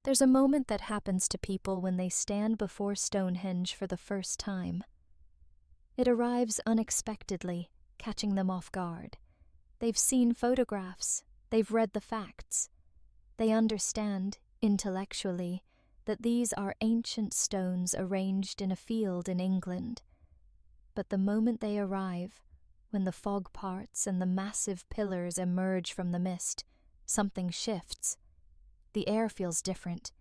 There's a moment that happens to people when they stand before Stonehenge for the first time. It arrives unexpectedly, catching them off guard. They've seen photographs, they've read the facts. They understand, intellectually, that these are ancient stones arranged in a field in England. But the moment they arrive, when the fog parts and the massive pillars emerge from the mist, something shifts. The air feels different.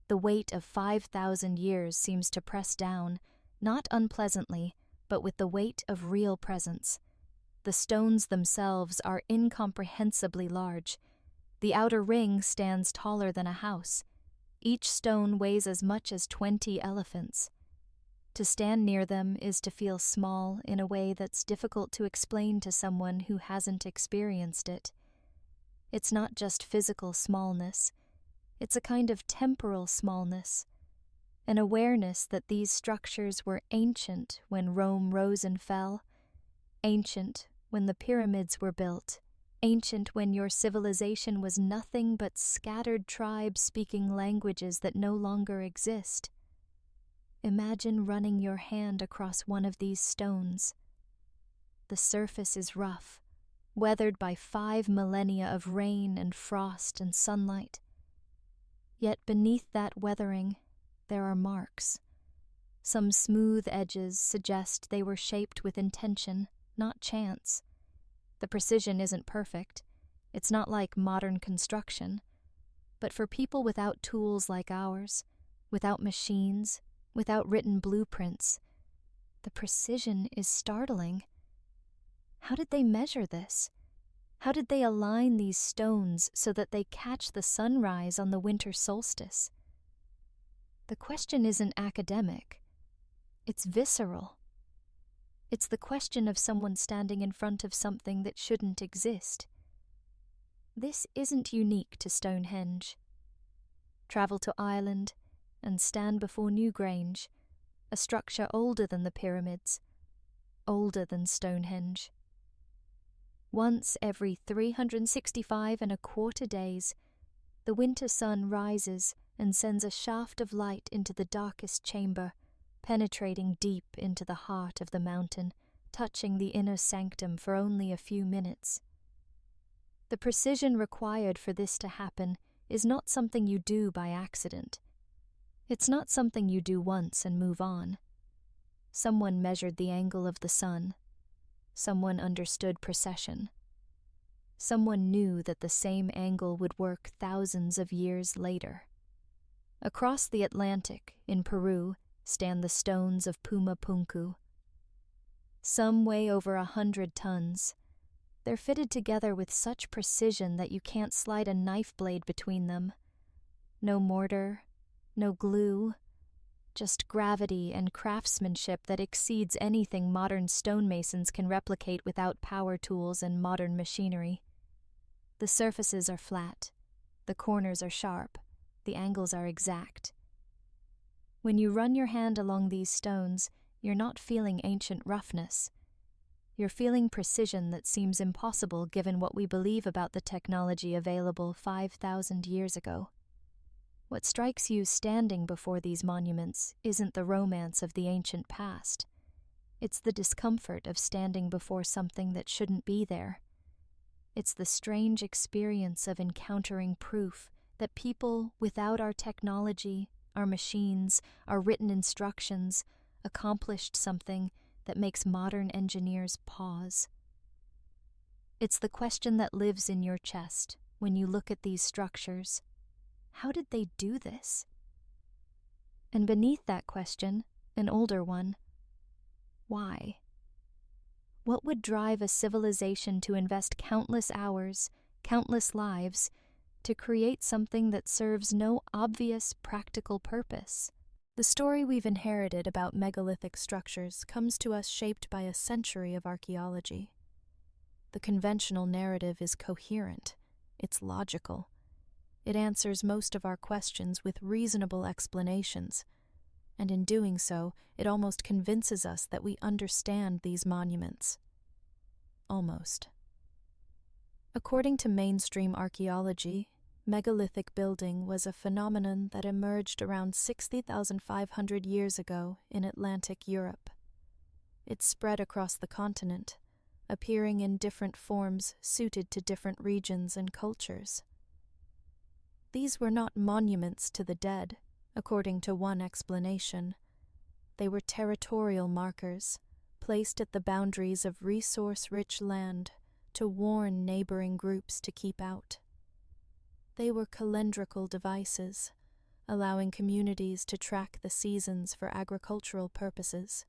The weight of 5,000 years seems to press down, not unpleasantly, but with the weight of real presence. The stones themselves are incomprehensibly large. The outer ring stands taller than a house. Each stone weighs as much as 20 elephants. To stand near them is to feel small in a way that's difficult to explain to someone who hasn't experienced it. It's not just physical smallness. It's a kind of temporal smallness, an awareness that these structures were ancient when Rome rose and fell, ancient when the pyramids were built, ancient when your civilization was nothing but scattered tribes speaking languages that no longer exist. Imagine running your hand across one of these stones. The surface is rough, weathered by 5 millennia of rain and frost and sunlight. Yet beneath that weathering, there are marks. Some smooth edges suggest they were shaped with intention, not chance. The precision isn't perfect. It's not like modern construction. But for people without tools like ours, without machines, without written blueprints, the precision is startling. How did they measure this? How did they align these stones so that they catch the sunrise on the winter solstice? The question isn't academic. It's visceral. It's the question of someone standing in front of something that shouldn't exist. This isn't unique to Stonehenge. Travel to Ireland and stand before Newgrange, a structure older than the pyramids, older than Stonehenge. Once every 365 and a quarter days, the winter sun rises and sends a shaft of light into the darkest chamber, penetrating deep into the heart of the mountain, touching the inner sanctum for only a few minutes. The precision required for this to happen is not something you do by accident. It's not something you do once and move on. Someone measured the angle of the sun. Someone understood precession. Someone knew that the same angle would work thousands of years later. Across the Atlantic, in Peru, stand the stones of Puma Punku. Some weigh over 100 tons. They're fitted together with such precision that you can't slide a knife blade between them. No mortar, no glue, just gravity and craftsmanship that exceeds anything modern stonemasons can replicate without power tools and modern machinery. The surfaces are flat, the corners are sharp, the angles are exact. When you run your hand along these stones, you're not feeling ancient roughness. You're feeling precision that seems impossible given what we believe about the technology available 5,000 years ago. What strikes you standing before these monuments isn't the romance of the ancient past. It's the discomfort of standing before something that shouldn't be there. It's the strange experience of encountering proof that people without our technology, our machines, our written instructions, accomplished something that makes modern engineers pause. It's the question that lives in your chest when you look at these structures. How did they do this? And beneath that question, an older one, why? What would drive a civilization to invest countless hours, countless lives, to create something that serves no obvious practical purpose? The story we've inherited about megalithic structures comes to us shaped by a century of archaeology. The conventional narrative is coherent, it's logical. It answers most of our questions with reasonable explanations, and in doing so, it almost convinces us that we understand these monuments. Almost. According to mainstream archaeology, Megalithic building was a phenomenon that emerged around 60,500 years ago in Atlantic Europe. It spread across the continent, appearing in different forms suited to different regions and cultures. These were not monuments to the dead, according to one explanation. They were territorial markers, placed at the boundaries of resource-rich land to warn neighboring groups to keep out. They were calendrical devices, allowing communities to track the seasons for agricultural purposes.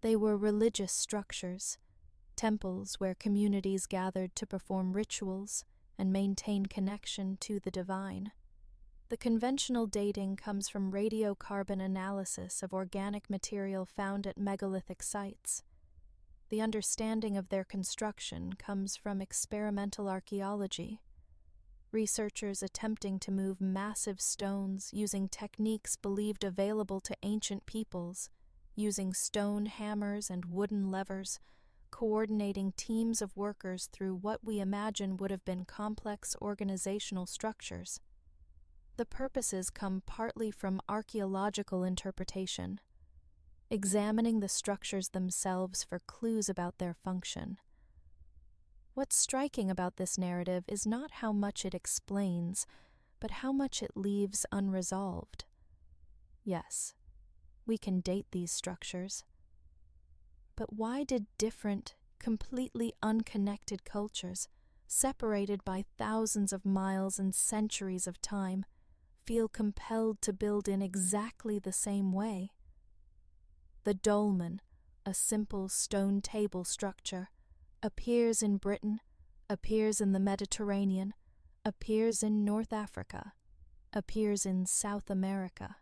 They were religious structures, temples where communities gathered to perform rituals and maintain connection to the divine. The conventional dating comes from radiocarbon analysis of organic material found at megalithic sites. The understanding of their construction comes from experimental archaeology. Researchers attempting to move massive stones using techniques believed available to ancient peoples, using stone hammers and wooden levers, coordinating teams of workers through what we imagine would have been complex organizational structures. The purposes come partly from archaeological interpretation, examining the structures themselves for clues about their function. What's striking about this narrative is not how much it explains, but how much it leaves unresolved. Yes, we can date these structures. But why did different, completely unconnected cultures, separated by thousands of miles and centuries of time, feel compelled to build in exactly the same way? The dolmen, a simple stone table structure, appears in Britain, appears in the Mediterranean, appears in North Africa, appears in South America.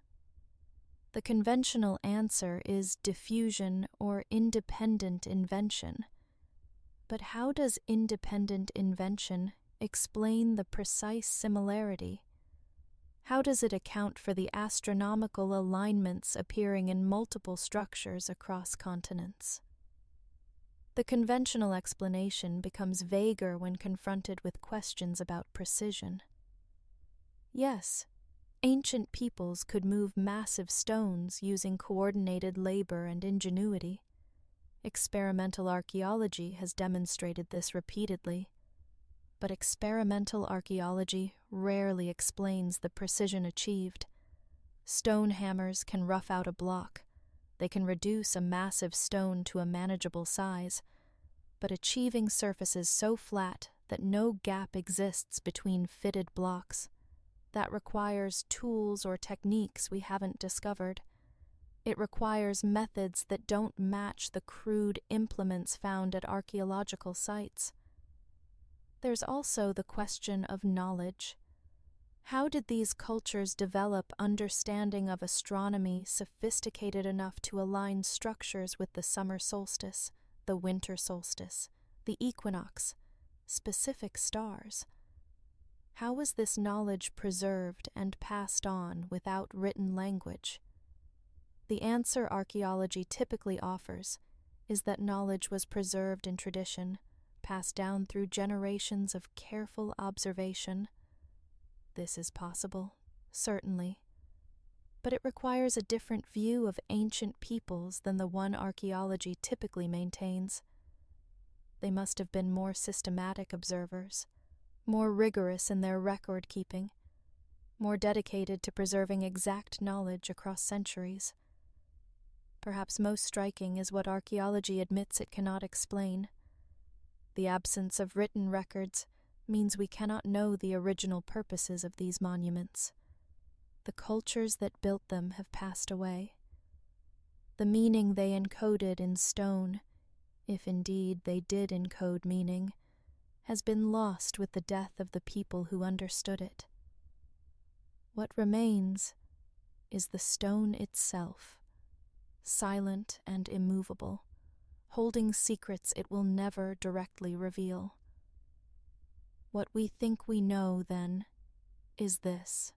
The conventional answer is diffusion or independent invention. But how does independent invention explain the precise similarity? How does it account for the astronomical alignments appearing in multiple structures across continents? The conventional explanation becomes vaguer when confronted with questions about precision. Yes, ancient peoples could move massive stones using coordinated labor and ingenuity. Experimental archaeology has demonstrated this repeatedly. But experimental archaeology rarely explains the precision achieved. Stone hammers can rough out a block. They can reduce a massive stone to a manageable size, but achieving surfaces so flat that no gap exists between fitted blocks, that requires tools or techniques we haven't discovered. It requires methods that don't match the crude implements found at archaeological sites. There's also the question of knowledge. How did these cultures develop understanding of astronomy sophisticated enough to align structures with the summer solstice, the winter solstice, the equinox, specific stars? How was this knowledge preserved and passed on without written language? The answer archaeology typically offers is that knowledge was preserved in tradition, passed down through generations of careful observation. This is possible, certainly, but it requires a different view of ancient peoples than the one archaeology typically maintains. They must have been more systematic observers, more rigorous in their record-keeping, more dedicated to preserving exact knowledge across centuries. Perhaps most striking is what archaeology admits it cannot explain. The absence of written records means we cannot know the original purposes of these monuments. The cultures that built them have passed away. The meaning they encoded in stone, if indeed they did encode meaning, has been lost with the death of the people who understood it. What remains is the stone itself, silent and immovable, holding secrets it will never directly reveal. What we think we know, then, is this.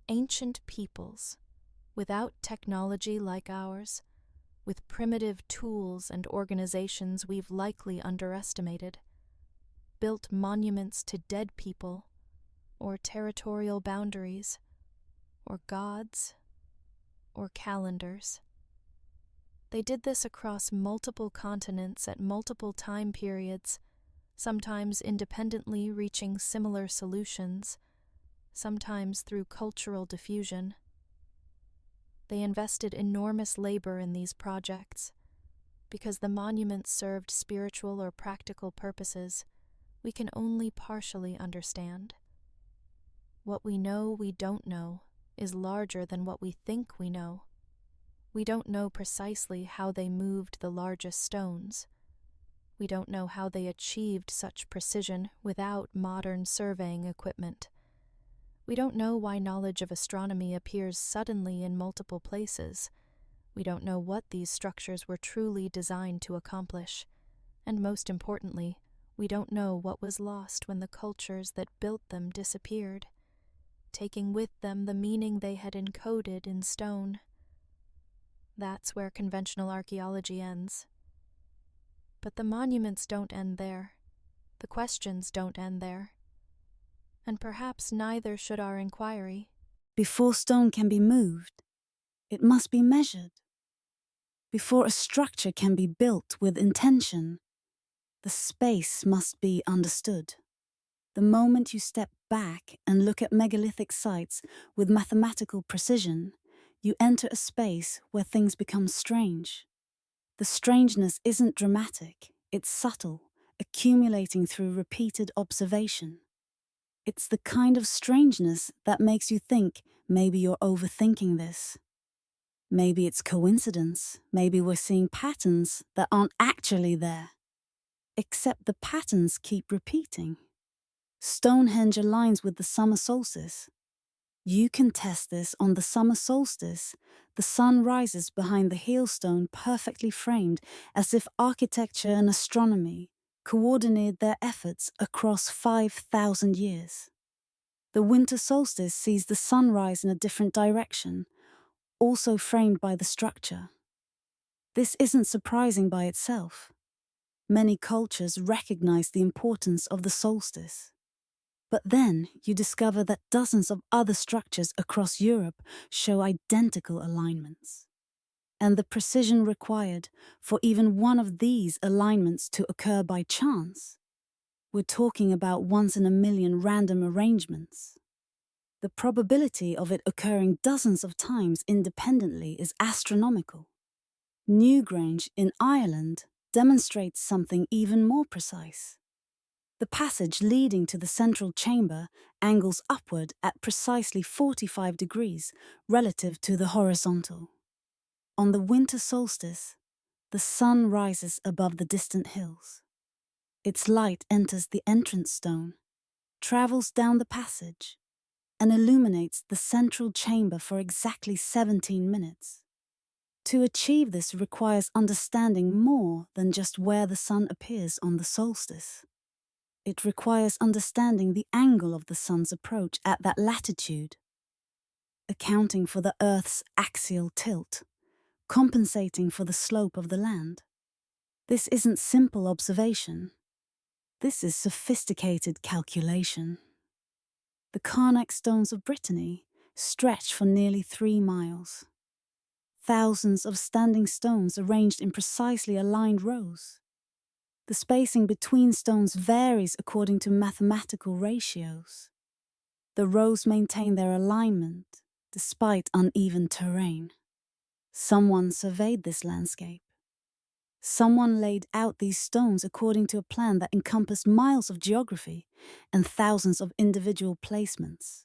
Ancient peoples, without technology like ours, with primitive tools and organizations we've likely underestimated, built monuments to dead people or territorial boundaries, or gods, or calendars. They did this across multiple continents at multiple time periods, sometimes independently reaching similar solutions, sometimes through cultural diffusion. They invested enormous labor in these projects. Because the monuments served spiritual or practical purposes, we can only partially understand. What we know we don't know is larger than what we think we know. We don't know precisely how they moved the largest stones. We don't know how they achieved such precision without modern surveying equipment. We don't know why knowledge of astronomy appears suddenly in multiple places. We don't know what these structures were truly designed to accomplish. And most importantly, we don't know what was lost when the cultures that built them disappeared, taking with them the meaning they had encoded in stone. That's where conventional archaeology ends. But the monuments don't end there. The questions don't end there. And perhaps neither should our inquiry. Before stone can be moved, it must be measured. Before a structure can be built with intention, the space must be understood. The moment you step back and look at megalithic sites with mathematical precision, you enter a space where things become strange. The strangeness isn't dramatic, it's subtle, accumulating through repeated observation. It's the kind of strangeness that makes you think maybe you're overthinking this. Maybe it's coincidence, maybe we're seeing patterns that aren't actually there. Except the patterns keep repeating. Stonehenge aligns with the summer solstice. You can test this on the summer solstice. The sun rises behind the hailstone perfectly framed, as if architecture and astronomy coordinate their efforts across 5,000 years. The winter solstice sees the sun rise in a different direction, also framed by the structure. This isn't surprising by itself. Many cultures recognize the importance of the solstice. But then you discover that dozens of other structures across Europe show identical alignments. And the precision required for even one of these alignments to occur by chance. We're talking about once-in-a-million random arrangements. The probability of it occurring dozens of times independently is astronomical. Newgrange in Ireland demonstrates something even more precise. The passage leading to the central chamber angles upward at precisely 45 degrees relative to the horizontal. On the winter solstice, the sun rises above the distant hills. Its light enters the entrance stone, travels down the passage, and illuminates the central chamber for exactly 17 minutes. To achieve this requires understanding more than just where the sun appears on the solstice. It requires understanding the angle of the sun's approach at that latitude, accounting for the Earth's axial tilt, compensating for the slope of the land. This isn't simple observation. This is sophisticated calculation. The Carnac Stones of Brittany stretch for nearly 3 miles. Thousands of standing stones arranged in precisely aligned rows. The spacing between stones varies according to mathematical ratios. The rows maintain their alignment despite uneven terrain. Someone surveyed this landscape. Someone laid out these stones according to a plan that encompassed miles of geography and thousands of individual placements.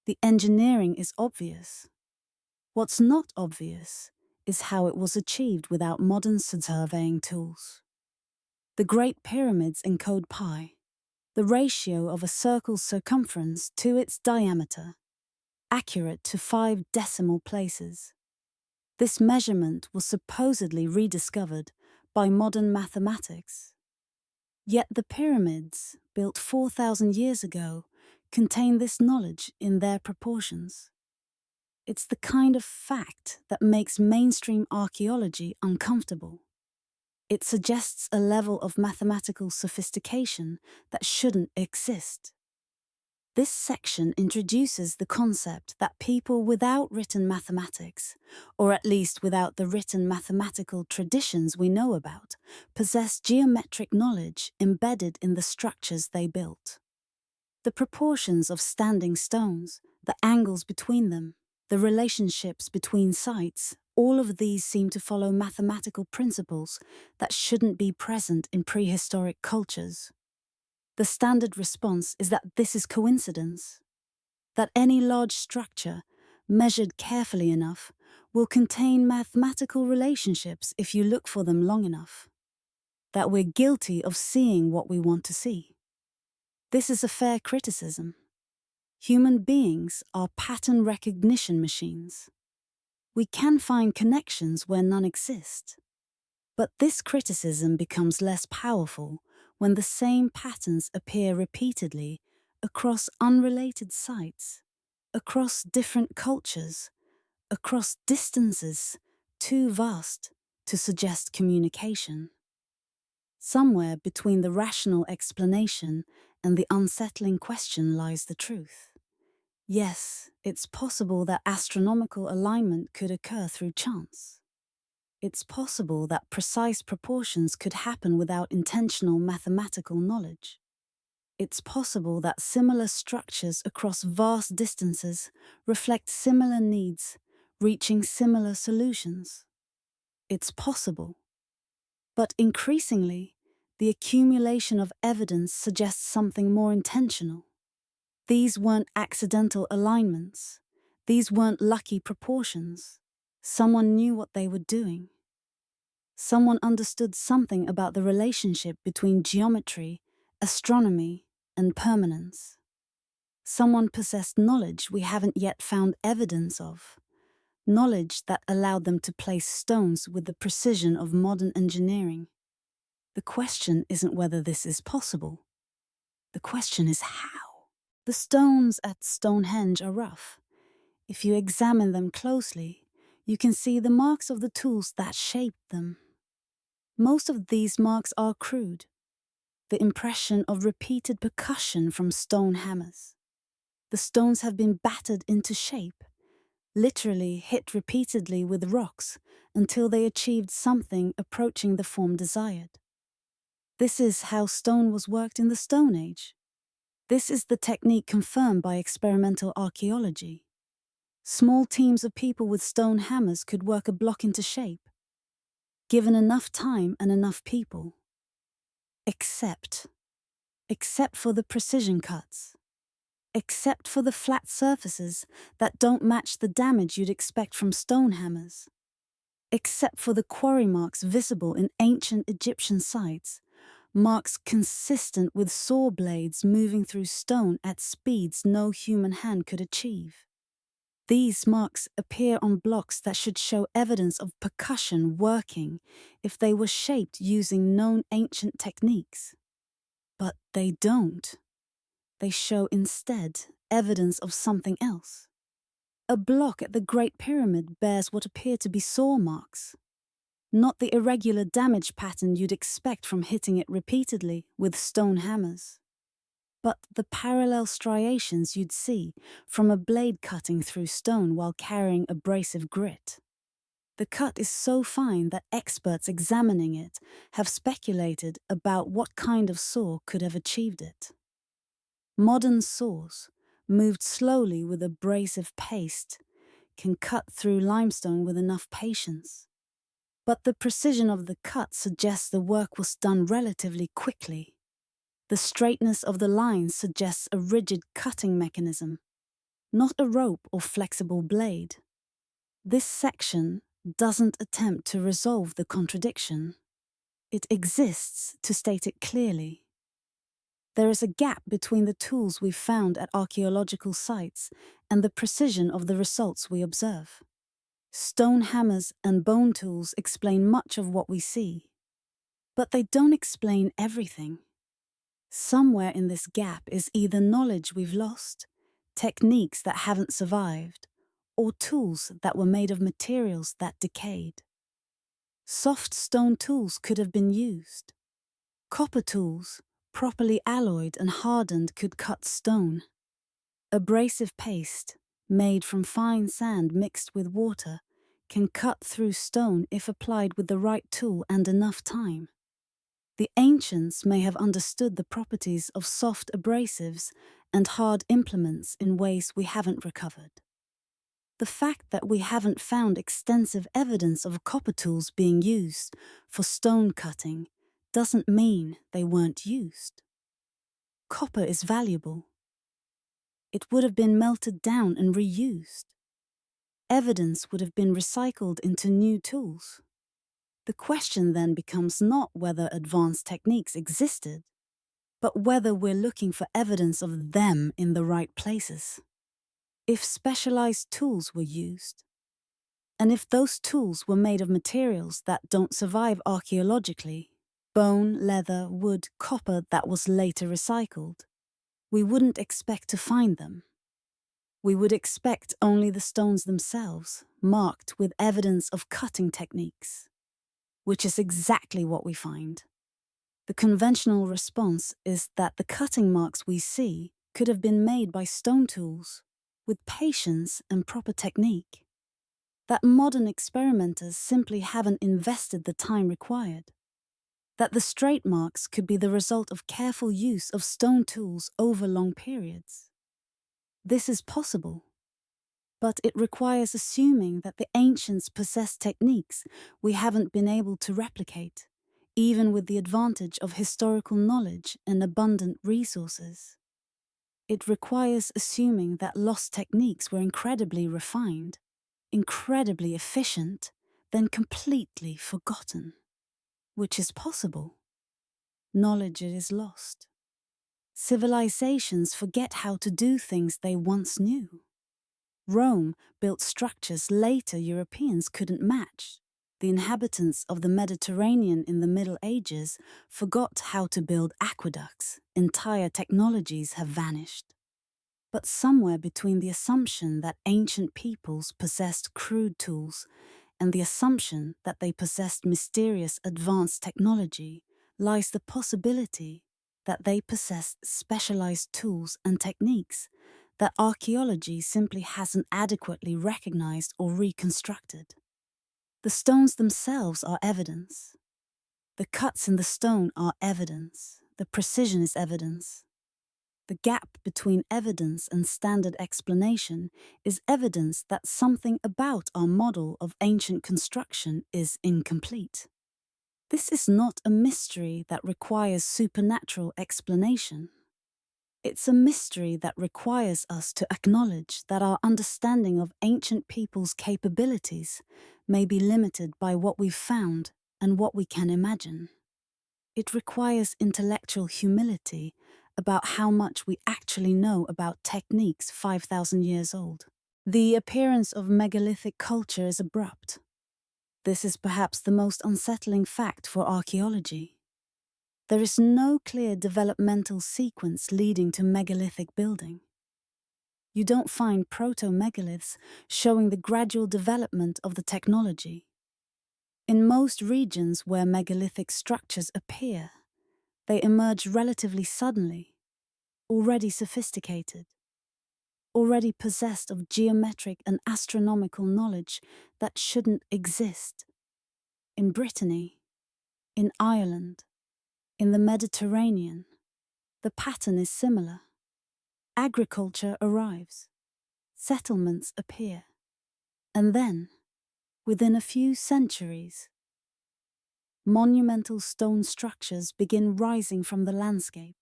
The engineering is obvious. What's not obvious is how it was achieved without modern surveying tools. The Great Pyramids encode pi, the ratio of a circle's circumference to its diameter, accurate to 5 decimal places. This measurement was supposedly rediscovered by modern mathematics. Yet the pyramids, built 4,000 years ago, contain this knowledge in their proportions. It's the kind of fact that makes mainstream archaeology uncomfortable. It suggests a level of mathematical sophistication that shouldn't exist. This section introduces the concept that people without written mathematics, or at least without the written mathematical traditions we know about, possess geometric knowledge embedded in the structures they built. The proportions of standing stones, the angles between them, the relationships between sites, all of these seem to follow mathematical principles that shouldn't be present in prehistoric cultures. The standard response is that this is coincidence, that any large structure, measured carefully enough, will contain mathematical relationships if you look for them long enough, that we're guilty of seeing what we want to see. This is a fair criticism. Human beings are pattern recognition machines. We can find connections where none exist. But this criticism becomes less powerful when the same patterns appear repeatedly across unrelated sites, across different cultures, across distances too vast to suggest communication. Somewhere between the rational explanation and the unsettling question lies the truth. Yes, it's possible that astronomical alignment could occur through chance. It's possible that precise proportions could happen without intentional mathematical knowledge. It's possible that similar structures across vast distances reflect similar needs, reaching similar solutions. It's possible. But increasingly, the accumulation of evidence suggests something more intentional. These weren't accidental alignments. These weren't lucky proportions. Someone knew what they were doing. Someone understood something about the relationship between geometry, astronomy, and permanence. Someone possessed knowledge we haven't yet found evidence of, knowledge that allowed them to place stones with the precision of modern engineering. The question isn't whether this is possible. The question is how. The stones at Stonehenge are rough. If you examine them closely, you can see the marks of the tools that shaped them. Most of these marks are crude, the impression of repeated percussion from stone hammers. The stones have been battered into shape, literally hit repeatedly with rocks until they achieved something approaching the form desired. This is how stone was worked in the Stone Age. This is the technique confirmed by experimental archaeology. Small teams of people with stone hammers could work a block into shape, given enough time and enough people. Except for the precision cuts. Except for the flat surfaces that don't match the damage you'd expect from stone hammers. Except for the quarry marks visible in ancient Egyptian sites, marks consistent with saw blades moving through stone at speeds no human hand could achieve. These marks appear on blocks that should show evidence of percussion working if they were shaped using known ancient techniques. But they don't. They show instead evidence of something else. A block at the Great Pyramid bears what appear to be saw marks, not the irregular damage pattern you'd expect from hitting it repeatedly with stone hammers, but the parallel striations you'd see from a blade cutting through stone while carrying abrasive grit. The cut is so fine that experts examining it have speculated about what kind of saw could have achieved it. Modern saws, moved slowly with abrasive paste, can cut through limestone with enough patience. But the precision of the cut suggests the work was done relatively quickly. The straightness of the lines suggests a rigid cutting mechanism, not a rope or flexible blade. This section doesn't attempt to resolve the contradiction. It exists to state it clearly. There is a gap between the tools we've found at archaeological sites and the precision of the results we observe. Stone hammers and bone tools explain much of what we see, but they don't explain everything. Somewhere in this gap is either knowledge we've lost, techniques that haven't survived, or tools that were made of materials that decayed. Soft stone tools could have been used. Copper tools, properly alloyed and hardened, could cut stone. Abrasive paste, made from fine sand mixed with water, can cut through stone if applied with the right tool and enough time. The ancients may have understood the properties of soft abrasives and hard implements in ways we haven't recovered. The fact that we haven't found extensive evidence of copper tools being used for stone cutting doesn't mean they weren't used. Copper is valuable. It would have been melted down and reused. Evidence would have been recycled into new tools. The question then becomes not whether advanced techniques existed, but whether we're looking for evidence of them in the right places. If specialized tools were used, and if those tools were made of materials that don't survive archaeologically, bone, leather, wood, copper that was later recycled, we wouldn't expect to find them. We would expect only the stones themselves, marked with evidence of cutting techniques, which is exactly what we find. The conventional response is that the cutting marks we see could have been made by stone tools, with patience and proper technique. That modern experimenters simply haven't invested the time required. That the straight marks could be the result of careful use of stone tools over long periods. This is possible, but it requires assuming that the ancients possessed techniques we haven't been able to replicate, even with the advantage of historical knowledge and abundant resources. It requires assuming that lost techniques were incredibly refined, incredibly efficient, then completely forgotten, which is possible. Knowledge is lost. Civilizations forget how to do things they once knew. Rome built structures later Europeans couldn't match. The inhabitants of the Mediterranean in the Middle Ages forgot how to build aqueducts. Entire technologies have vanished. But somewhere between the assumption that ancient peoples possessed crude tools and the assumption that they possessed mysterious advanced technology lies the possibility that they possessed specialized tools and techniques that archaeology simply hasn't adequately recognized or reconstructed. The stones themselves are evidence. The cuts in the stone are evidence. The precision is evidence. The gap between evidence and standard explanation is evidence that something about our model of ancient construction is incomplete. This is not a mystery that requires supernatural explanation. It's a mystery that requires us to acknowledge that our understanding of ancient people's capabilities may be limited by what we've found and what we can imagine. It requires intellectual humility about how much we actually know about techniques 5,000 years old. The appearance of megalithic culture is abrupt. This is perhaps the most unsettling fact for archaeology. There is no clear developmental sequence leading to megalithic building. You don't find proto-megaliths showing the gradual development of the technology. In most regions where megalithic structures appear, they emerge relatively suddenly, already sophisticated, already possessed of geometric and astronomical knowledge that shouldn't exist. In Brittany, in Ireland, in the Mediterranean, the pattern is similar. Agriculture arrives, settlements appear, and then, within a few centuries, monumental stone structures begin rising from the landscape,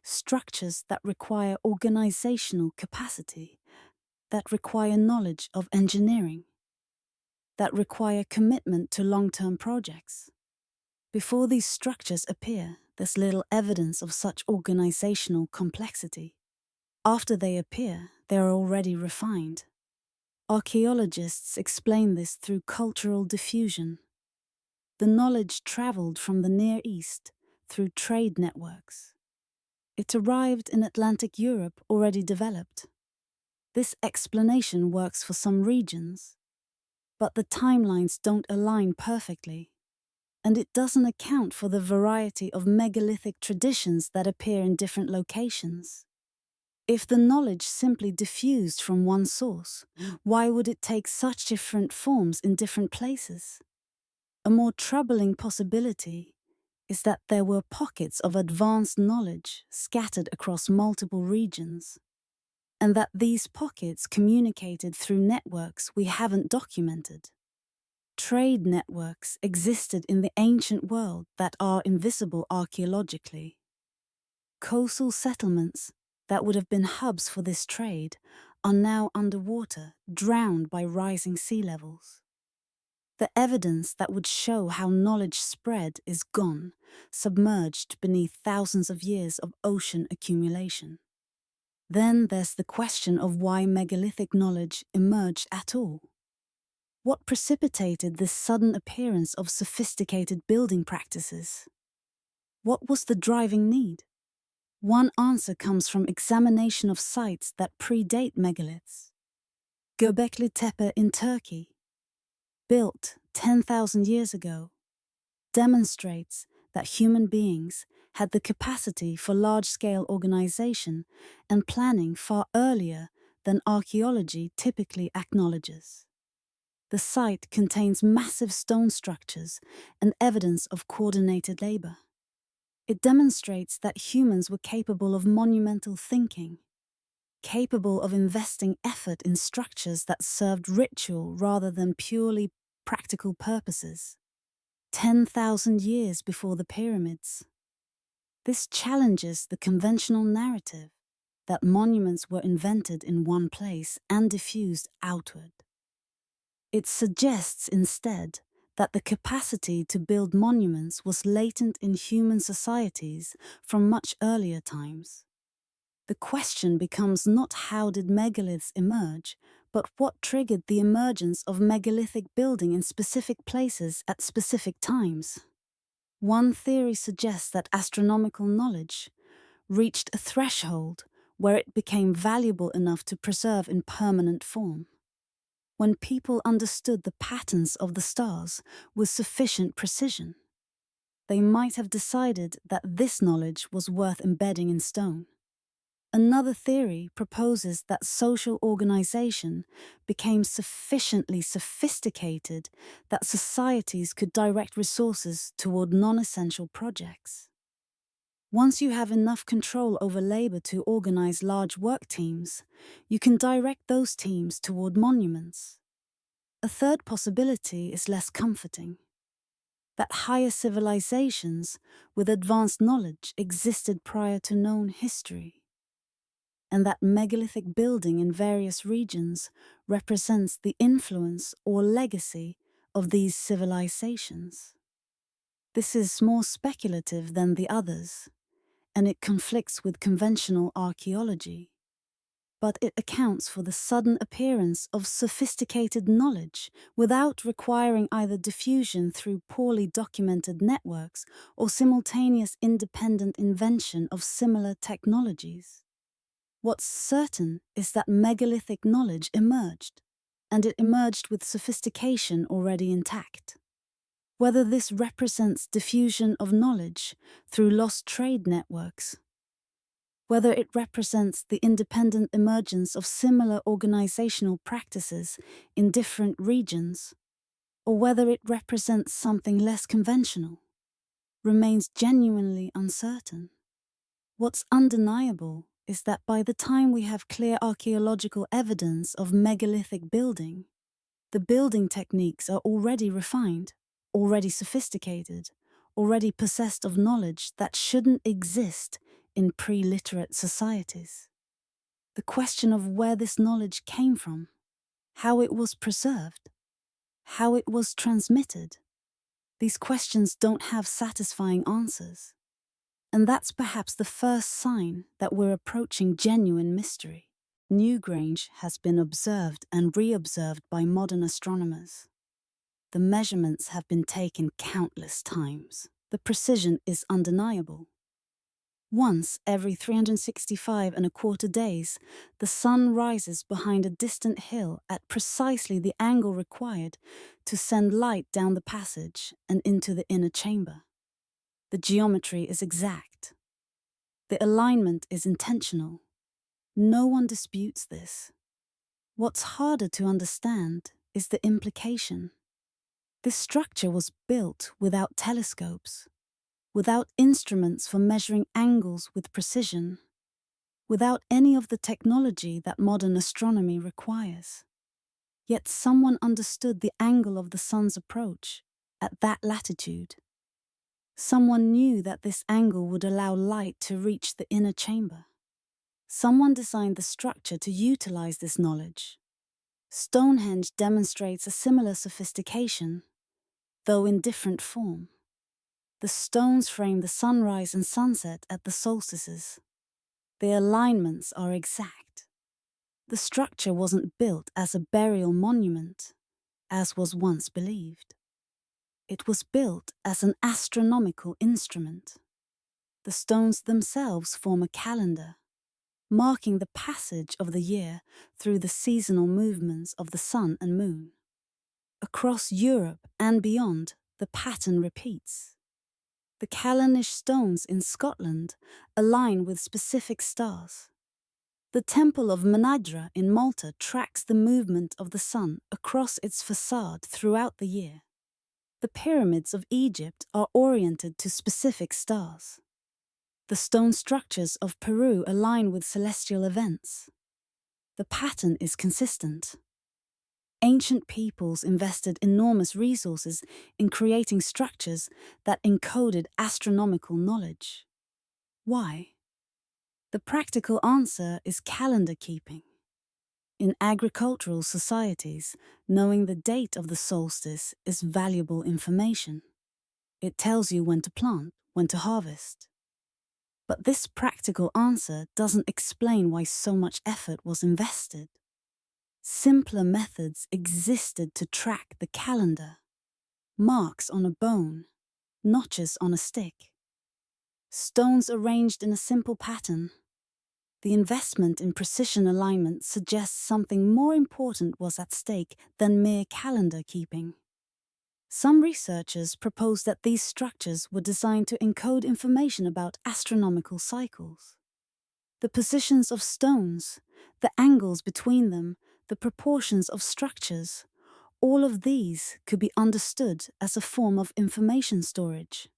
structures that require organizational capacity, that require knowledge of engineering, that require commitment to long-term projects. Before these structures appear, there's little evidence of such organizational complexity. After they appear, they are already refined. Archaeologists explain this through cultural diffusion. The knowledge traveled from the Near East through trade networks. It arrived in Atlantic Europe already developed. This explanation works for some regions, but the timelines don't align perfectly, and it doesn't account for the variety of megalithic traditions that appear in different locations. If the knowledge simply diffused from one source, why would it take such different forms in different places? A more troubling possibility is that there were pockets of advanced knowledge scattered across multiple regions, and that these pockets communicated through networks we haven't documented. Trade networks existed in the ancient world that are invisible archaeologically. Coastal settlements that would have been hubs for this trade are now underwater, drowned by rising sea levels. The evidence that would show how knowledge spread is gone, submerged beneath thousands of years of ocean accumulation. Then there's the question of why megalithic knowledge emerged at all. What precipitated this sudden appearance of sophisticated building practices? What was the driving need? One answer comes from examination of sites that predate megaliths. Göbekli Tepe in Turkey, built 10,000 years ago, demonstrates that human beings had the capacity for large-scale organization and planning far earlier than archaeology typically acknowledges. The site contains massive stone structures and evidence of coordinated labor. It demonstrates that humans were capable of monumental thinking, capable of investing effort in structures that served ritual rather than purely practical purposes. 10,000 years before the pyramids. This challenges the conventional narrative that monuments were invented in one place and diffused outward. It suggests instead that the capacity to build monuments was latent in human societies from much earlier times. The question becomes not how did megaliths emerge, but what triggered the emergence of megalithic building in specific places at specific times. One theory suggests that astronomical knowledge reached a threshold where it became valuable enough to preserve in permanent form. When people understood the patterns of the stars with sufficient precision, they might have decided that this knowledge was worth embedding in stone. Another theory proposes that social organization became sufficiently sophisticated that societies could direct resources toward non-essential projects. Once you have enough control over labor to organize large work teams, you can direct those teams toward monuments. A third possibility is less comforting: that higher civilizations with advanced knowledge existed prior to known history, and that megalithic building in various regions represents the influence or legacy of these civilizations. This is more speculative than the others, and it conflicts with conventional archaeology, but it accounts for the sudden appearance of sophisticated knowledge without requiring either diffusion through poorly documented networks or simultaneous independent invention of similar technologies. What's certain is that megalithic knowledge emerged, and it emerged with sophistication already intact. Whether this represents diffusion of knowledge through lost trade networks, whether it represents the independent emergence of similar organizational practices in different regions, or whether it represents something less conventional, remains genuinely uncertain. What's undeniable is that by the time we have clear archaeological evidence of megalithic building, the building techniques are already refined, already sophisticated, already possessed of knowledge that shouldn't exist in pre-literate societies. The question of where this knowledge came from, how it was preserved, how it was transmitted, these questions don't have satisfying answers. And that's perhaps the first sign that we're approaching genuine mystery. Newgrange has been observed and reobserved by modern astronomers. The measurements have been taken countless times. The precision is undeniable. Once every 365.25 days, the sun rises behind a distant hill at precisely the angle required to send light down the passage and into the inner chamber. The geometry is exact. The alignment is intentional. No one disputes this. What's harder to understand is the implication. This structure was built without telescopes, without instruments for measuring angles with precision, without any of the technology that modern astronomy requires. Yet someone understood the angle of the sun's approach at that latitude. Someone knew that this angle would allow light to reach the inner chamber. Someone designed the structure to utilize this knowledge. Stonehenge demonstrates a similar sophistication, though in different form. The stones frame the sunrise and sunset at the solstices. Their alignments are exact. The structure wasn't built as a burial monument, as was once believed. It was built as an astronomical instrument. The stones themselves form a calendar, marking the passage of the year through the seasonal movements of the sun and moon. Across Europe and beyond, the pattern repeats. The Carnac Stones in Scotland align with specific stars. The Temple of Manadra in Malta tracks the movement of the sun across its facade throughout the year. The pyramids of Egypt are oriented to specific stars. The stone structures of Peru align with celestial events. The pattern is consistent. Ancient peoples invested enormous resources in creating structures that encoded astronomical knowledge. Why? The practical answer is calendar keeping. In agricultural societies, knowing the date of the solstice is valuable information. It tells you when to plant, when to harvest. But this practical answer doesn't explain why so much effort was invested. Simpler methods existed to track the calendar. Marks on a bone, notches on a stick. Stones arranged in a simple pattern. The investment in precision alignment suggests something more important was at stake than mere calendar keeping. Some researchers propose that these structures were designed to encode information about astronomical cycles. The positions of stones, the angles between them, the proportions of structures, all of these could be understood as a form of information storage.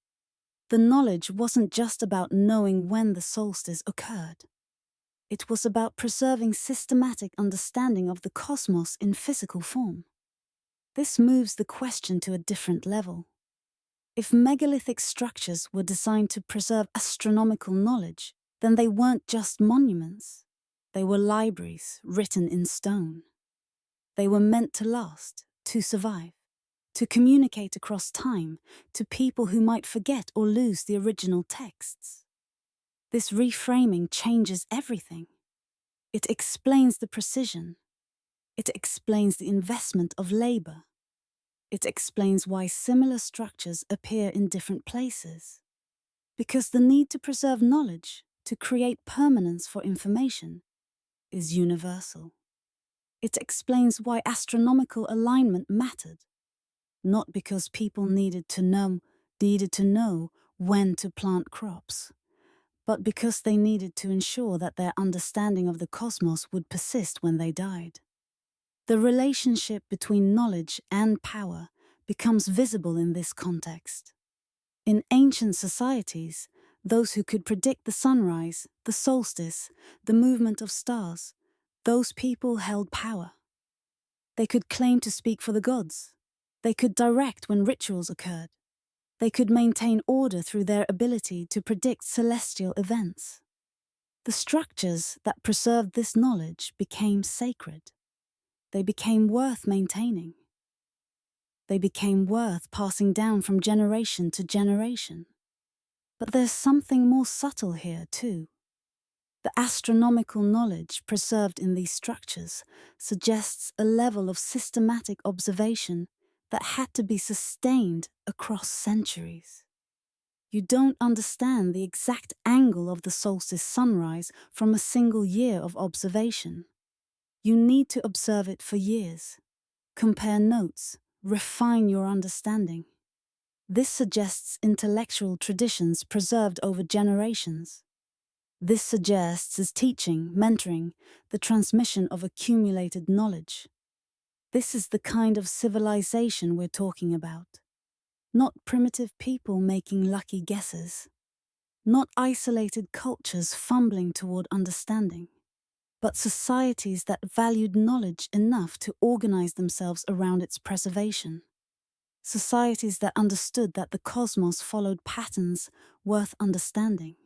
The knowledge wasn't just about knowing when the solstice occurred. It was about preserving systematic understanding of the cosmos in physical form. This moves the question to a different level. If megalithic structures were designed to preserve astronomical knowledge, then they weren't just monuments. They were libraries written in stone. They were meant to last, to survive, to communicate across time to people who might forget or lose the original texts. This reframing changes everything. It explains the precision. It explains the investment of labor. It explains why similar structures appear in different places. Because the need to preserve knowledge, to create permanence for information, is universal. It explains why astronomical alignment mattered, not because people needed to know when to plant crops, but because they needed to ensure that their understanding of the cosmos would persist when they died. The relationship between knowledge and power becomes visible in this context. In ancient societies, those who could predict the sunrise, the solstice, the movement of stars, those people held power. They could claim to speak for the gods. They could direct when rituals occurred. They could maintain order through their ability to predict celestial events. The structures that preserved this knowledge became sacred. They became worth maintaining. They became worth passing down from generation to generation. But there's something more subtle here, too. The astronomical knowledge preserved in these structures suggests a level of systematic observation that had to be sustained across centuries. You don't understand the exact angle of the solstice sunrise from a single year of observation. You need to observe it for years, compare notes, refine your understanding. This suggests intellectual traditions preserved over generations. This suggests is teaching, mentoring, the transmission of accumulated knowledge. This is the kind of civilization we're talking about. Not primitive people making lucky guesses. Not isolated cultures fumbling toward understanding. But societies that valued knowledge enough to organize themselves around its preservation. Societies that understood that the cosmos followed patterns worth understanding.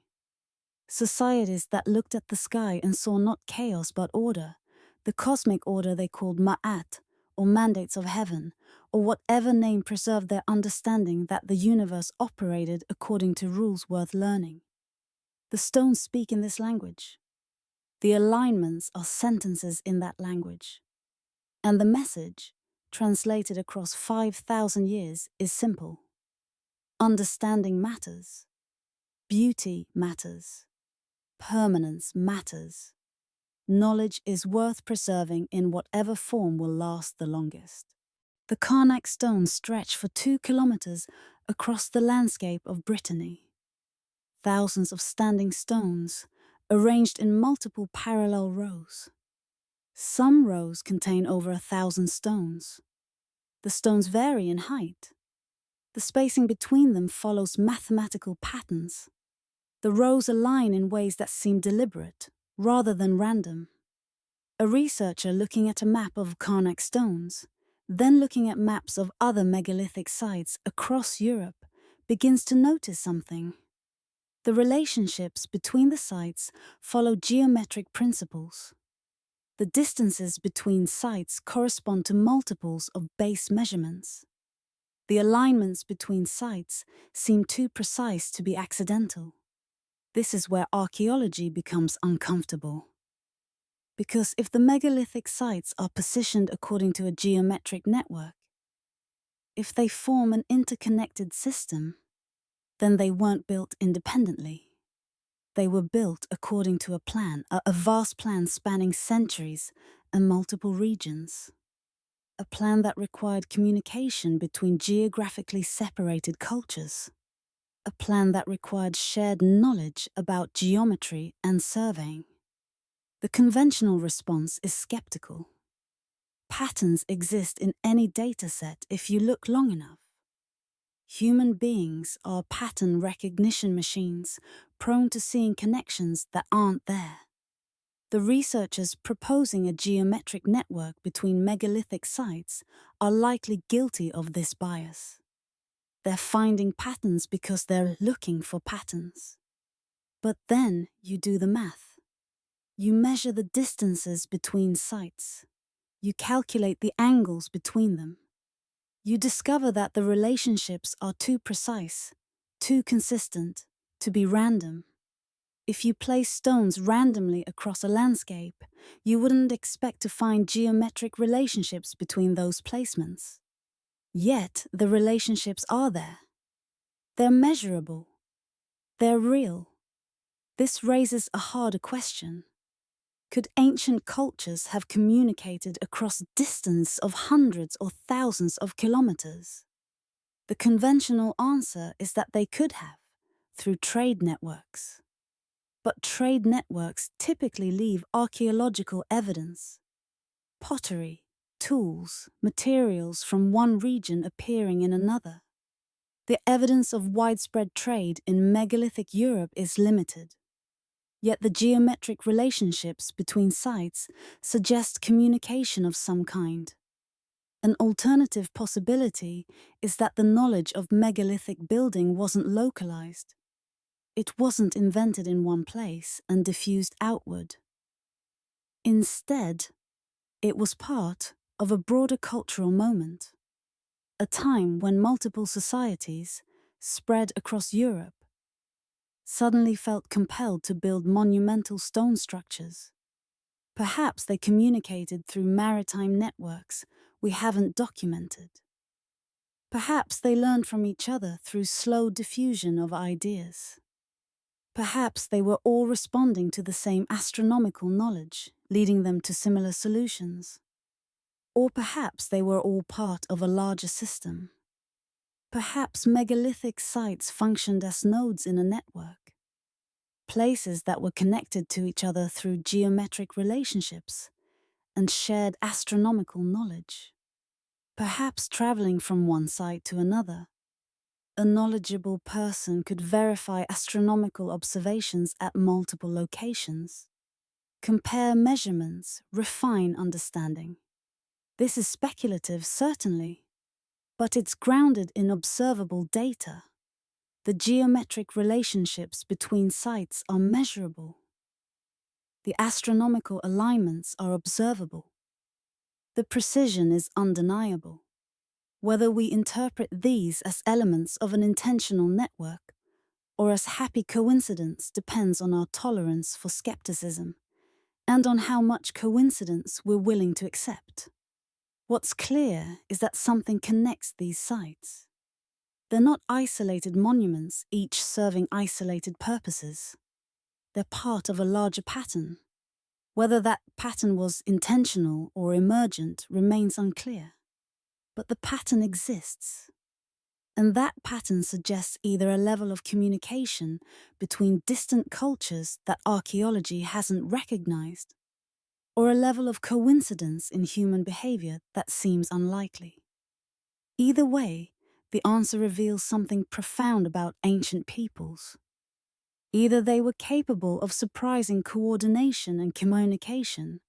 Societies that looked at the sky and saw not chaos but order, the cosmic order they called Ma'at, or mandates of heaven, or whatever name preserved their understanding that the universe operated according to rules worth learning. The stones speak in this language. The alignments are sentences in that language. And the message, translated across 5,000 years, is simple. Understanding matters. Beauty matters. Permanence matters. Knowledge is worth preserving in whatever form will last the longest. The Carnac Stones stretch for 2 kilometers across the landscape of Brittany. Thousands of standing stones, arranged in multiple parallel rows. Some rows contain over 1,000 stones. The stones vary in height. The spacing between them follows mathematical patterns. The rows align in ways that seem deliberate, rather than random. A researcher looking at a map of Carnac Stones, then looking at maps of other megalithic sites across Europe, begins to notice something. The relationships between the sites follow geometric principles. The distances between sites correspond to multiples of base measurements. The alignments between sites seem too precise to be accidental. This is where archaeology becomes uncomfortable. Because if the megalithic sites are positioned according to a geometric network, if they form an interconnected system, then they weren't built independently. They were built according to a plan, a vast plan spanning centuries and multiple regions. A plan that required communication between geographically separated cultures. A plan that required shared knowledge about geometry and surveying. The conventional response is skeptical. Patterns exist in any dataset if you look long enough. Human beings are pattern recognition machines, prone to seeing connections that aren't there. The researchers proposing a geometric network between megalithic sites are likely guilty of this bias. They're finding patterns because they're looking for patterns. But then you do the math. You measure the distances between sites. You calculate the angles between them. You discover that the relationships are too precise, too consistent, to be random. If you place stones randomly across a landscape, you wouldn't expect to find geometric relationships between those placements. Yet the relationships are there. They're measurable. They're real. This raises a harder question. Could ancient cultures have communicated across distance of hundreds or thousands of kilometers? The conventional answer is that they could have, through trade networks. But trade networks typically leave archaeological evidence. Pottery, tools, materials from one region appearing in another. The evidence of widespread trade in megalithic Europe is limited. Yet the geometric relationships between sites suggest communication of some kind. An alternative possibility is that the knowledge of megalithic building wasn't localized. It wasn't invented in one place and diffused outward. Instead, it was part of a broader cultural moment, a time when multiple societies, spread across Europe, suddenly felt compelled to build monumental stone structures. Perhaps they communicated through maritime networks we haven't documented. Perhaps they learned from each other through slow diffusion of ideas. Perhaps they were all responding to the same astronomical knowledge, leading them to similar solutions. Or perhaps they were all part of a larger system. Perhaps megalithic sites functioned as nodes in a network. places that were connected to each other through geometric relationships and shared astronomical knowledge. Perhaps traveling from one site to another, a knowledgeable person could verify astronomical observations at multiple locations, compare measurements, refine understanding. This is speculative, certainly, but it's grounded in observable data. The geometric relationships between sites are measurable. The astronomical alignments are observable. The precision is undeniable. Whether we interpret these as elements of an intentional network or as happy coincidence depends on our tolerance for skepticism and on how much coincidence we're willing to accept. What's clear is that something connects these sites. They're not isolated monuments, each serving isolated purposes. They're part of a larger pattern. Whether that pattern was intentional or emergent remains unclear. But the pattern exists. And that pattern suggests either a level of communication between distant cultures that archaeology hasn't recognized, or a level of coincidence in human behavior that seems unlikely. Either way, the answer reveals something profound about ancient peoples. Either they were capable of surprising coordination and communication,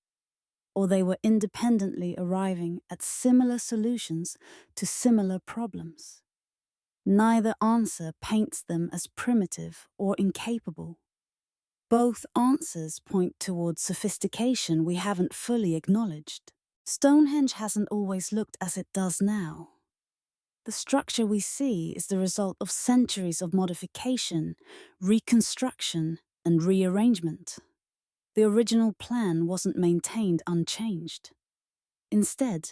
or they were independently arriving at similar solutions to similar problems. Neither answer paints them as primitive or incapable. Both answers point towards sophistication we haven't fully acknowledged. Stonehenge hasn't always looked as it does now. The structure we see is the result of centuries of modification, reconstruction, and rearrangement. The original plan wasn't maintained unchanged. Instead,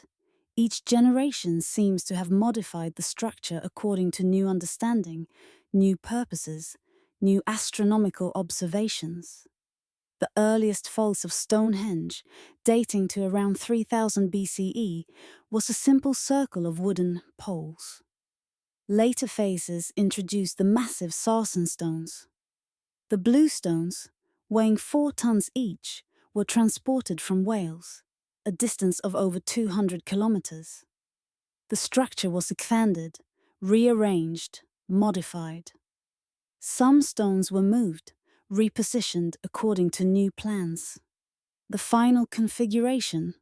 each generation seems to have modified the structure according to new understanding, new purposes, new astronomical observations. The earliest faults of Stonehenge, dating to around 3000 BCE, was a simple circle of wooden poles. Later phases introduced the massive sarsen stones. The blue stones, weighing 4 tons each, were transported from Wales, a distance of over 200 kilometers. The structure was expanded, rearranged, modified. Some stones were moved, repositioned according to new plans. The final configuration,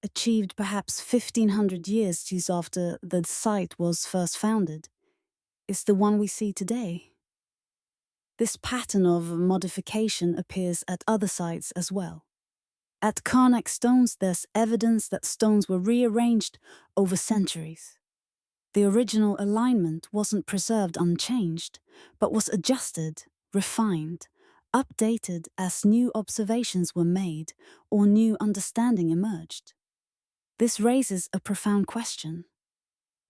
achieved perhaps 1500 years after the site was first founded, is the one we see today. This pattern of modification appears at other sites as well. At Carnac Stones, there's evidence that stones were rearranged over centuries. The original alignment wasn't preserved unchanged, but was adjusted, refined, updated as new observations were made or new understanding emerged. This raises a profound question.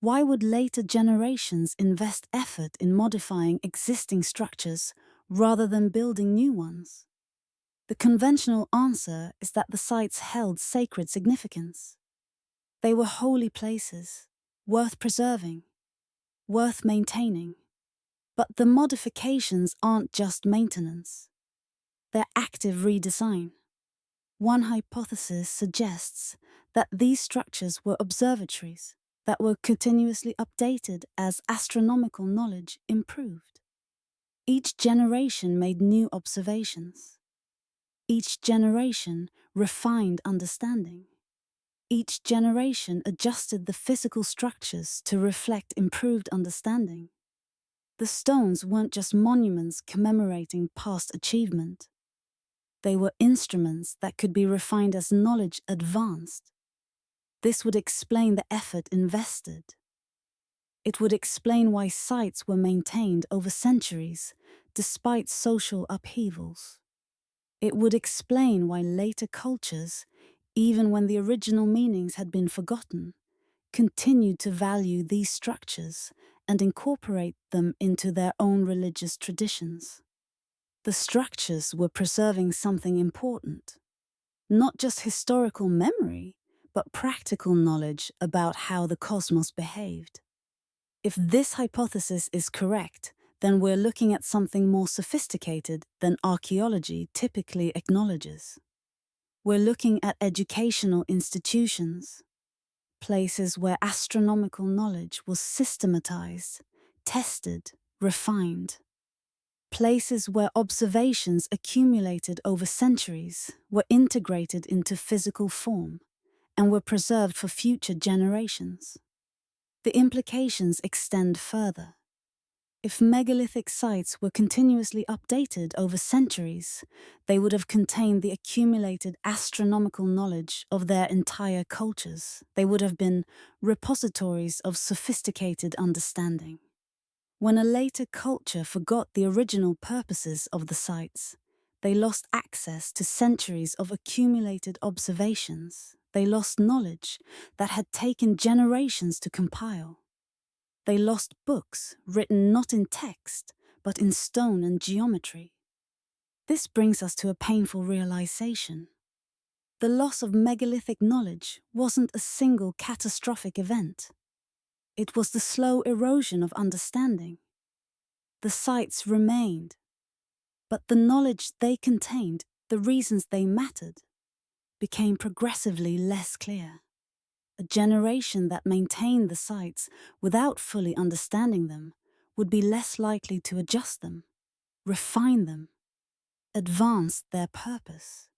Why would later generations invest effort in modifying existing structures rather than building new ones? The conventional answer is that the sites held sacred significance. They were holy places, worth preserving, worth maintaining. But the modifications aren't just maintenance. They're active redesign. One hypothesis suggests that these structures were observatories that were continuously updated as astronomical knowledge improved. Each generation made new observations. Each generation refined understanding. Each generation adjusted the physical structures to reflect improved understanding. The stones weren't just monuments commemorating past achievement. They were instruments that could be refined as knowledge advanced. This would explain the effort invested. It would explain why sites were maintained over centuries, despite social upheavals. It would explain why later cultures, even when the original meanings had been forgotten, continued to value these structures and incorporate them into their own religious traditions. The structures were preserving something important, not just historical memory, but practical knowledge about how the cosmos behaved. If this hypothesis is correct, then we're looking at something more sophisticated than archaeology typically acknowledges. We're looking at educational institutions, places where astronomical knowledge was systematized, tested, refined. Places where observations accumulated over centuries were integrated into physical form and were preserved for future generations. The implications extend further. If megalithic sites were continuously updated over centuries, they would have contained the accumulated astronomical knowledge of their entire cultures. They would have been repositories of sophisticated understanding. When a later culture forgot the original purposes of the sites, they lost access to centuries of accumulated observations. They lost knowledge that had taken generations to compile. They lost books written not in text, but in stone and geometry. This brings us to a painful realization. The loss of megalithic knowledge wasn't a single catastrophic event. It was the slow erosion of understanding. The sites remained, but the knowledge they contained, the reasons they mattered, became progressively less clear. A generation that maintained the sites without fully understanding them would be less likely to adjust them, refine them, advance their purpose.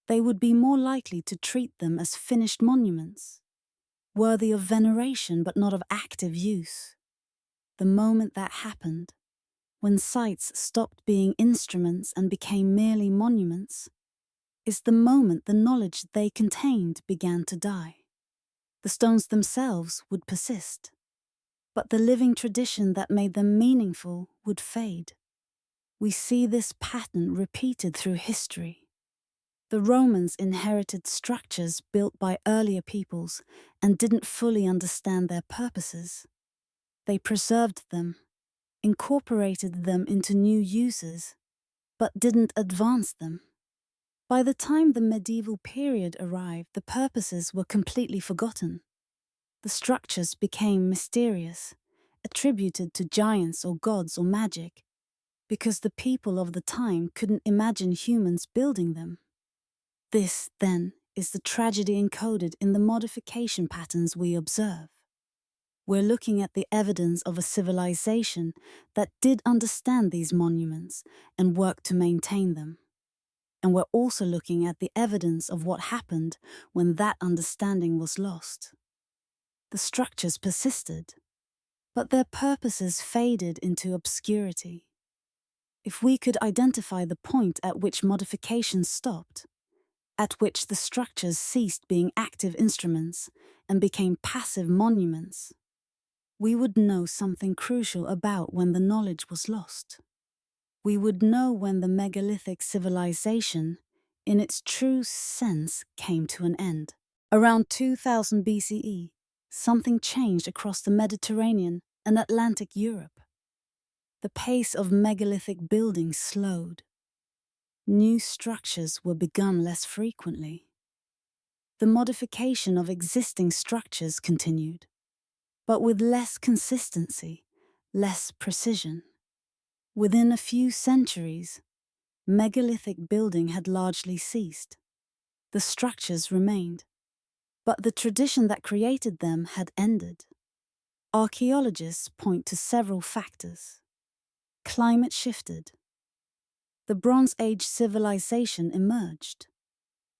They would be more likely to treat them as finished monuments, worthy of veneration but not of active use. The moment that happened, when sites stopped being instruments and became merely monuments, is the moment the knowledge they contained began to die. The stones themselves would persist, but the living tradition that made them meaningful would fade. We see this pattern repeated through history. The Romans inherited structures built by earlier peoples and didn't fully understand their purposes. They preserved them, incorporated them into new uses, but didn't advance them. By the time the medieval period arrived, the purposes were completely forgotten. The structures became mysterious, attributed to giants or gods or magic, because the people of the time couldn't imagine humans building them. This, then, is the tragedy encoded in the modification patterns we observe. We're looking at the evidence of a civilization that did understand these monuments and worked to maintain them. And we're also looking at the evidence of what happened when that understanding was lost. The structures persisted, but their purposes faded into obscurity. If we could identify the point at which modification stopped, at which the structures ceased being active instruments and became passive monuments, we would know something crucial about when the knowledge was lost. We would know when the megalithic civilization, in its true sense, came to an end. Around 2000 BCE, something changed across the Mediterranean and Atlantic Europe. The pace of megalithic building slowed. New structures were begun less frequently. The modification of existing structures continued, but with less consistency, less precision. Within a few centuries, megalithic building had largely ceased. The structures remained, but the tradition that created them had ended. Archaeologists point to several factors. Climate shifted. The Bronze Age civilization emerged.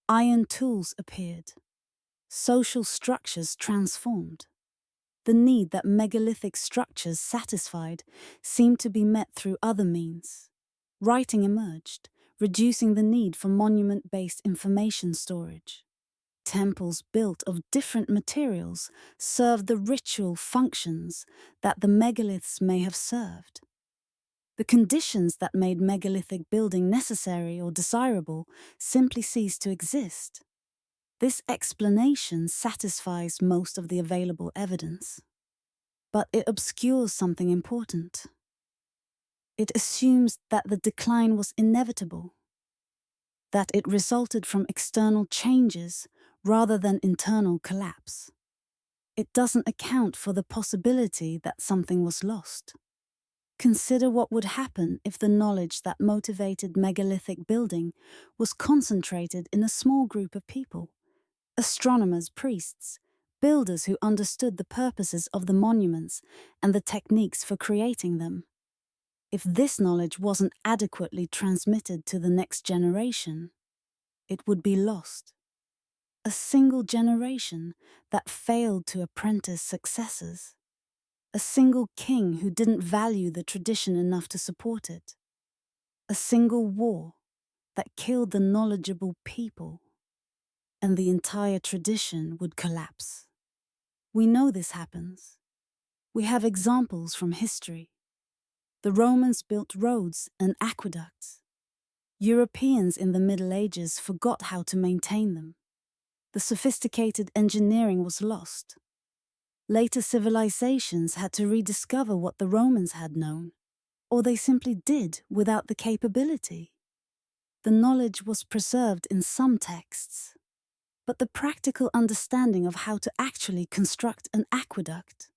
Iron tools appeared. Social structures transformed. The need that megalithic structures satisfied seemed to be met through other means. Writing emerged, reducing the need for monument-based information storage. Temples built of different materials served the ritual functions that the megaliths may have served. The conditions that made megalithic building necessary or desirable simply ceased to exist. This explanation satisfies most of the available evidence, but it obscures something important. It assumes that the decline was inevitable, that it resulted from external changes rather than internal collapse. It doesn't account for the possibility that something was lost. Consider what would happen if the knowledge that motivated megalithic building was concentrated in a small group of people: astronomers, priests, builders who understood the purposes of the monuments and the techniques for creating them. If this knowledge wasn't adequately transmitted to the next generation, it would be lost. A single generation that failed to apprentice successors. A single king who didn't value the tradition enough to support it. A single war that killed the knowledgeable people. And the entire tradition would collapse. We know this happens. We have examples from history. The Romans built roads and aqueducts. Europeans in the Middle Ages forgot how to maintain them. The sophisticated engineering was lost. Later civilizations had to rediscover what the Romans had known, or they simply did without the capability. The knowledge was preserved in some texts, but the practical understanding of how to actually construct an aqueduct,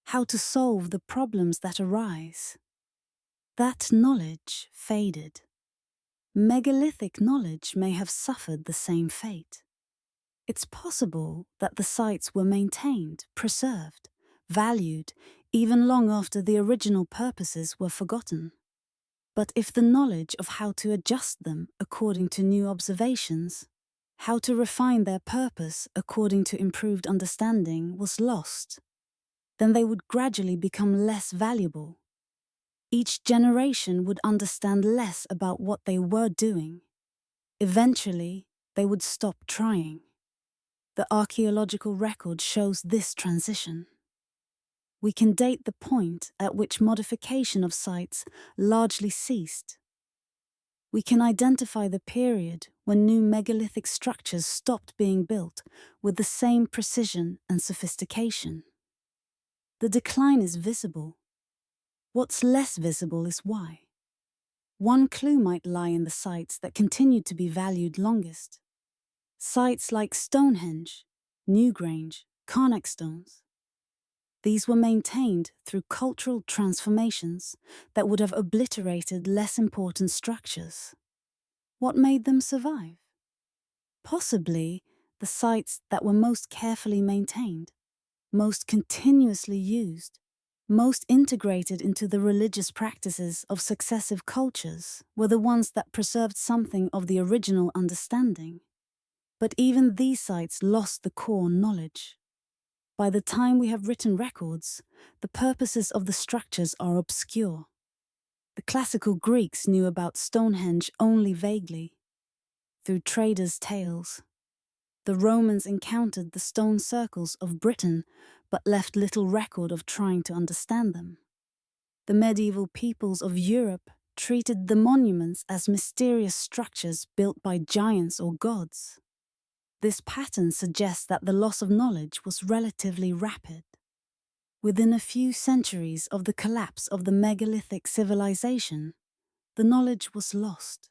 how to solve the problems that arise, that knowledge faded. Megalithic knowledge may have suffered the same fate. It's possible that the sites were maintained, preserved, valued, even long after the original purposes were forgotten. But if the knowledge of how to adjust them according to new observations, how to refine their purpose according to improved understanding was lost, then they would gradually become less valuable. Each generation would understand less about what they were doing. Eventually, they would stop trying. The archaeological record shows this transition. We can date the point at which modification of sites largely ceased. We can identify the period when new megalithic structures stopped being built with the same precision and sophistication. The decline is visible. What's less visible is why. One clue might lie in the sites that continued to be valued longest. Sites like Stonehenge, Newgrange, Carnac Stones. These were maintained through cultural transformations that would have obliterated less important structures. What made them survive? Possibly the sites that were most carefully maintained, most continuously used, most integrated into the religious practices of successive cultures were the ones that preserved something of the original understanding. But even these sites lost the core knowledge. By the time we have written records, the purposes of the structures are obscure. The classical Greeks knew about Stonehenge only vaguely, through traders' tales. The Romans encountered the stone circles of Britain, but left little record of trying to understand them. The medieval peoples of Europe treated the monuments as mysterious structures built by giants or gods. This pattern suggests that the loss of knowledge was relatively rapid. Within a few centuries of the collapse of the megalithic civilization, the knowledge was lost.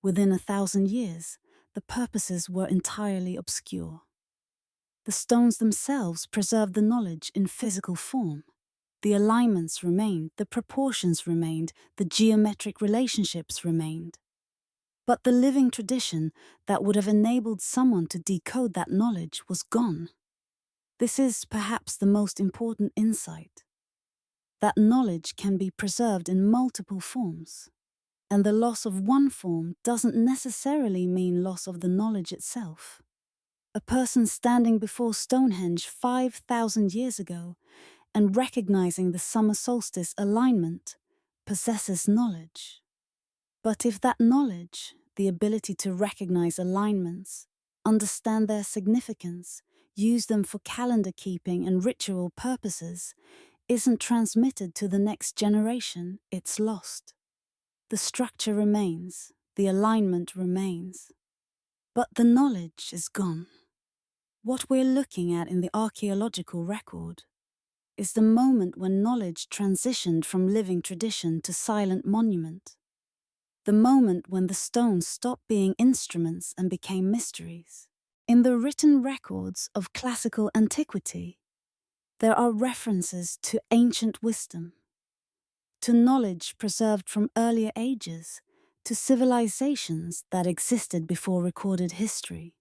Within 1,000 years, the purposes were entirely obscure. The stones themselves preserved the knowledge in physical form. The alignments remained, the proportions remained, the geometric relationships remained. But the living tradition that would have enabled someone to decode that knowledge was gone. This is perhaps the most important insight. That knowledge can be preserved in multiple forms, and the loss of one form doesn't necessarily mean loss of the knowledge itself. A person standing before Stonehenge 5,000 years ago and recognizing the summer solstice alignment possesses knowledge. But if that knowledge, the ability to recognize alignments, understand their significance, use them for calendar keeping and ritual purposes, isn't transmitted to the next generation, it's lost. The structure remains, the alignment remains, but the knowledge is gone. What we're looking at in the archaeological record is the moment when knowledge transitioned from living tradition to silent monument. The moment when the stones stopped being instruments and became mysteries. In the written records of classical antiquity, there are references to ancient wisdom, to knowledge preserved from earlier ages, to civilizations that existed before recorded history.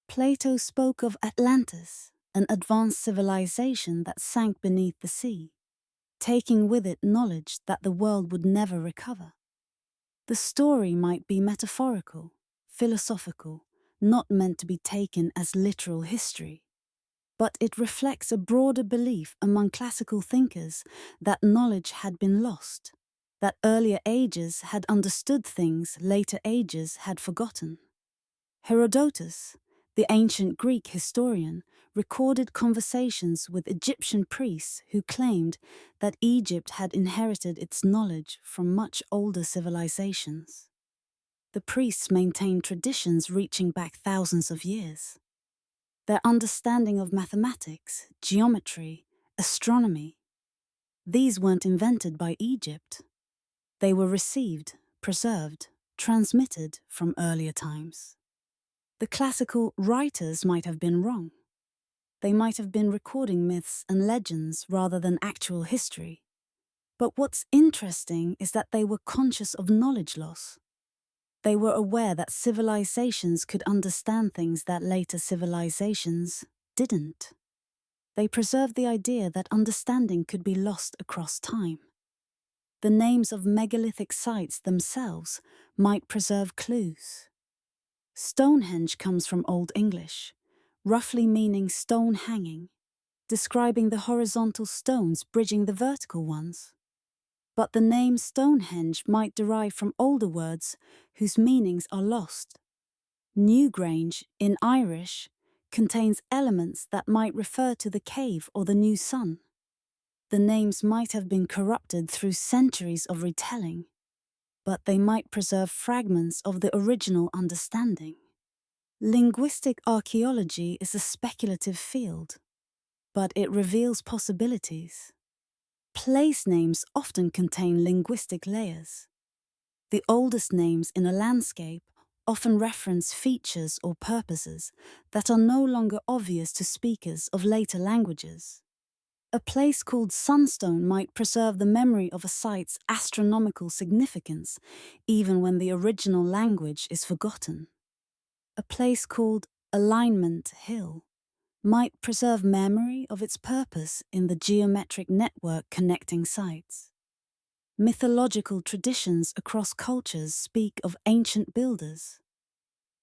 Plato spoke of Atlantis, an advanced civilization that sank beneath the sea, taking with it knowledge that the world would never recover. The story might be metaphorical, philosophical, not meant to be taken as literal history, but it reflects a broader belief among classical thinkers that knowledge had been lost, that earlier ages had understood things later ages had forgotten. Herodotus, the ancient Greek historian, recorded conversations with Egyptian priests who claimed that Egypt had inherited its knowledge from much older civilizations. The priests maintained traditions reaching back thousands of years. Their understanding of mathematics, geometry, astronomy, these weren't invented by Egypt. They were received, preserved, transmitted from earlier times. The classical writers might have been wrong. They might have been recording myths and legends rather than actual history. But what's interesting is that they were conscious of knowledge loss. They were aware that civilizations could understand things that later civilizations didn't. They preserved the idea that understanding could be lost across time. The names of megalithic sites themselves might preserve clues. Stonehenge comes from Old English, roughly meaning stone hanging, describing the horizontal stones bridging the vertical ones. But the name Stonehenge might derive from older words whose meanings are lost. Newgrange, in Irish, contains elements that might refer to the cave or the new sun. The names might have been corrupted through centuries of retelling, but they might preserve fragments of the original understanding. Linguistic archaeology is a speculative field, but it reveals possibilities. Place names often contain linguistic layers. The oldest names in a landscape often reference features or purposes that are no longer obvious to speakers of later languages. A place called Sunstone might preserve the memory of a site's astronomical significance, even when the original language is forgotten. A place called Alignment Hill might preserve memory of its purpose in the geometric network connecting sites. Mythological traditions across cultures speak of ancient builders.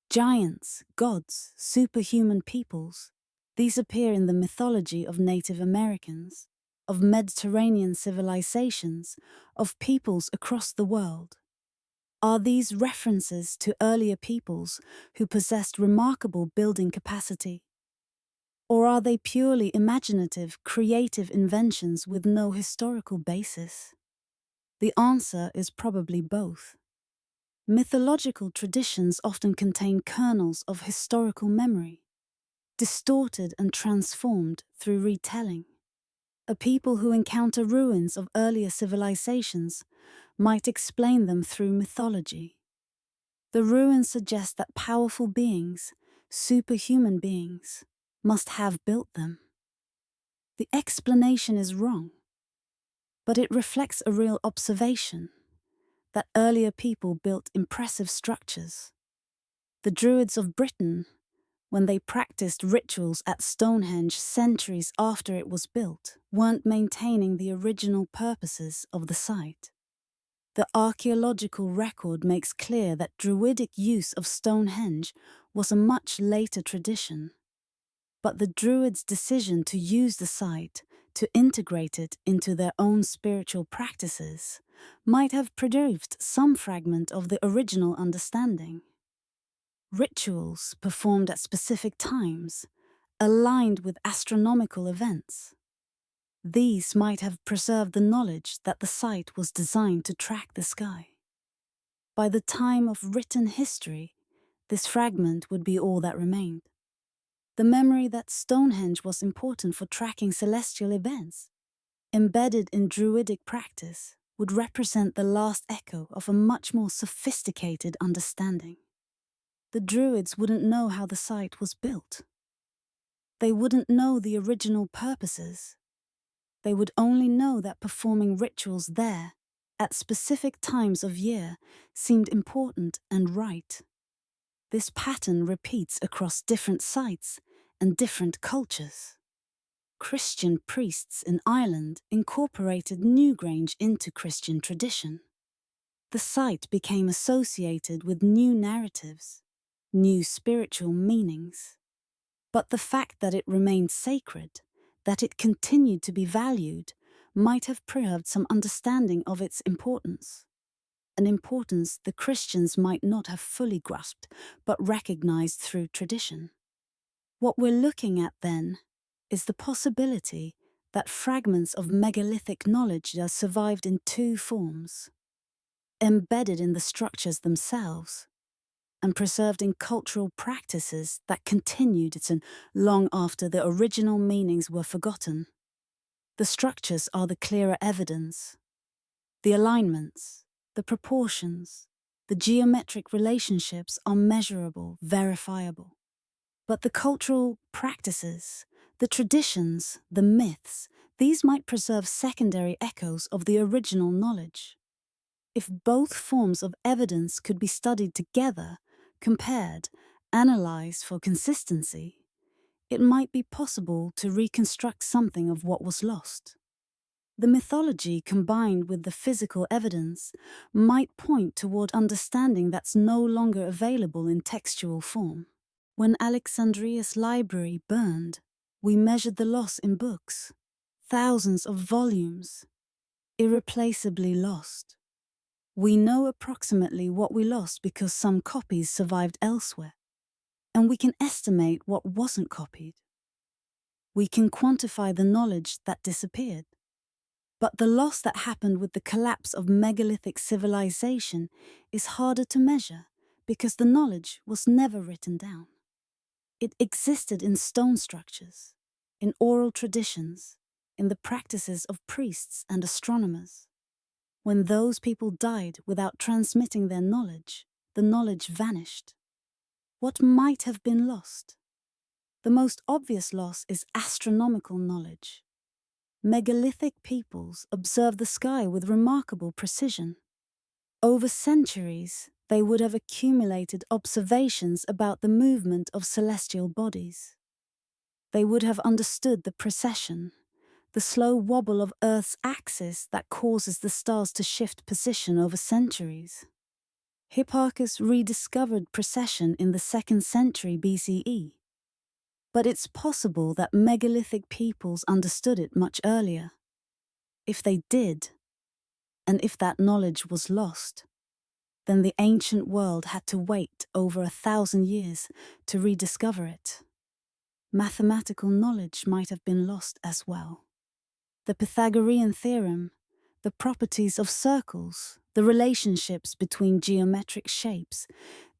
Giants, gods, superhuman peoples, these appear in the mythology of Native Americans, of Mediterranean civilizations, of peoples across the world. Are these references to earlier peoples who possessed remarkable building capacity? Or are they purely imaginative, creative inventions with no historical basis? The answer is probably both. Mythological traditions often contain kernels of historical memory, distorted and transformed through retelling. A people who encounter ruins of earlier civilizations might explain them through mythology. The ruins suggest that powerful beings, superhuman beings, must have built them. The explanation is wrong, but it reflects a real observation that earlier people built impressive structures. The Druids of Britain, when they practiced rituals at Stonehenge centuries after it was built, weren't maintaining the original purposes of the site. The archaeological record makes clear that Druidic use of Stonehenge was a much later tradition. But the Druids' decision to use the site, to integrate it into their own spiritual practices, might have preserved some fragment of the original understanding. Rituals performed at specific times, aligned with astronomical events. These might have preserved the knowledge that the site was designed to track the sky. By the time of written history, this fragment would be all that remained. The memory that Stonehenge was important for tracking celestial events, embedded in Druidic practice, would represent the last echo of a much more sophisticated understanding. The Druids wouldn't know how the site was built. They wouldn't know the original purposes. They would only know that performing rituals there at specific times of year seemed important and right. This pattern repeats across different sites and different cultures. Christian priests in Ireland incorporated Newgrange into Christian tradition. The site became associated with new narratives, new spiritual meanings. But the fact that it remained sacred, that it continued to be valued, might have preserved some understanding of its importance. An importance the Christians might not have fully grasped, but recognized through tradition. What we're looking at then is the possibility that fragments of megalithic knowledge are survived in two forms: embedded in the structures themselves, and preserved in cultural practices that continued long after the original meanings were forgotten. The structures are the clearer evidence. The alignments, the proportions, the geometric relationships are measurable, verifiable. But the cultural practices, the traditions, the myths, these might preserve secondary echoes of the original knowledge. If both forms of evidence could be studied together, compared, analyzed for consistency, it might be possible to reconstruct something of what was lost. The mythology combined with the physical evidence might point toward understanding that's no longer available in textual form. When Alexandria's library burned, we measured the loss in books, thousands of volumes, irreplaceably lost. We know approximately what we lost because some copies survived elsewhere, and we can estimate what wasn't copied. We can quantify the knowledge that disappeared. But the loss that happened with the collapse of megalithic civilization is harder to measure because the knowledge was never written down. It existed in stone structures, in oral traditions, in the practices of priests and astronomers. When those people died without transmitting their knowledge, the knowledge vanished. What might have been lost? The most obvious loss is astronomical knowledge. Megalithic peoples observed the sky with remarkable precision. Over centuries, they would have accumulated observations about the movement of celestial bodies. They would have understood the precession, the slow wobble of Earth's axis that causes the stars to shift position over centuries. Hipparchus rediscovered precession in the 2nd century BCE. But it's possible that megalithic peoples understood it much earlier. If they did, and if that knowledge was lost, then the ancient world had to wait over 1,000 years to rediscover it. Mathematical knowledge might have been lost as well. The Pythagorean theorem, the properties of circles, the relationships between geometric shapes,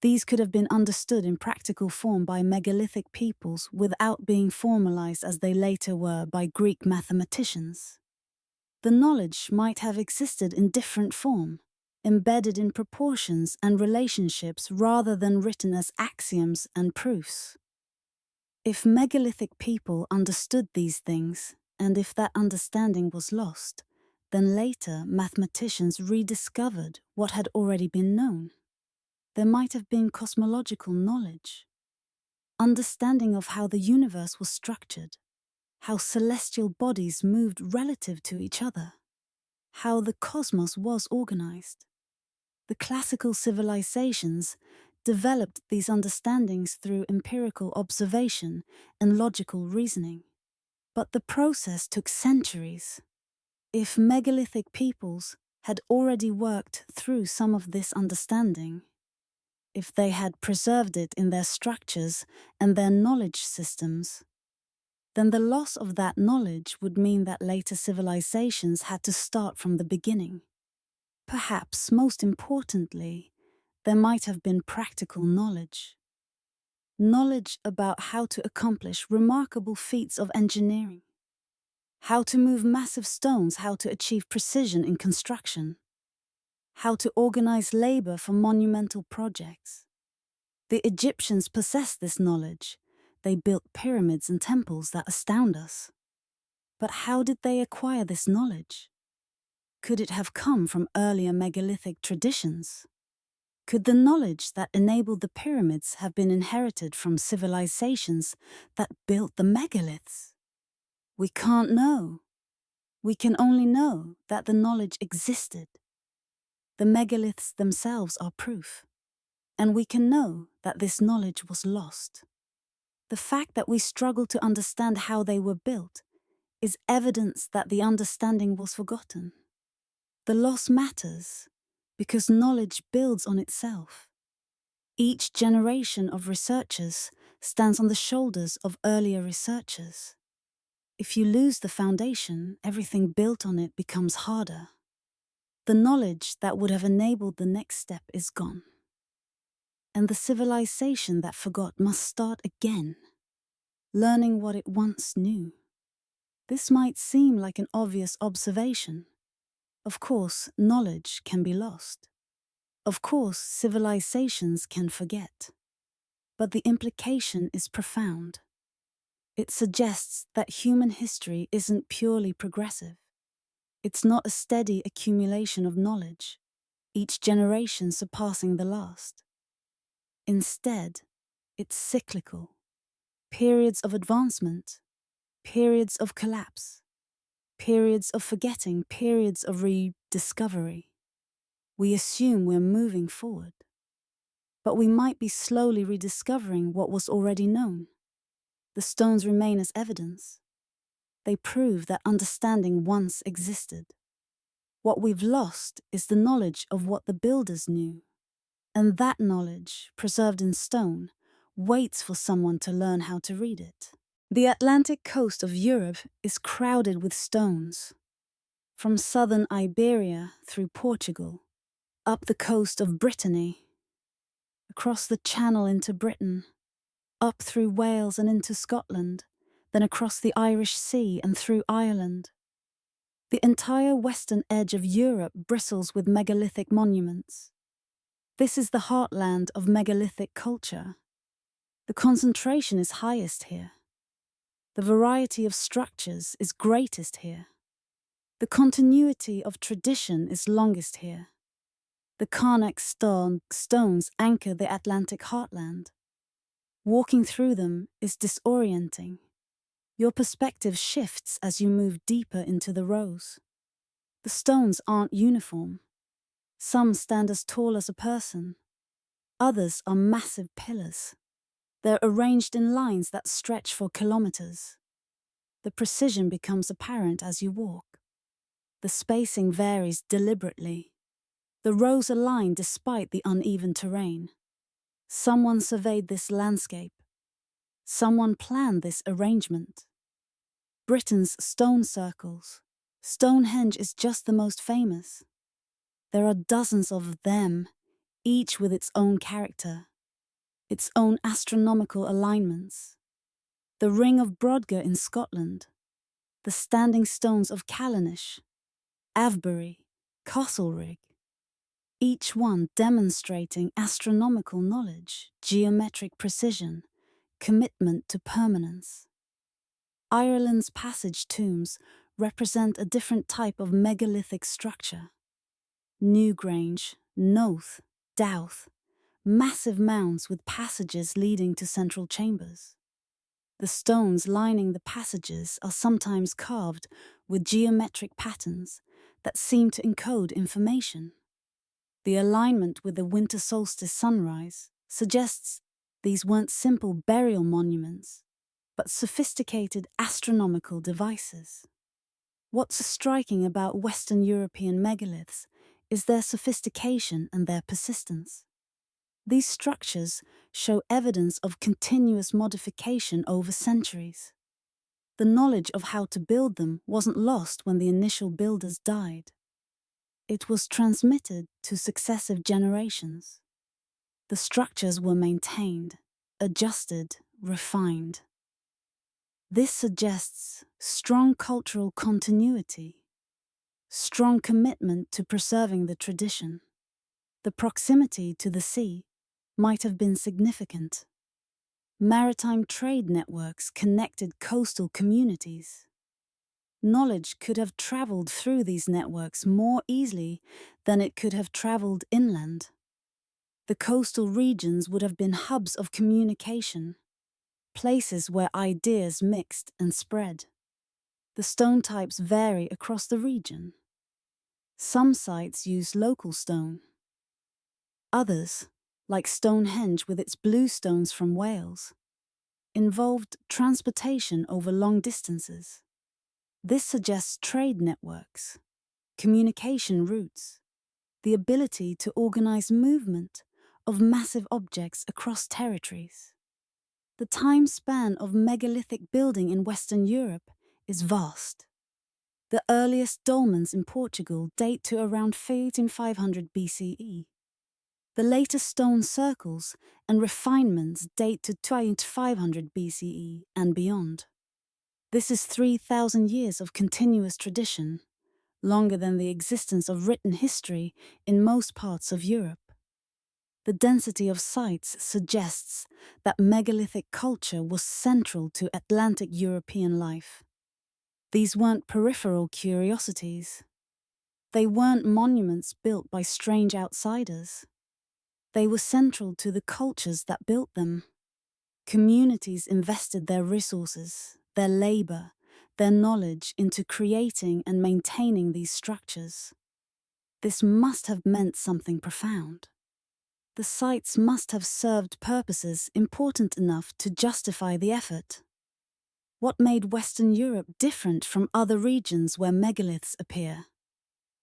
these could have been understood in practical form by megalithic peoples without being formalized as they later were by Greek mathematicians. The knowledge might have existed in different form, embedded in proportions and relationships rather than written as axioms and proofs. If megalithic people understood these things, and if that understanding was lost, then later mathematicians rediscovered what had already been known. There might have been cosmological knowledge, understanding of how the universe was structured, how celestial bodies moved relative to each other, how the cosmos was organized. The classical civilizations developed these understandings through empirical observation and logical reasoning. But the process took centuries. If megalithic peoples had already worked through some of this understanding, if they had preserved it in their structures and their knowledge systems, then the loss of that knowledge would mean that later civilizations had to start from the beginning. Perhaps most importantly, there might have been practical knowledge. Knowledge about how to accomplish remarkable feats of engineering, how to move massive stones, how to achieve precision in construction, how to organize labor for monumental projects. The Egyptians possessed this knowledge. They built pyramids and temples that astound us. But how did they acquire this knowledge? Could it have come from earlier megalithic traditions? Could the knowledge that enabled the pyramids have been inherited from civilizations that built the megaliths? We can't know. We can only know that the knowledge existed. The megaliths themselves are proof, and we can know that this knowledge was lost. The fact that we struggle to understand how they were built is evidence that the understanding was forgotten. The loss matters because knowledge builds on itself. Each generation of researchers stands on the shoulders of earlier researchers. If you lose the foundation, everything built on it becomes harder. The knowledge that would have enabled the next step is gone. And the civilization that forgot must start again, learning what it once knew. This might seem like an obvious observation. Of course, knowledge can be lost. Of course, civilizations can forget. But the implication is profound. It suggests that human history isn't purely progressive. It's not a steady accumulation of knowledge, each generation surpassing the last. Instead, it's cyclical. Periods of advancement, periods of collapse, periods of forgetting, periods of rediscovery. We assume we're moving forward, but we might be slowly rediscovering what was already known. The stones remain as evidence. They prove that understanding once existed. What we've lost is the knowledge of what the builders knew. And that knowledge, preserved in stone, waits for someone to learn how to read it. The Atlantic coast of Europe is crowded with stones. From southern Iberia through Portugal, up the coast of Brittany, across the Channel into Britain, up through Wales and into Scotland, then across the Irish Sea and through Ireland. The entire western edge of Europe bristles with megalithic monuments. This is the heartland of megalithic culture. The concentration is highest here. The variety of structures is greatest here. The continuity of tradition is longest here. The Carnac Stones anchor the Atlantic heartland. Walking through them is disorienting. Your perspective shifts as you move deeper into the rows. The stones aren't uniform. Some stand as tall as a person. Others are massive pillars. They're arranged in lines that stretch for kilometers. The precision becomes apparent as you walk. The spacing varies deliberately. The rows align despite the uneven terrain. Someone surveyed this landscape. Someone planned this arrangement. Britain's stone circles. Stonehenge is just the most famous. There are dozens of them, each with its own character, its own astronomical alignments. The Ring of Brodgar in Scotland, the standing stones of Callanish, Avebury, Castlereagh, each one demonstrating astronomical knowledge, geometric precision, commitment to permanence. Ireland's passage tombs represent a different type of megalithic structure. Newgrange, Noath, Douth, massive mounds with passages leading to central chambers. The stones lining the passages are sometimes carved with geometric patterns that seem to encode information. The alignment with the winter solstice sunrise suggests these weren't simple burial monuments, but sophisticated astronomical devices. What's striking about Western European megaliths is their sophistication and their persistence. These structures show evidence of continuous modification over centuries. The knowledge of how to build them wasn't lost when the initial builders died. It was transmitted to successive generations. The structures were maintained, adjusted, refined. This suggests strong cultural continuity, strong commitment to preserving the tradition. The proximity to the sea might have been significant. Maritime trade networks connected coastal communities. knowledge could have traveled through these networks more easily than it could have traveled inland. The coastal regions would have been hubs of communication, places where ideas mixed and spread. The stone types vary across the region. Some sites use local stone. Others, like Stonehenge with its blue stones from Wales, involved transportation over long distances. This suggests trade networks, communication routes, the ability to organize movement of massive objects across territories. The time span of megalithic building in Western Europe is vast. The earliest dolmens in Portugal date to around 1500 BCE. The latest stone circles and refinements date to 2500 BCE and beyond. This is 3,000 years of continuous tradition, longer than the existence of written history in most parts of Europe. The density of sites suggests that megalithic culture was central to Atlantic European life. These weren't peripheral curiosities. They weren't monuments built by strange outsiders. They were central to the cultures that built them. Communities invested their resources, their labor, their knowledge into creating and maintaining these structures. This must have meant something profound. The sites must have served purposes important enough to justify the effort. What made Western Europe different from other regions where megaliths appear?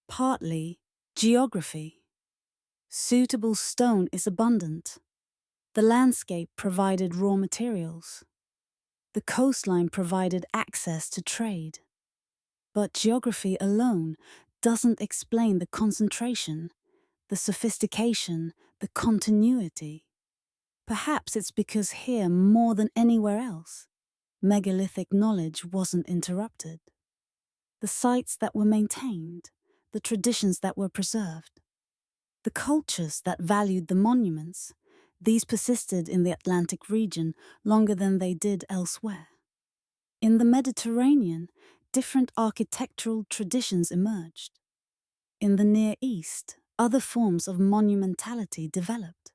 Partly geography. Suitable stone is abundant. The landscape provided raw materials. The coastline provided access to trade. But geography alone doesn't explain the concentration, the sophistication, the continuity. Perhaps it's because here, more than anywhere else, megalithic knowledge wasn't interrupted. The sites that were maintained, the traditions that were preserved, the cultures that valued the monuments, these persisted in the Atlantic region longer than they did elsewhere. In the Mediterranean, different architectural traditions emerged. In the Near East, other forms of monumentality developed.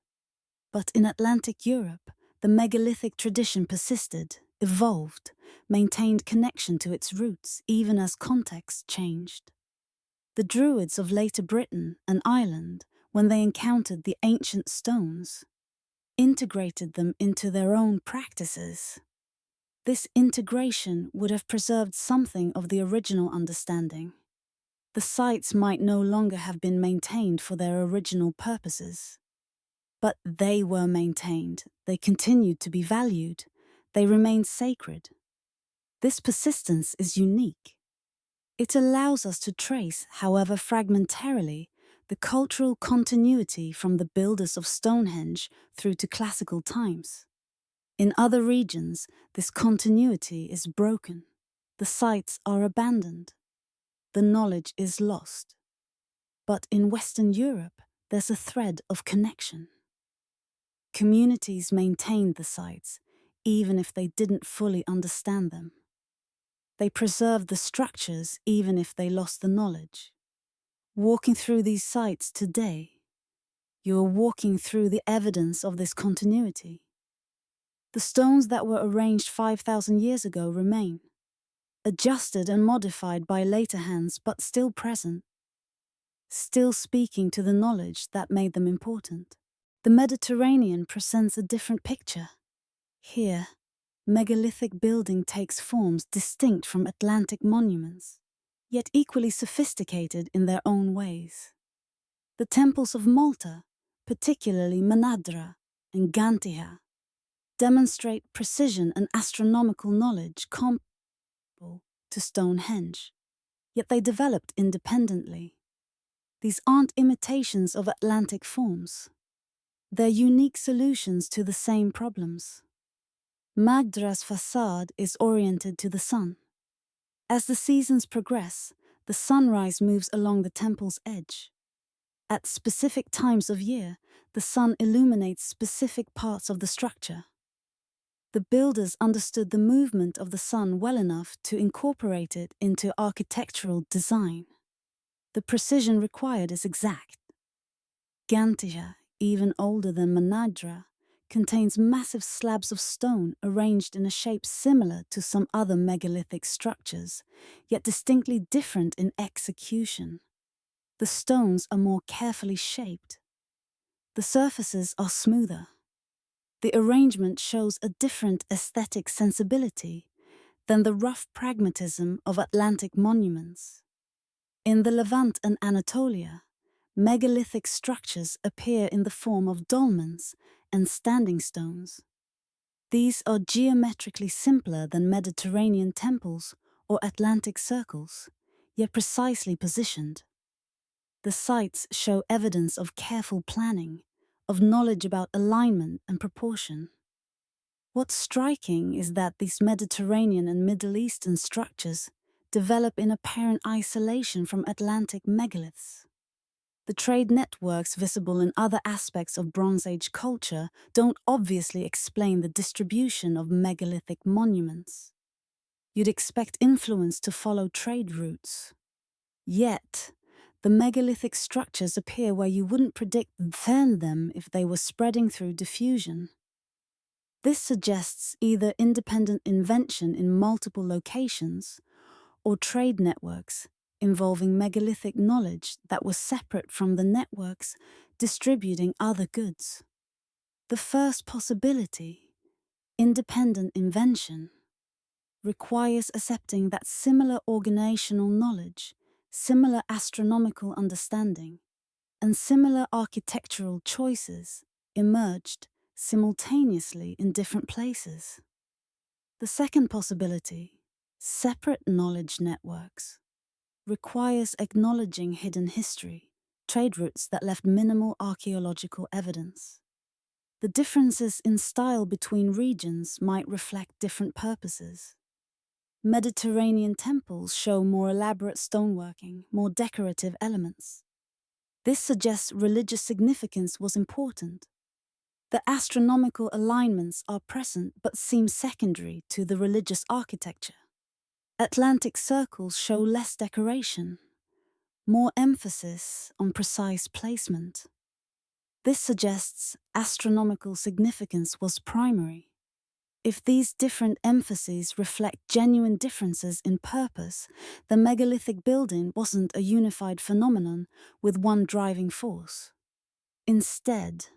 But in Atlantic Europe, the megalithic tradition persisted, evolved, maintained connection to its roots even as context changed. The Druids of later Britain and Ireland, when they encountered the ancient stones, integrated them into their own practices. This integration would have preserved something of the original understanding. The sites might no longer have been maintained for their original purposes. But they were maintained, they continued to be valued, they remained sacred. This persistence is unique. It allows us to trace, however fragmentarily, the cultural continuity from the builders of Stonehenge through to classical times. In other regions, this continuity is broken. The sites are abandoned. The knowledge is lost. But in Western Europe, there's a thread of connection. Communities maintained the sites, even if they didn't fully understand them. They preserved the structures, even if they lost the knowledge. Walking through these sites today, you are walking through the evidence of this continuity. The stones that were arranged 5,000 years ago remain, adjusted and modified by later hands, but still present, still speaking to the knowledge that made them important. The Mediterranean presents a different picture. Here, megalithic building takes forms distinct from Atlantic monuments, yet equally sophisticated in their own ways. The temples of Malta, particularly Manadra and Gantiha, demonstrate precision and astronomical knowledge comparable to Stonehenge, yet they developed independently. These aren't imitations of Atlantic forms. They're unique solutions to the same problems. Magdra's facade is oriented to the sun. As the seasons progress, the sunrise moves along the temple's edge. At specific times of year, the sun illuminates specific parts of the structure. The builders understood the movement of the sun well enough to incorporate it into architectural design. The precision required is exact. Gantia, even older than Manadra, contains massive slabs of stone arranged in a shape similar to some other megalithic structures, yet distinctly different in execution. The stones are more carefully shaped. The surfaces are smoother. The arrangement shows a different aesthetic sensibility than the rough pragmatism of Atlantic monuments. In the Levant and Anatolia, megalithic structures appear in the form of dolmens and standing stones. These are geometrically simpler than Mediterranean temples or Atlantic circles, yet precisely positioned. The sites show evidence of careful planning, of knowledge about alignment and proportion. What's striking is that these Mediterranean and Middle Eastern structures develop in apparent isolation from Atlantic megaliths. The trade networks visible in other aspects of Bronze Age culture don't obviously explain the distribution of megalithic monuments. You'd expect influence to follow trade routes. Yet, the megalithic structures appear where you wouldn't predict them if they were spreading through diffusion. This suggests either independent invention in multiple locations or trade networks involving megalithic knowledge that was separate from the networks distributing other goods. The first possibility, independent invention, requires accepting that similar organizational knowledge, similar astronomical understanding, and similar architectural choices emerged simultaneously in different places. The second possibility, separate knowledge networks, requires acknowledging hidden history, trade routes that left minimal archaeological evidence. The differences in style between regions might reflect different purposes. Mediterranean temples show more elaborate stoneworking, more decorative elements. This suggests religious significance was important. The astronomical alignments are present but seem secondary to the religious architecture. Atlantic circles show less decoration, more emphasis on precise placement. This suggests astronomical significance was primary. If these different emphases reflect genuine differences in purpose, the megalithic building wasn't a unified phenomenon with one driving force. Instead,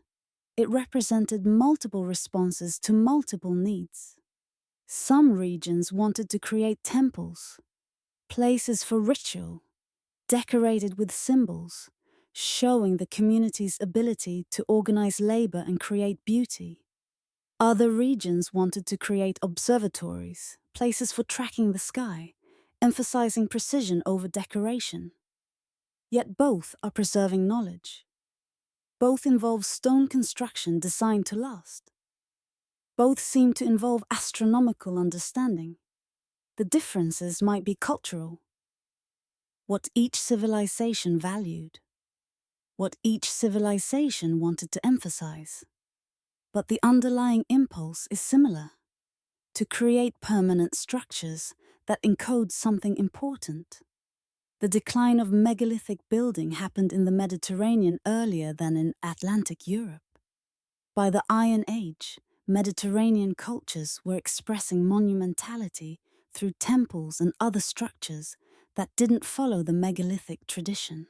it represented multiple responses to multiple needs. Some regions wanted to create temples, places for ritual, decorated with symbols, showing the community's ability to organize labor and create beauty. Other regions wanted to create observatories, places for tracking the sky, emphasizing precision over decoration. Yet both are preserving knowledge. Both involve stone construction designed to last. Both seem to involve astronomical understanding. The differences might be cultural. What each civilization valued. What each civilization wanted to emphasize. But the underlying impulse is similar: to create permanent structures that encode something important. The decline of megalithic building happened in the Mediterranean earlier than in Atlantic Europe. By the Iron Age, Mediterranean cultures were expressing monumentality through temples and other structures that didn't follow the megalithic tradition.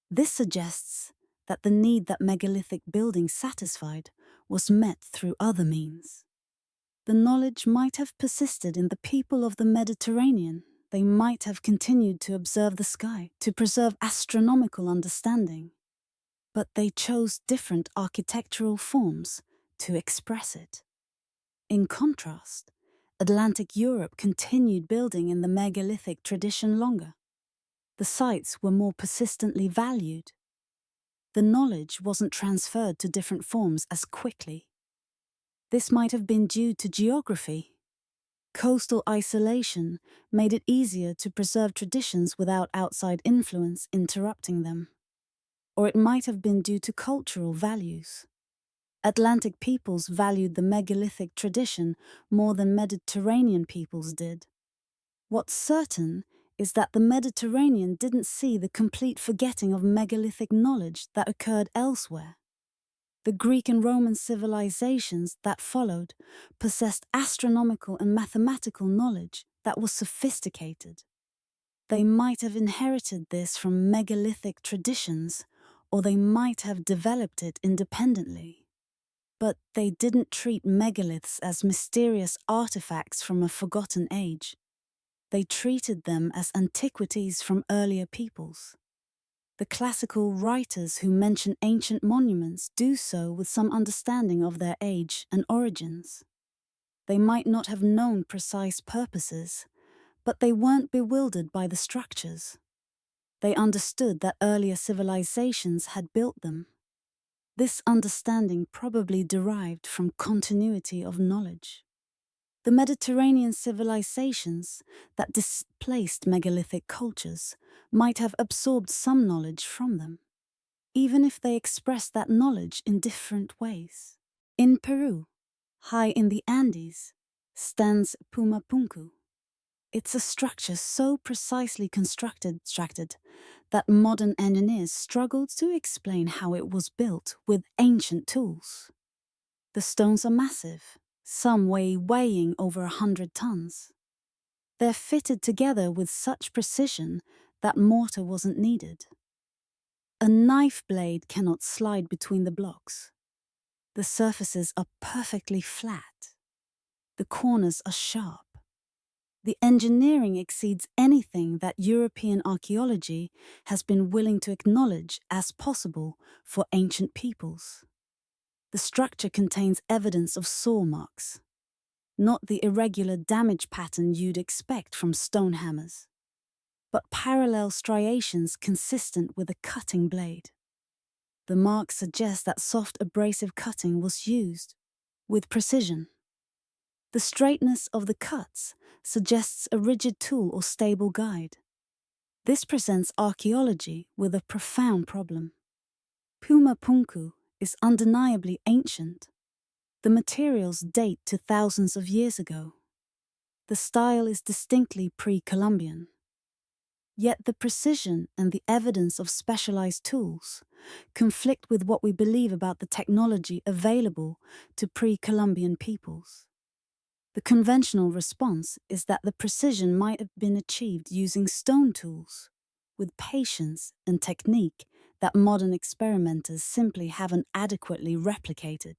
This suggests that the need that megalithic buildings satisfied was met through other means. The knowledge might have persisted in the people of the Mediterranean. They might have continued to observe the sky, to preserve astronomical understanding. But they chose different architectural forms to express it. In contrast, Atlantic Europe continued building in the megalithic tradition longer. The sites were more persistently valued. The knowledge wasn't transferred to different forms as quickly. This might have been due to geography. Coastal isolation made it easier to preserve traditions without outside influence interrupting them. Or it might have been due to cultural values. Atlantic peoples valued the megalithic tradition more than Mediterranean peoples did. What's certain is that the Mediterranean didn't see the complete forgetting of megalithic knowledge that occurred elsewhere. The Greek and Roman civilizations that followed possessed astronomical and mathematical knowledge that was sophisticated. They might have inherited this from megalithic traditions, or they might have developed it independently. But they didn't treat megaliths as mysterious artifacts from a forgotten age. They treated them as antiquities from earlier peoples. The classical writers who mention ancient monuments do so with some understanding of their age and origins. They might not have known precise purposes, but they weren't bewildered by the structures. They understood that earlier civilizations had built them. This understanding probably derived from continuity of knowledge. The Mediterranean civilizations that displaced megalithic cultures might have absorbed some knowledge from them, even if they expressed that knowledge in different ways. In Peru, high in the Andes, stands Puma Punku. It's a structure so precisely constructed that modern engineers struggled to explain how it was built with ancient tools. The stones are massive, some weighing over 100 tons. They're fitted together with such precision that mortar wasn't needed. A knife blade cannot slide between the blocks. The surfaces are perfectly flat. The corners are sharp. The engineering exceeds anything that European archaeology has been willing to acknowledge as possible for ancient peoples. The structure contains evidence of saw marks, not the irregular damage pattern you'd expect from stone hammers, but parallel striations consistent with a cutting blade. The marks suggest that soft abrasive cutting was used, with precision. The straightness of the cuts suggests a rigid tool or stable guide. This presents archaeology with a profound problem. Puma Punku is undeniably ancient. The materials date to thousands of years ago. The style is distinctly pre-Columbian. Yet the precision and the evidence of specialized tools conflict with what we believe about the technology available to pre-Columbian peoples. The conventional response is that the precision might have been achieved using stone tools, with patience and technique that modern experimenters simply haven't adequately replicated.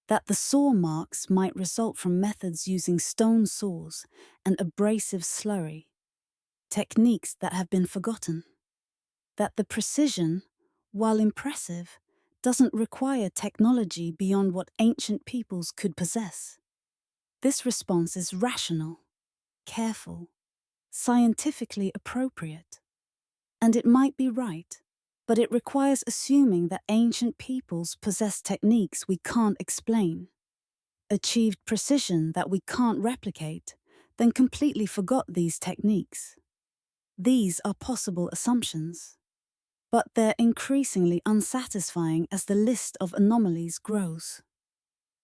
That the saw marks might result from methods using stone saws and abrasive slurry, techniques that have been forgotten. That the precision, while impressive, doesn't require technology beyond what ancient peoples could possess. This response is rational, careful, scientifically appropriate. And it might be right, but it requires assuming that ancient peoples possess techniques we can't explain, achieved precision that we can't replicate, then completely forgot these techniques. These are possible assumptions, but they're increasingly unsatisfying as the list of anomalies grows.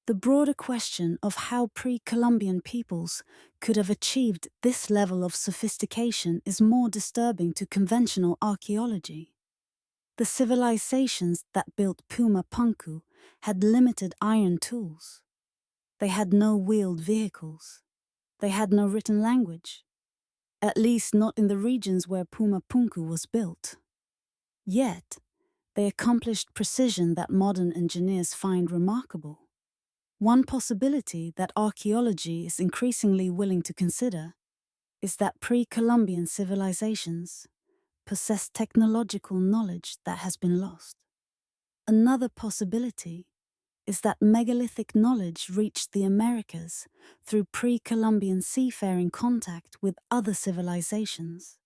The broader question of how pre-Columbian peoples could have achieved this level of sophistication is more disturbing to conventional archaeology. The civilizations that built Puma Punku had limited iron tools. They had no wheeled vehicles. They had no written language, at least not in the regions where Puma Punku was built. Yet, they accomplished precision that modern engineers find remarkable. One possibility that archaeology is increasingly willing to consider is that pre-Columbian civilizations possess technological knowledge that has been lost. Another possibility is that megalithic knowledge reached the Americas through pre-Columbian seafaring contact with other civilizations.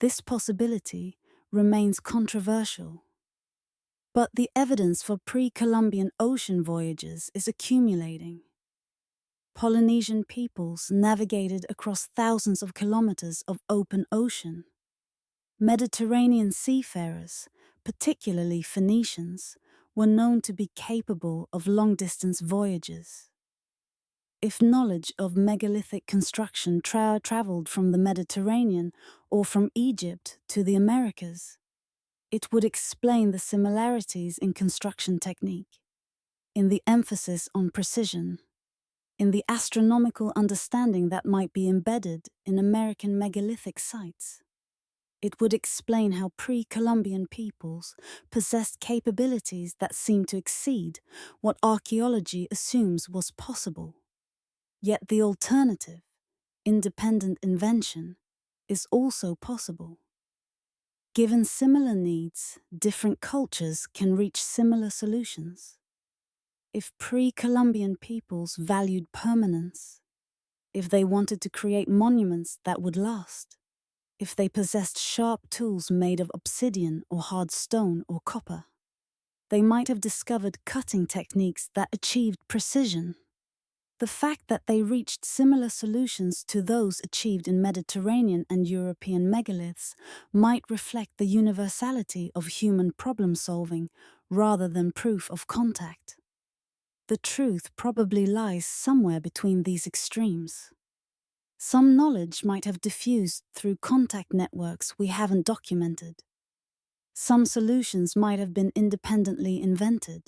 This possibility remains controversial, but the evidence for pre-Columbian ocean voyages is accumulating. Polynesian peoples navigated across thousands of kilometers of open ocean. Mediterranean seafarers, particularly Phoenicians, were known to be capable of long-distance voyages. If knowledge of megalithic construction traveled from the Mediterranean or from Egypt to the Americas, it would explain the similarities in construction technique, in the emphasis on precision, in the astronomical understanding that might be embedded in American megalithic sites. It would explain how pre-Columbian peoples possessed capabilities that seem to exceed what archaeology assumes was possible. Yet the alternative, independent invention, is also possible. Given similar needs, different cultures can reach similar solutions. If pre-Columbian peoples valued permanence, if they wanted to create monuments that would last, if they possessed sharp tools made of obsidian or hard stone or copper, they might have discovered cutting techniques that achieved precision. The fact that they reached similar solutions to those achieved in Mediterranean and European megaliths might reflect the universality of human problem-solving rather than proof of contact. The truth probably lies somewhere between these extremes. Some knowledge might have diffused through contact networks we haven't documented. Some solutions might have been independently invented.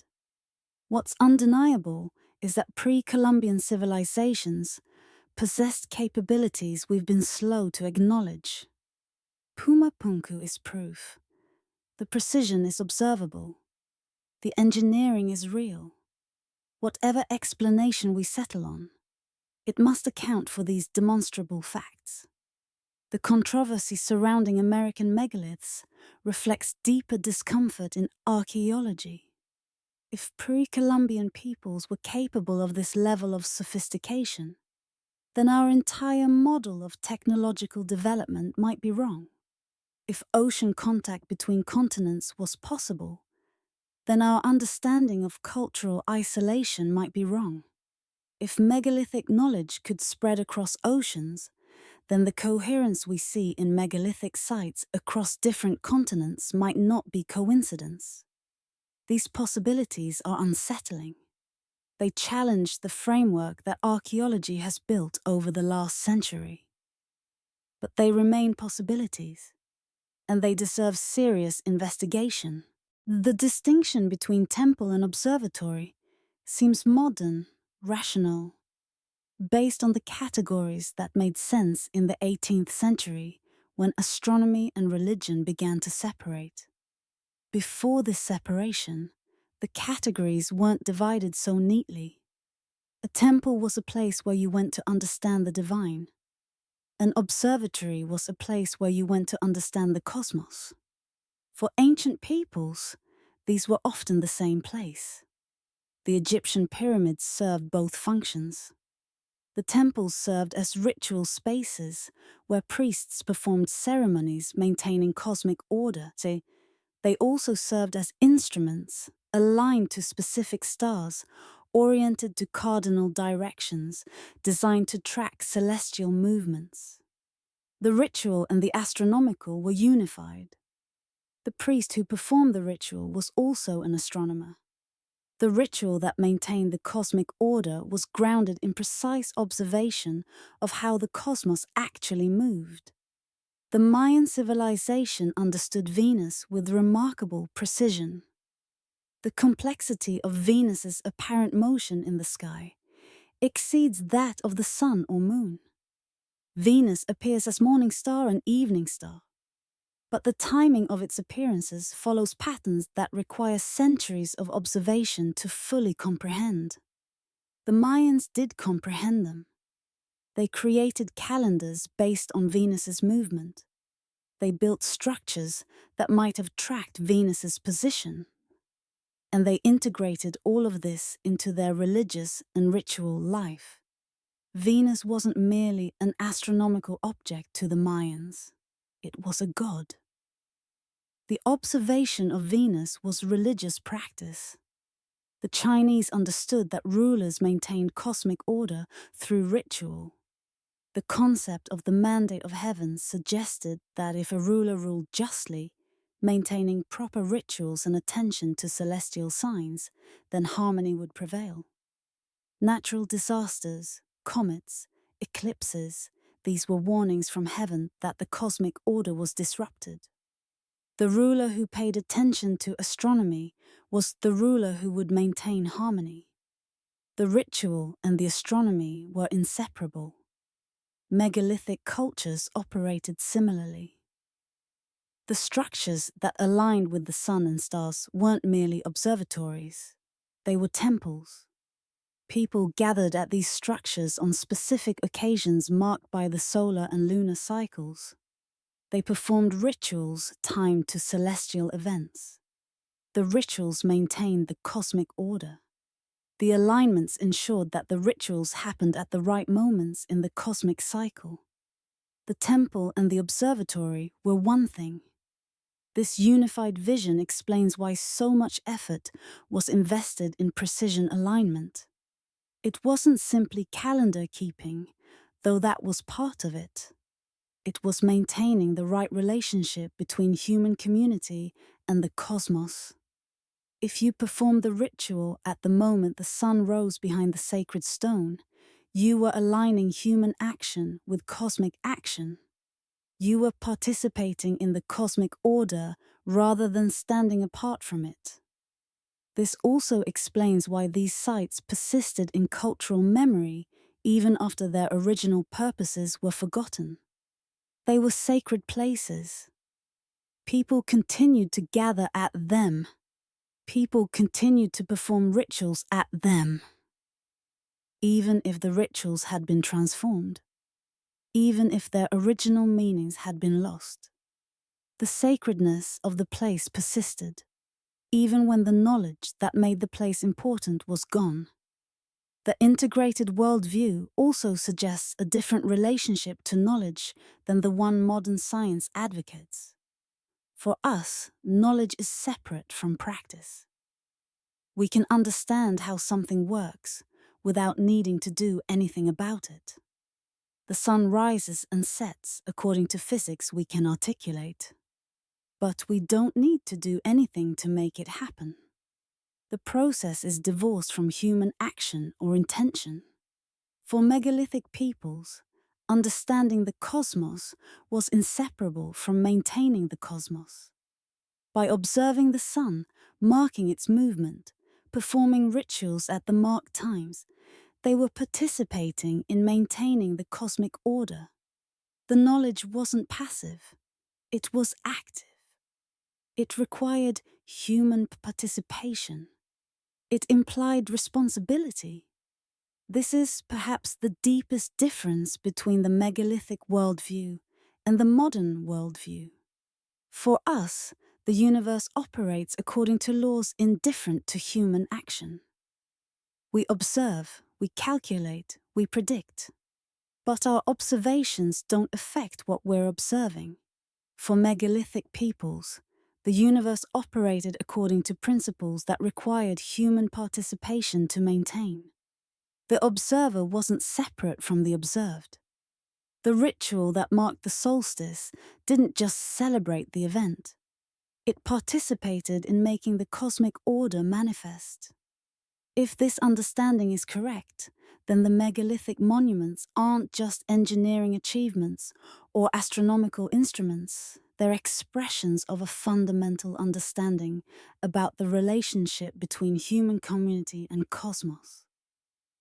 What's undeniable is that pre-Columbian civilizations possessed capabilities we've been slow to acknowledge. Puma Punku is proof. The precision is observable. The engineering is real. Whatever explanation we settle on, it must account for these demonstrable facts. The controversy surrounding American megaliths reflects deeper discomfort in archaeology. If pre-Columbian peoples were capable of this level of sophistication, then our entire model of technological development might be wrong. If ocean contact between continents was possible, then our understanding of cultural isolation might be wrong. If megalithic knowledge could spread across oceans, then the coherence we see in megalithic sites across different continents might not be coincidence. These possibilities are unsettling. They challenge the framework that archaeology has built over the last century. But they remain possibilities, and they deserve serious investigation. The distinction between temple and observatory seems modern, rational, based on the categories that made sense in the 18th century when astronomy and religion began to separate. Before this separation, the categories weren't divided so neatly. A temple was a place where you went to understand the divine. An observatory was a place where you went to understand the cosmos. For ancient peoples, these were often the same place. The Egyptian pyramids served both functions. The temples served as ritual spaces where priests performed ceremonies maintaining cosmic order. They also served as instruments, aligned to specific stars, oriented to cardinal directions, designed to track celestial movements. The ritual and the astronomical were unified. The priest who performed the ritual was also an astronomer. The ritual that maintained the cosmic order was grounded in precise observation of how the cosmos actually moved. The Mayan civilization understood Venus with remarkable precision. The complexity of Venus's apparent motion in the sky exceeds that of the sun or moon. Venus appears as morning star and evening star, but the timing of its appearances follows patterns that require centuries of observation to fully comprehend. The Mayans did comprehend them. They created calendars based on Venus's movement. They built structures that might have tracked Venus's position. And they integrated all of this into their religious and ritual life. Venus wasn't merely an astronomical object to the Mayans. It was a god. The observation of Venus was religious practice. The Chinese understood that rulers maintained cosmic order through ritual. The concept of the mandate of heaven suggested that if a ruler ruled justly, maintaining proper rituals and attention to celestial signs, then harmony would prevail. Natural disasters, comets, eclipses, these were warnings from heaven that the cosmic order was disrupted. The ruler who paid attention to astronomy was the ruler who would maintain harmony. The ritual and the astronomy were inseparable. Megalithic cultures operated similarly. The structures that aligned with the sun and stars weren't merely observatories, they were temples. People gathered at these structures on specific occasions marked by the solar and lunar cycles. They performed rituals timed to celestial events. The rituals maintained the cosmic order. The alignments ensured that the rituals happened at the right moments in the cosmic cycle. The temple and the observatory were one thing. This unified vision explains why so much effort was invested in precision alignment. It wasn't simply calendar keeping, though that was part of it. It was maintaining the right relationship between human community and the cosmos. If you performed the ritual at the moment the sun rose behind the sacred stone, you were aligning human action with cosmic action. You were participating in the cosmic order rather than standing apart from it. This also explains why these sites persisted in cultural memory even after their original purposes were forgotten. They were sacred places. People continued to gather at them. People continued to perform rituals at them, even if the rituals had been transformed, even if their original meanings had been lost. The sacredness of the place persisted, even when the knowledge that made the place important was gone. The integrated worldview also suggests a different relationship to knowledge than the one modern science advocates. For us, knowledge is separate from practice. We can understand how something works without needing to do anything about it. The sun rises and sets according to physics we can articulate. But we don't need to do anything to make it happen. The process is divorced from human action or intention. For megalithic peoples, understanding the cosmos was inseparable from maintaining the cosmos. By observing the sun, marking its movement, performing rituals at the marked times, they were participating in maintaining the cosmic order. The knowledge wasn't passive, it was active. It required human participation. It implied responsibility. This is perhaps the deepest difference between the megalithic worldview and the modern worldview. For us, the universe operates according to laws indifferent to human action. We observe, we calculate, we predict. But our observations don't affect what we're observing. For megalithic peoples, the universe operated according to principles that required human participation to maintain. The observer wasn't separate from the observed. The ritual that marked the solstice didn't just celebrate the event. It participated in making the cosmic order manifest. If this understanding is correct, then the megalithic monuments aren't just engineering achievements or astronomical instruments. They're expressions of a fundamental understanding about the relationship between human community and cosmos.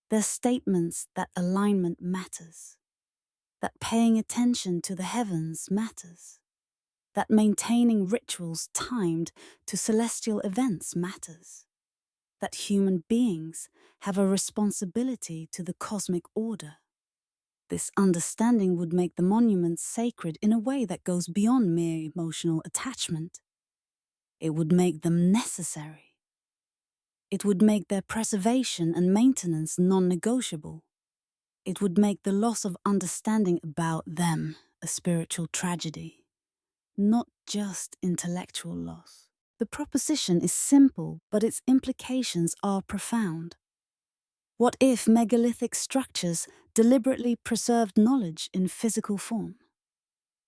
They're statements that alignment matters, that paying attention to the heavens matters, that maintaining rituals timed to celestial events matters, that human beings have a responsibility to the cosmic order. This understanding would make the monuments sacred in a way that goes beyond mere emotional attachment. It would make them necessary. It would make their preservation and maintenance non-negotiable. It would make the loss of understanding about them a spiritual tragedy, not just intellectual loss. The proposition is simple, but its implications are profound. What if megalithic structures deliberately preserved knowledge in physical form?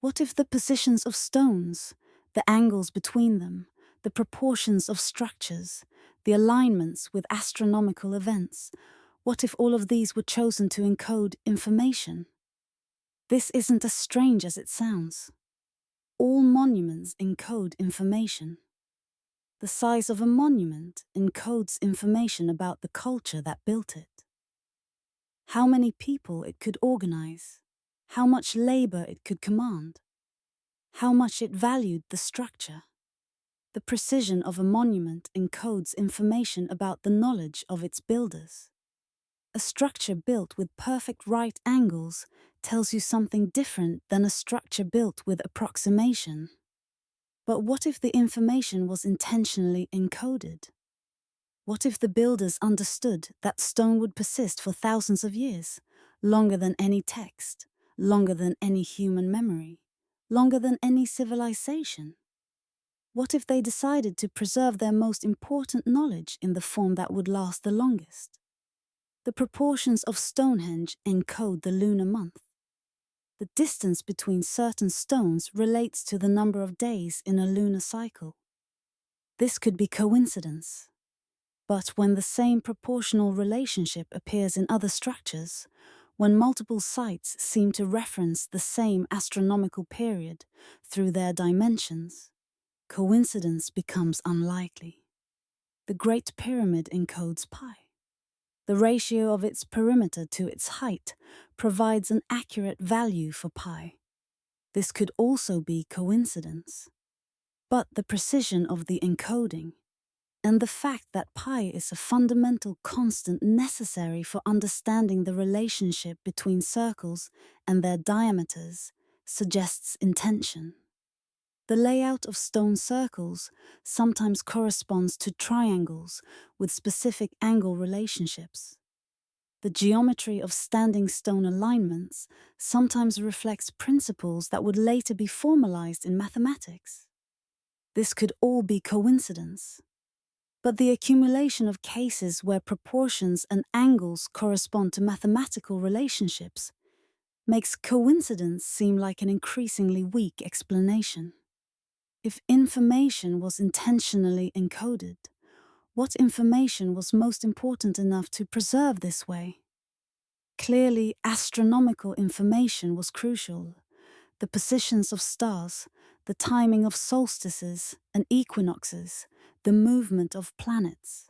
What if the positions of stones, The angles between them, the proportions of structures, the alignments with astronomical events. What if all of these were chosen to encode information? This isn't as strange as it sounds. All monuments encode information. The size of a monument encodes information about the culture that built it. How many people it could organize, how much labor it could command, how much it valued the structure. The precision of a monument encodes information about the knowledge of its builders. A structure built with perfect right angles tells you something different than a structure built with approximation. But what if the information was intentionally encoded? What if the builders understood that stone would persist for thousands of years, longer than any text, longer than any human memory, longer than any civilization? What if they decided to preserve their most important knowledge in the form that would last the longest? The proportions of Stonehenge encode the lunar month. The distance between certain stones relates to the number of days in a lunar cycle. This could be coincidence. But when the same proportional relationship appears in other structures, when multiple sites seem to reference the same astronomical period through their dimensions, coincidence becomes unlikely. The Great Pyramid encodes pi. The ratio of its perimeter to its height provides an accurate value for pi. This could also be coincidence. But the precision of the encoding and the fact that pi is a fundamental constant necessary for understanding the relationship between circles and their diameters suggests intention. The layout of stone circles sometimes corresponds to triangles with specific angle relationships. The geometry of standing stone alignments sometimes reflects principles that would later be formalized in mathematics. This could all be coincidence. But the accumulation of cases where proportions and angles correspond to mathematical relationships makes coincidence seem like an increasingly weak explanation. If information was intentionally encoded, what information was most important enough to preserve this way? Clearly, astronomical information was crucial. The positions of stars, the timing of solstices and equinoxes, the movement of planets.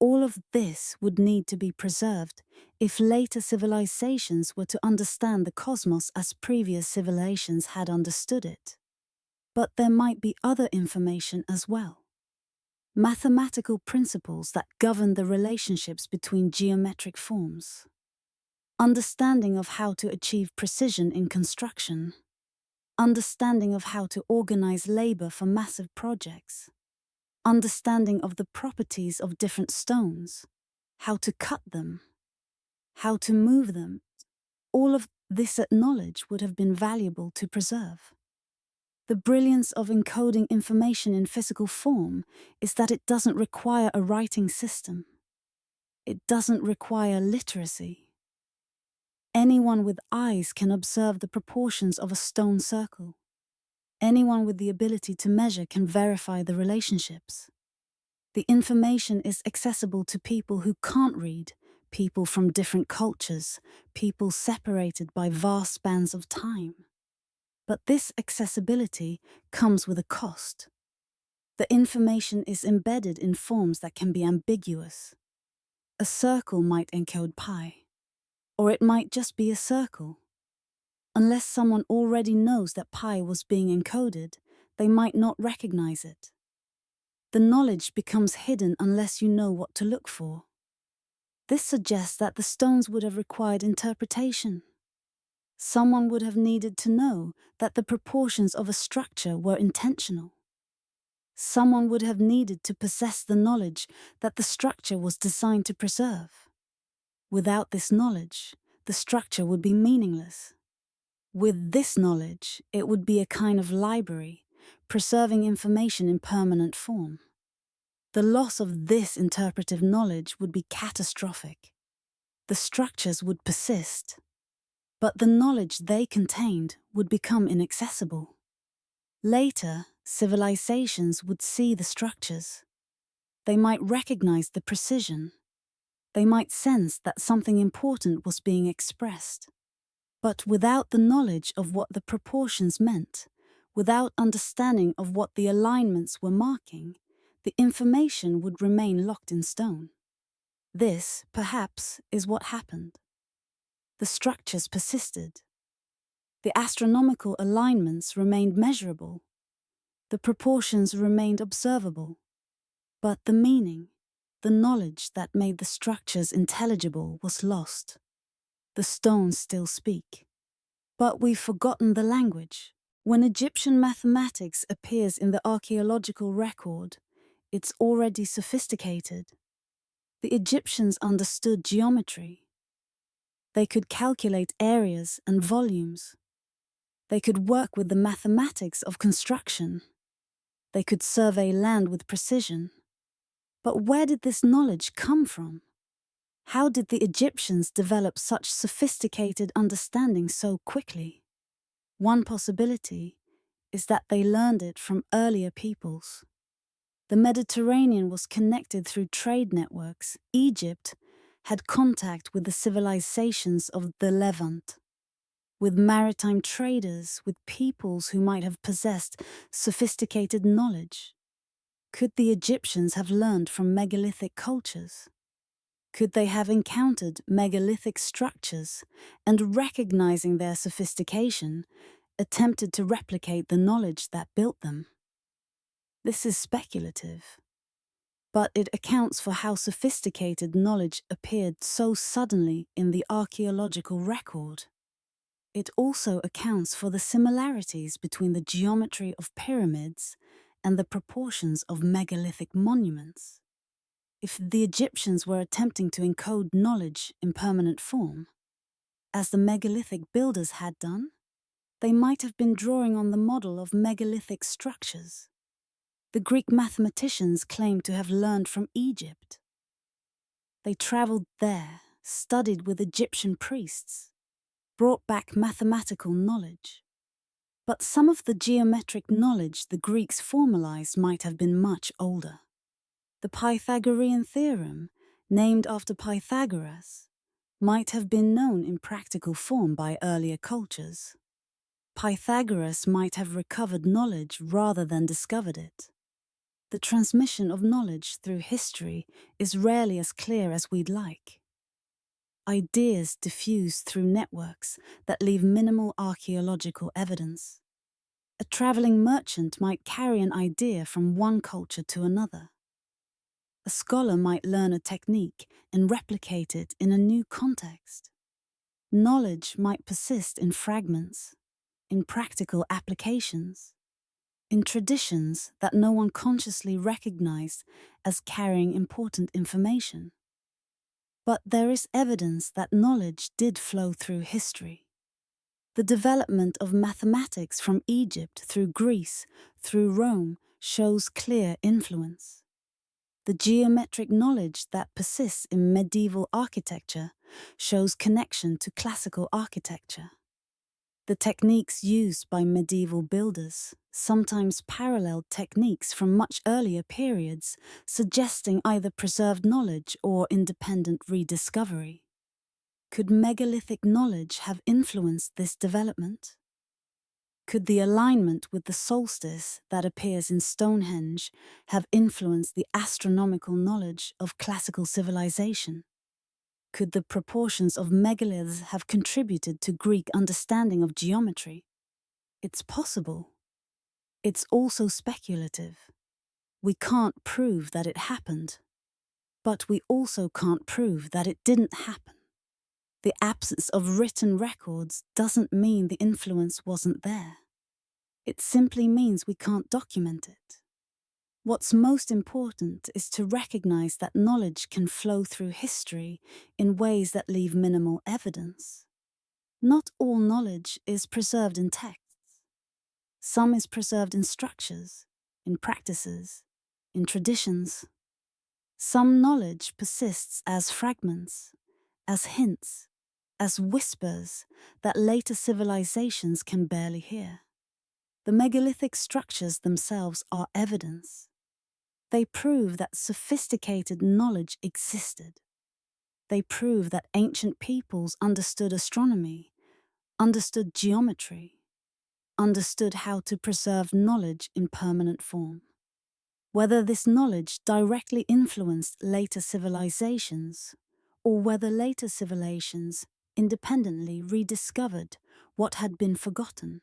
All of this would need to be preserved if later civilizations were to understand the cosmos as previous civilizations had understood it. But there might be other information as well. Mathematical principles that govern the relationships between geometric forms. Understanding of how to achieve precision in construction. Understanding of how to organize labor for massive projects. Understanding of the properties of different stones, how to cut them, how to move them. All of this knowledge would have been valuable to preserve. The brilliance of encoding information in physical form is that it doesn't require a writing system. It doesn't require literacy. Anyone with eyes can observe the proportions of a stone circle. Anyone with the ability to measure can verify the relationships. The information is accessible to people who can't read, people from different cultures, people separated by vast spans of time. But this accessibility comes with a cost. The information is embedded in forms that can be ambiguous. A circle might encode pi, or it might just be a circle. Unless someone already knows that pi was being encoded, they might not recognize it. The knowledge becomes hidden unless you know what to look for. This suggests that the stones would have required interpretation. Someone would have needed to know that the proportions of a structure were intentional. Someone would have needed to possess the knowledge that the structure was designed to preserve. Without this knowledge, the structure would be meaningless. With this knowledge, it would be a kind of library, preserving information in permanent form. The loss of this interpretive knowledge would be catastrophic. The structures would persist, but the knowledge they contained would become inaccessible. Later, Civilizations would see the structures. They might recognize the precision. They might sense that something important was being expressed. But without the knowledge of what the proportions meant, without understanding of what the alignments were marking, the information would remain locked in stone. This, perhaps, is what happened. The structures persisted. The astronomical alignments remained measurable. The proportions remained observable. But the meaning, the knowledge that made the structures intelligible was lost. The stones still speak. But we've forgotten the language. When Egyptian mathematics appears in the archaeological record, it's already sophisticated. The Egyptians understood geometry. They could calculate areas and volumes. They could work with the mathematics of construction. They could survey land with precision. But where did this knowledge come from? How did the Egyptians develop such sophisticated understanding so quickly? One possibility is that they learned it from earlier peoples. The Mediterranean was connected through trade networks. Egypt had contact with the civilizations of the Levant, with maritime traders, with peoples who might have possessed sophisticated knowledge. Could the Egyptians have learned from megalithic cultures? Could they have encountered megalithic structures and, recognizing their sophistication, attempted to replicate the knowledge that built them? This is speculative, but it accounts for how sophisticated knowledge appeared so suddenly in the archaeological record. It also accounts for the similarities between the geometry of pyramids and the proportions of megalithic monuments. If the Egyptians were attempting to encode knowledge in permanent form, as the megalithic builders had done, they might have been drawing on the model of megalithic structures. The Greek mathematicians claimed to have learned from Egypt. They traveled there, studied with Egyptian priests, brought back mathematical knowledge. But some of the geometric knowledge the Greeks formalized might have been much older. The Pythagorean theorem, named after Pythagoras, might have been known in practical form by earlier cultures. Pythagoras might have recovered knowledge rather than discovered it. The transmission of knowledge through history is rarely as clear as we'd like. Ideas diffuse through networks that leave minimal archaeological evidence. A traveling merchant might carry an idea from one culture to another. A scholar might learn a technique and replicate it in a new context. Knowledge might persist in fragments, in practical applications, in traditions that no one consciously recognized as carrying important information. But there is evidence that knowledge did flow through history. The development of mathematics from Egypt through Greece, through Rome, shows clear influence. The geometric knowledge that persists in medieval architecture shows connection to classical architecture. The techniques used by medieval builders sometimes paralleled techniques from much earlier periods, suggesting either preserved knowledge or independent rediscovery. Could megalithic knowledge have influenced this development? Could the alignment with the solstice that appears in Stonehenge have influenced the astronomical knowledge of classical civilization? Could the proportions of megaliths have contributed to Greek understanding of geometry? It's possible. It's also speculative. We can't prove that it happened, but we also can't prove that it didn't happen. The absence of written records doesn't mean the influence wasn't there. It simply means we can't document it. What's most important is to recognize that knowledge can flow through history in ways that leave minimal evidence. Not all knowledge is preserved in texts. Some is preserved in structures, in practices, in traditions. Some knowledge persists as fragments, as hints, as whispers that later civilizations can barely hear. The megalithic structures themselves are evidence. They prove that sophisticated knowledge existed. They prove that ancient peoples understood astronomy, understood geometry, understood how to preserve knowledge in permanent form. Whether this knowledge directly influenced later civilizations, or whether later civilizations independently rediscovered what had been forgotten,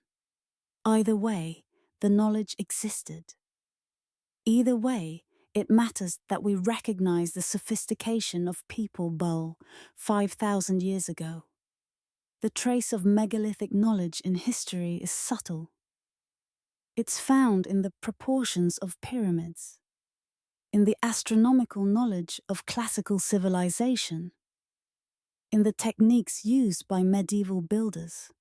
either way, the knowledge existed. Either way, it matters that we recognize the sophistication of people Bull 5,000 years ago. The trace of megalithic knowledge in history is subtle. It's found in the proportions of pyramids, in the astronomical knowledge of classical civilization, in the techniques used by medieval builders.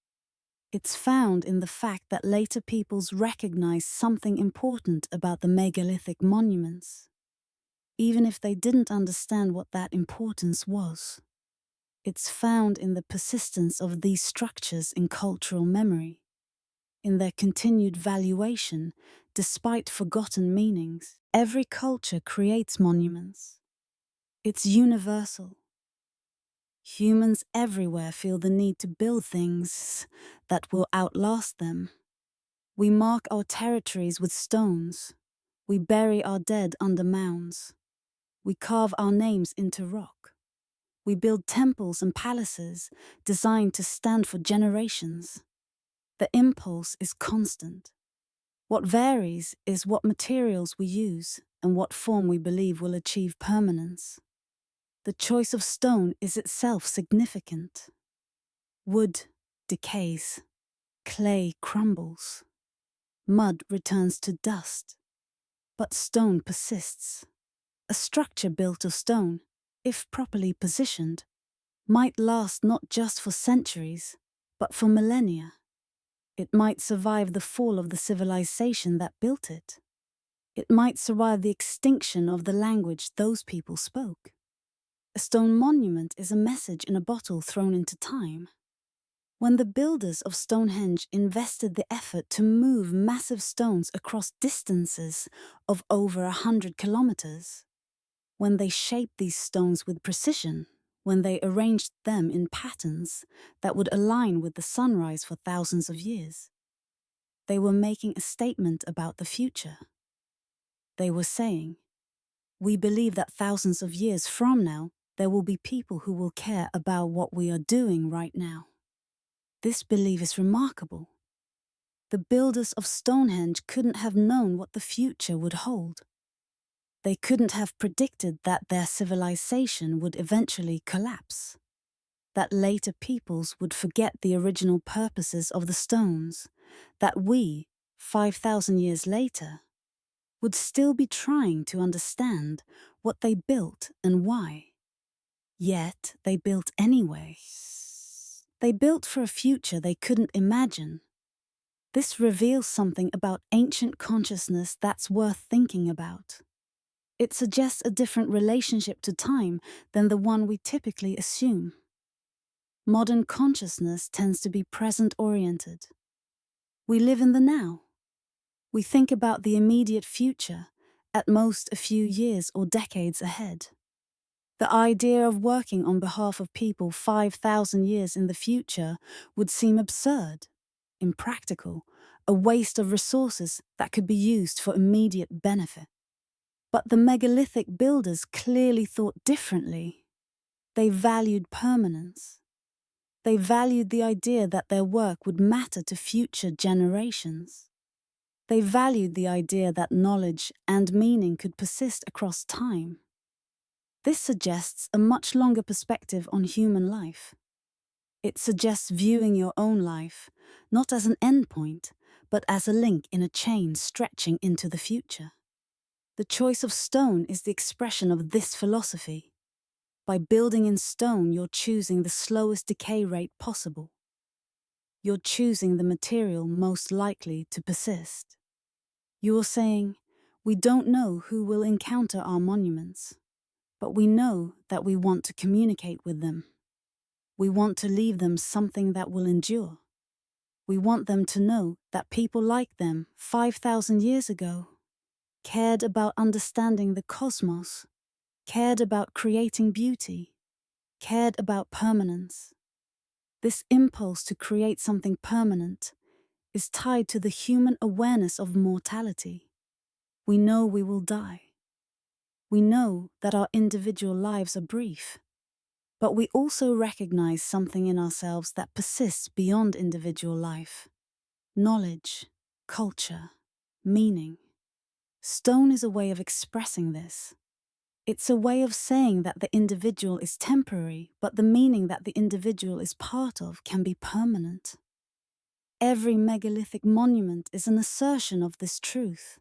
It's found in the fact that later peoples recognized something important about the megalithic monuments, even if they didn't understand what that importance was. It's found in the persistence of these structures in cultural memory, in their continued valuation despite forgotten meanings. Every culture creates monuments. It's universal. Humans everywhere feel the need to build things that will outlast them. We mark our territories with stones. We bury our dead under mounds. We carve our names into rock. We build temples and palaces designed to stand for generations. The impulse is constant. What varies is what materials we use and what form we believe will achieve permanence. The choice of stone is itself significant. Wood decays, clay crumbles, mud returns to dust, but stone persists. A structure built of stone, if properly positioned, might last not just for centuries, but for millennia. It might survive the fall of the civilization that built it. It might survive the extinction of the language those people spoke. A stone monument is a message in a bottle thrown into time. When the builders of Stonehenge invested the effort to move massive stones across distances of over 100 kilometers, when they shaped these stones with precision, when they arranged them in patterns that would align with the sunrise for thousands of years, they were making a statement about the future. They were saying, "We believe that thousands of years from now, there will be people who will care about what we are doing right now." This belief is remarkable. The builders of Stonehenge couldn't have known what the future would hold. They couldn't have predicted that their civilization would eventually collapse, that later peoples would forget the original purposes of the stones, that we, 5,000 years later, would still be trying to understand what they built and why. Yet they built anyway. They built for a future they couldn't imagine. This reveals something about ancient consciousness that's worth thinking about. It suggests a different relationship to time than the one we typically assume. Modern consciousness tends to be present-oriented. We live in the now. We think about the immediate future, at most a few years or decades ahead. The idea of working on behalf of people 5,000 years in the future would seem absurd, impractical, a waste of resources that could be used for immediate benefit. But the megalithic builders clearly thought differently. They valued permanence. They valued the idea that their work would matter to future generations. They valued the idea that knowledge and meaning could persist across time. This suggests a much longer perspective on human life. It suggests viewing your own life not as an endpoint, but as a link in a chain stretching into the future. The choice of stone is the expression of this philosophy. By building in stone, you're choosing the slowest decay rate possible. You're choosing the material most likely to persist. You're saying, we don't know who will encounter our monuments, but we know that we want to communicate with them. We want to leave them something that will endure. We want them to know that people like them 5,000 years ago cared about understanding the cosmos, cared about creating beauty, cared about permanence. This impulse to create something permanent is tied to the human awareness of mortality. We know we will die. We know that our individual lives are brief, but we also recognize something in ourselves that persists beyond individual life. Knowledge, culture, meaning. Stone is a way of expressing this. It's a way of saying that the individual is temporary, but the meaning that the individual is part of can be permanent. Every megalithic monument is an assertion of this truth.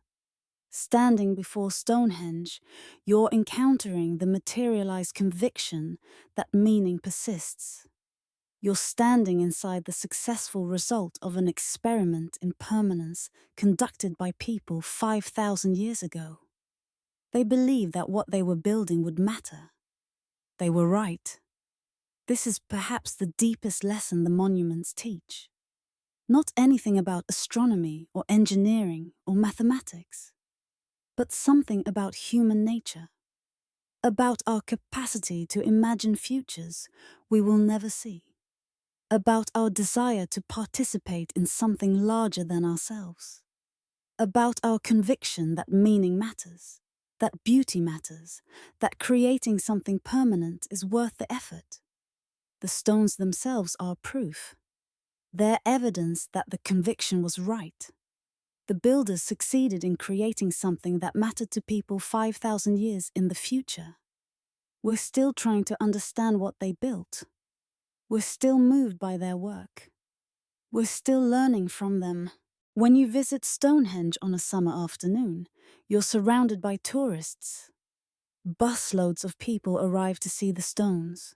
Standing before Stonehenge, you're encountering the materialized conviction that meaning persists. You're standing inside the successful result of an experiment in permanence conducted by people 5,000 years ago. They believed that what they were building would matter. They were right. This is perhaps the deepest lesson the monuments teach. Not anything about astronomy or engineering or mathematics, but something about human nature, about our capacity to imagine futures we will never see, about our desire to participate in something larger than ourselves, about our conviction that meaning matters, that beauty matters, that creating something permanent is worth the effort. The stones themselves are proof. They're evidence that the conviction was right. The builders succeeded in creating something that mattered to people 5,000 years in the future. We're still trying to understand what they built. We're still moved by their work. We're still learning from them. When you visit Stonehenge on a summer afternoon, you're surrounded by tourists. Busloads of people arrive to see the stones.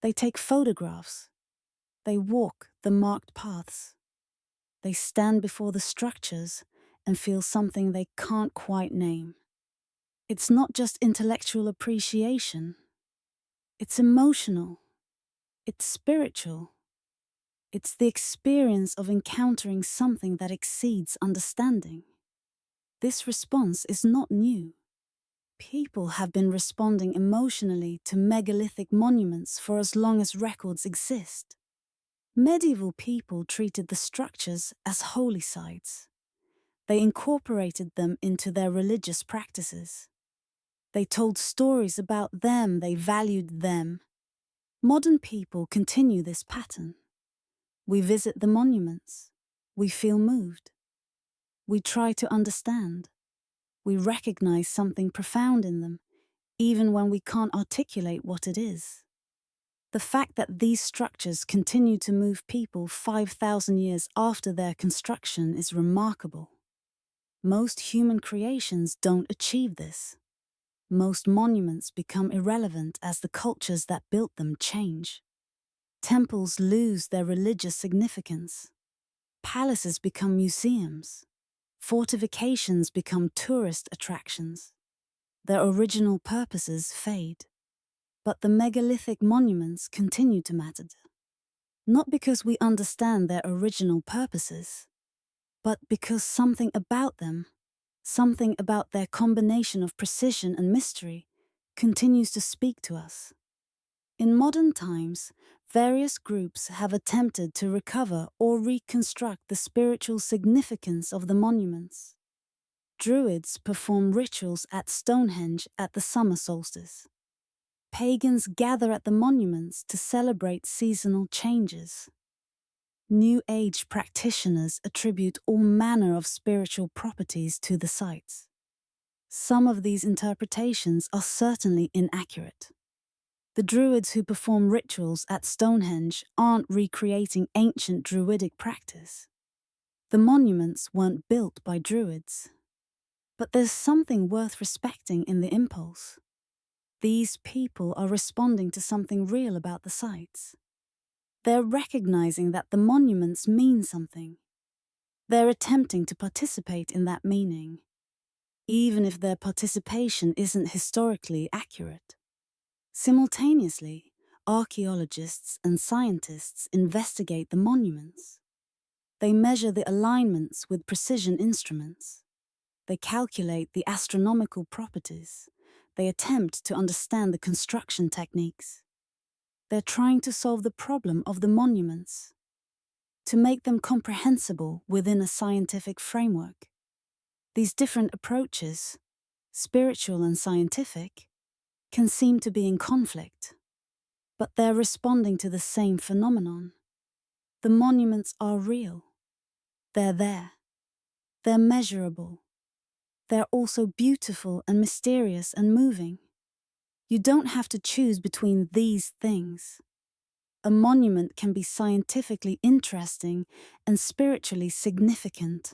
They take photographs. They walk the marked paths. They stand before the structures and feel something they can't quite name. It's not just intellectual appreciation. It's emotional. It's spiritual. It's the experience of encountering something that exceeds understanding. This response is not new. People have been responding emotionally to megalithic monuments for as long as records exist. Medieval people treated the structures as holy sites. They incorporated them into their religious practices. They told stories about them, they valued them. Modern people continue this pattern. We visit the monuments. We feel moved. We try to understand. We recognize something profound in them, even when we can't articulate what it is. The fact that these structures continue to move people 5,000 years after their construction is remarkable. Most human creations don't achieve this. Most monuments become irrelevant as the cultures that built them change. Temples lose their religious significance. Palaces become museums. Fortifications become tourist attractions. Their original purposes fade. But the megalithic monuments continue to matter. Not because we understand their original purposes, but because something about them, something about their combination of precision and mystery, continues to speak to us. In modern times, various groups have attempted to recover or reconstruct the spiritual significance of the monuments. Druids perform rituals at Stonehenge at the summer solstice. Pagans gather at the monuments to celebrate seasonal changes. New Age practitioners attribute all manner of spiritual properties to the sites. Some of these interpretations are certainly inaccurate. The Druids who perform rituals at Stonehenge aren't recreating ancient Druidic practice. The monuments weren't built by Druids. But there's something worth respecting in the impulse. These people are responding to something real about the sites. They're recognizing that the monuments mean something. They're attempting to participate in that meaning, even if their participation isn't historically accurate. Simultaneously, archaeologists and scientists investigate the monuments. They measure the alignments with precision instruments. They calculate the astronomical properties. They attempt to understand the construction techniques. They're trying to solve the problem of the monuments, to make them comprehensible within a scientific framework. These different approaches, spiritual and scientific, can seem to be in conflict, but they're responding to the same phenomenon. The monuments are real. They're there. They're measurable. They're also beautiful and mysterious and moving. You don't have to choose between these things. A monument can be scientifically interesting and spiritually significant.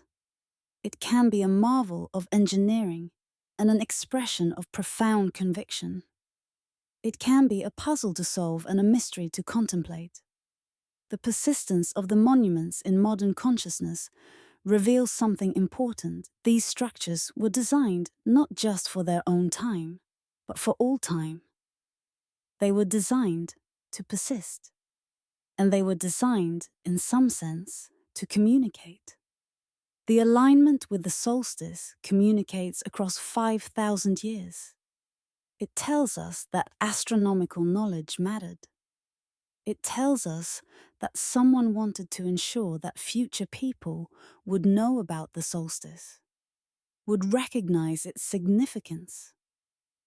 It can be a marvel of engineering and an expression of profound conviction. It can be a puzzle to solve and a mystery to contemplate. The persistence of the monuments in modern consciousness reveals something important. These structures were designed not just for their own time, but for all time. They were designed to persist. And they were designed, in some sense, to communicate. The alignment with the solstice communicates across 5,000 years. It tells us that astronomical knowledge mattered. It tells us that someone wanted to ensure that future people would know about the solstice, would recognize its significance.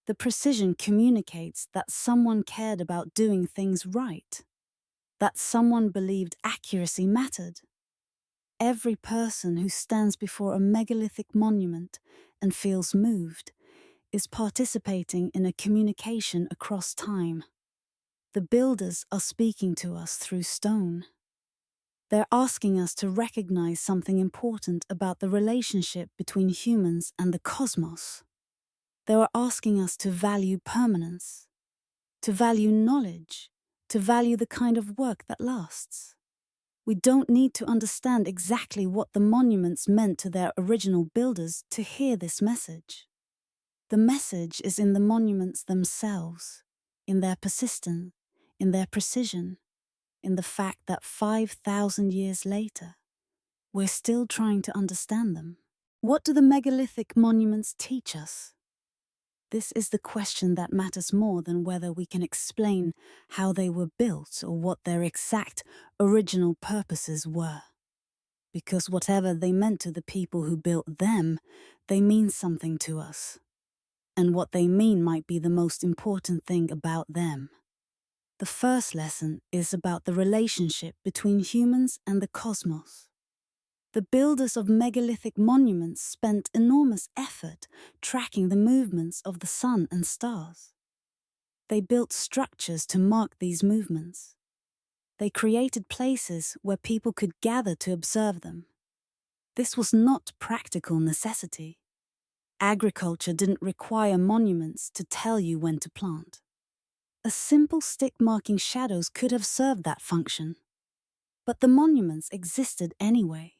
The precision communicates that someone cared about doing things right, that someone believed accuracy mattered. Every person who stands before a megalithic monument and feels moved is participating in a communication across time. The builders are speaking to us through stone. They're asking us to recognize something important about the relationship between humans and the cosmos. They are asking us to value permanence, to value knowledge, to value the kind of work that lasts. We don't need to understand exactly what the monuments meant to their original builders to hear this message. The message is in the monuments themselves, in their persistence, in their precision, in the fact that 5,000 years later, we're still trying to understand them. What do the megalithic monuments teach us? This is the question that matters more than whether we can explain how they were built or what their exact original purposes were. Because whatever they meant to the people who built them, they mean something to us. And what they mean might be the most important thing about them. The first lesson is about the relationship between humans and the cosmos. The builders of megalithic monuments spent enormous effort tracking the movements of the sun and stars. They built structures to mark these movements. They created places where people could gather to observe them. This was not practical necessity. Agriculture didn't require monuments to tell you when to plant. A simple stick marking shadows could have served that function. But the monuments existed anyway.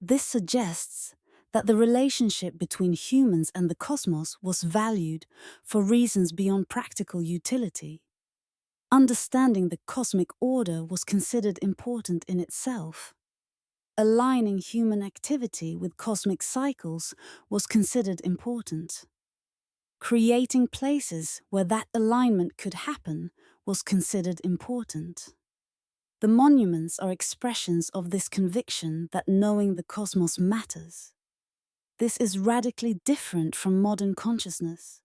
This suggests that the relationship between humans and the cosmos was valued for reasons beyond practical utility. Understanding the cosmic order was considered important in itself. Aligning human activity with cosmic cycles was considered important. Creating places where that alignment could happen was considered important. The monuments are expressions of this conviction that knowing the cosmos matters. This is radically different from modern consciousness.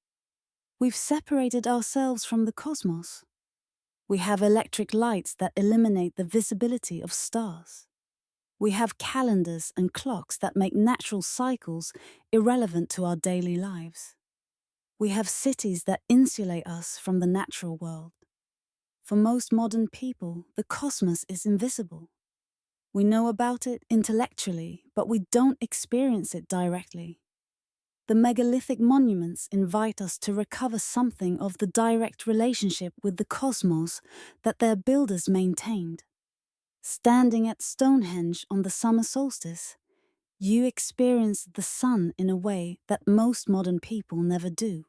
We've separated ourselves from the cosmos. We have electric lights that eliminate the visibility of stars. We have calendars and clocks that make natural cycles irrelevant to our daily lives. We have cities that insulate us from the natural world. For most modern people, the cosmos is invisible. We know about it intellectually, but we don't experience it directly. The megalithic monuments invite us to recover something of the direct relationship with the cosmos that their builders maintained. Standing at Stonehenge on the summer solstice, you experience the sun in a way that most modern people never do.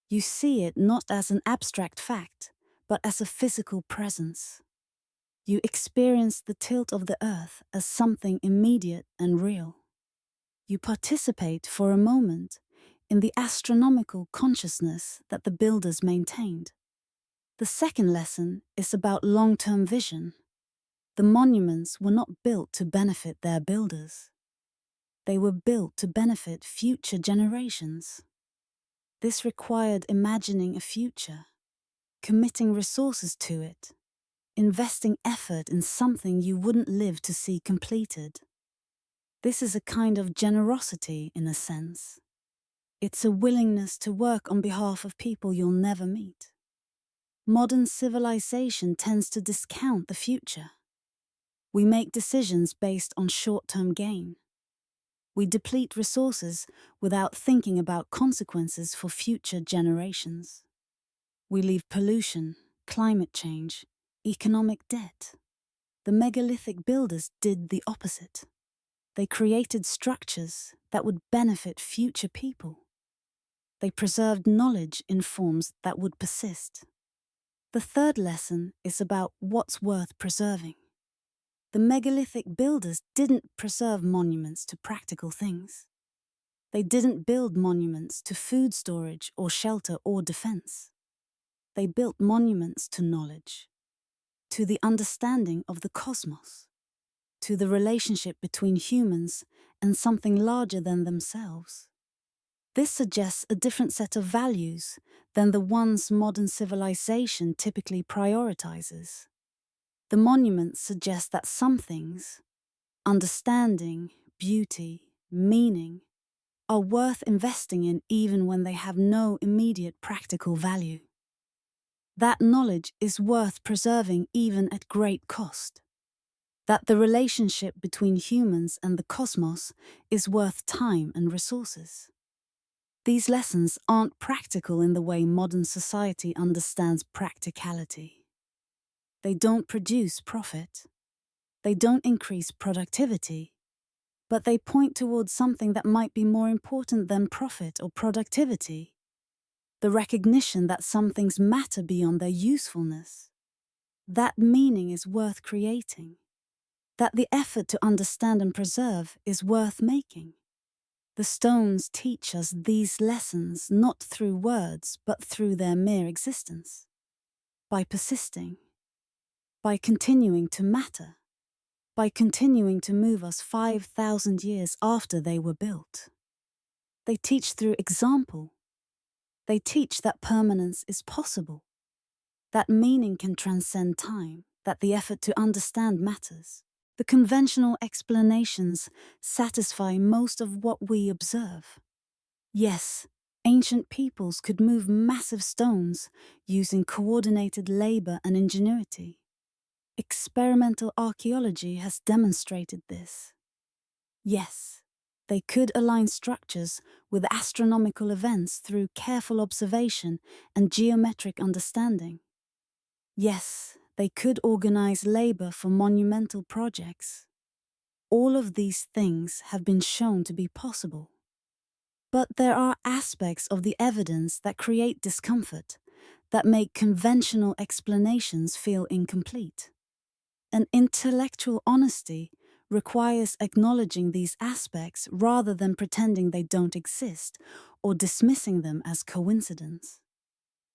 You see it not as an abstract fact, but as a physical presence. You experience the tilt of the earth as something immediate and real. You participate for a moment in the astronomical consciousness that the builders maintained. The second lesson is about long-term vision. The monuments were not built to benefit their builders. They were built to benefit future generations. This required imagining a future, committing resources to it, investing effort in something you wouldn't live to see completed. This is a kind of generosity in a sense. It's a willingness to work on behalf of people you'll never meet. Modern civilization tends to discount the future. We make decisions based on short-term gain. We deplete resources without thinking about consequences for future generations. We leave pollution, climate change, economic debt. The megalithic builders did the opposite. They created structures that would benefit future people. They preserved knowledge in forms that would persist. The third lesson is about what's worth preserving. The megalithic builders didn't preserve monuments to practical things. They didn't build monuments to food storage or shelter or defense. They built monuments to knowledge, to the understanding of the cosmos, to the relationship between humans and something larger than themselves. This suggests a different set of values than the ones modern civilization typically prioritizes. The monuments suggest that some things, understanding, beauty, meaning, are worth investing in even when they have no immediate practical value. That knowledge is worth preserving even at great cost. That the relationship between humans and the cosmos is worth time and resources. These lessons aren't practical in the way modern society understands practicality. They don't produce profit. They don't increase productivity. But they point towards something that might be more important than profit or productivity. The recognition that some things matter beyond their usefulness. That meaning is worth creating. That the effort to understand and preserve is worth making. The stones teach us these lessons not through words, but through their mere existence. By persisting. By continuing to matter. By continuing to move us 5,000 years after they were built. They teach through example. They teach that permanence is possible. That meaning can transcend time. That the effort to understand matters. The conventional explanations satisfy most of what we observe. Yes, ancient peoples could move massive stones using coordinated labor and ingenuity. Experimental archaeology has demonstrated this. Yes, they could align structures with astronomical events through careful observation and geometric understanding. Yes, they could organize labor for monumental projects. All of these things have been shown to be possible. But there are aspects of the evidence that create discomfort, that make conventional explanations feel incomplete. An intellectual honesty requires acknowledging these aspects rather than pretending they don't exist or dismissing them as coincidence.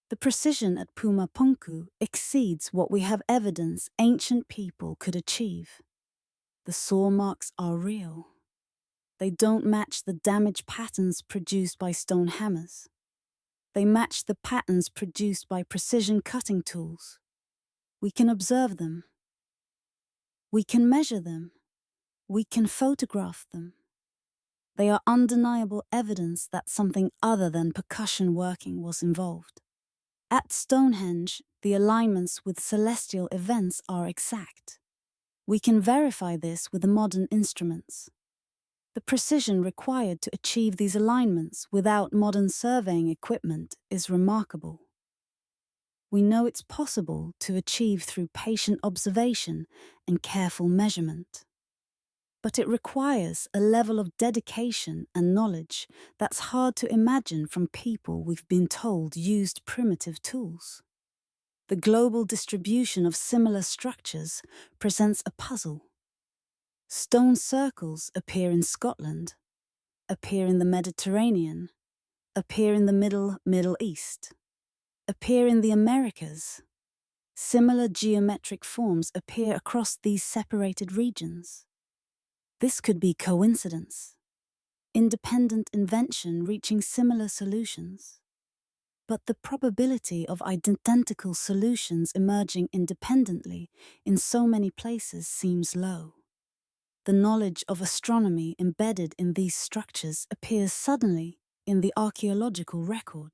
The precision at Puma Punku exceeds what we have evidence ancient people could achieve. The saw marks are real. They don't match the damage patterns produced by stone hammers. They match the patterns produced by precision cutting tools. We can observe them. We can measure them. We can photograph them. They are undeniable evidence that something other than percussion working was involved. At Stonehenge, the alignments with celestial events are exact. We can verify this with the modern instruments. The precision required to achieve these alignments without modern surveying equipment is remarkable. We know it's possible to achieve through patient observation and careful measurement. But it requires a level of dedication and knowledge that's hard to imagine from people we've been told used primitive tools. The global distribution of similar structures presents a puzzle. Stone circles appear in Scotland, appear in the Mediterranean, appear in the Middle East, appear in the Americas. Similar geometric forms appear across these separated regions. This could be coincidence, independent invention reaching similar solutions. But the probability of identical solutions emerging independently in so many places seems low. The knowledge of astronomy embedded in these structures appears suddenly in the archaeological record.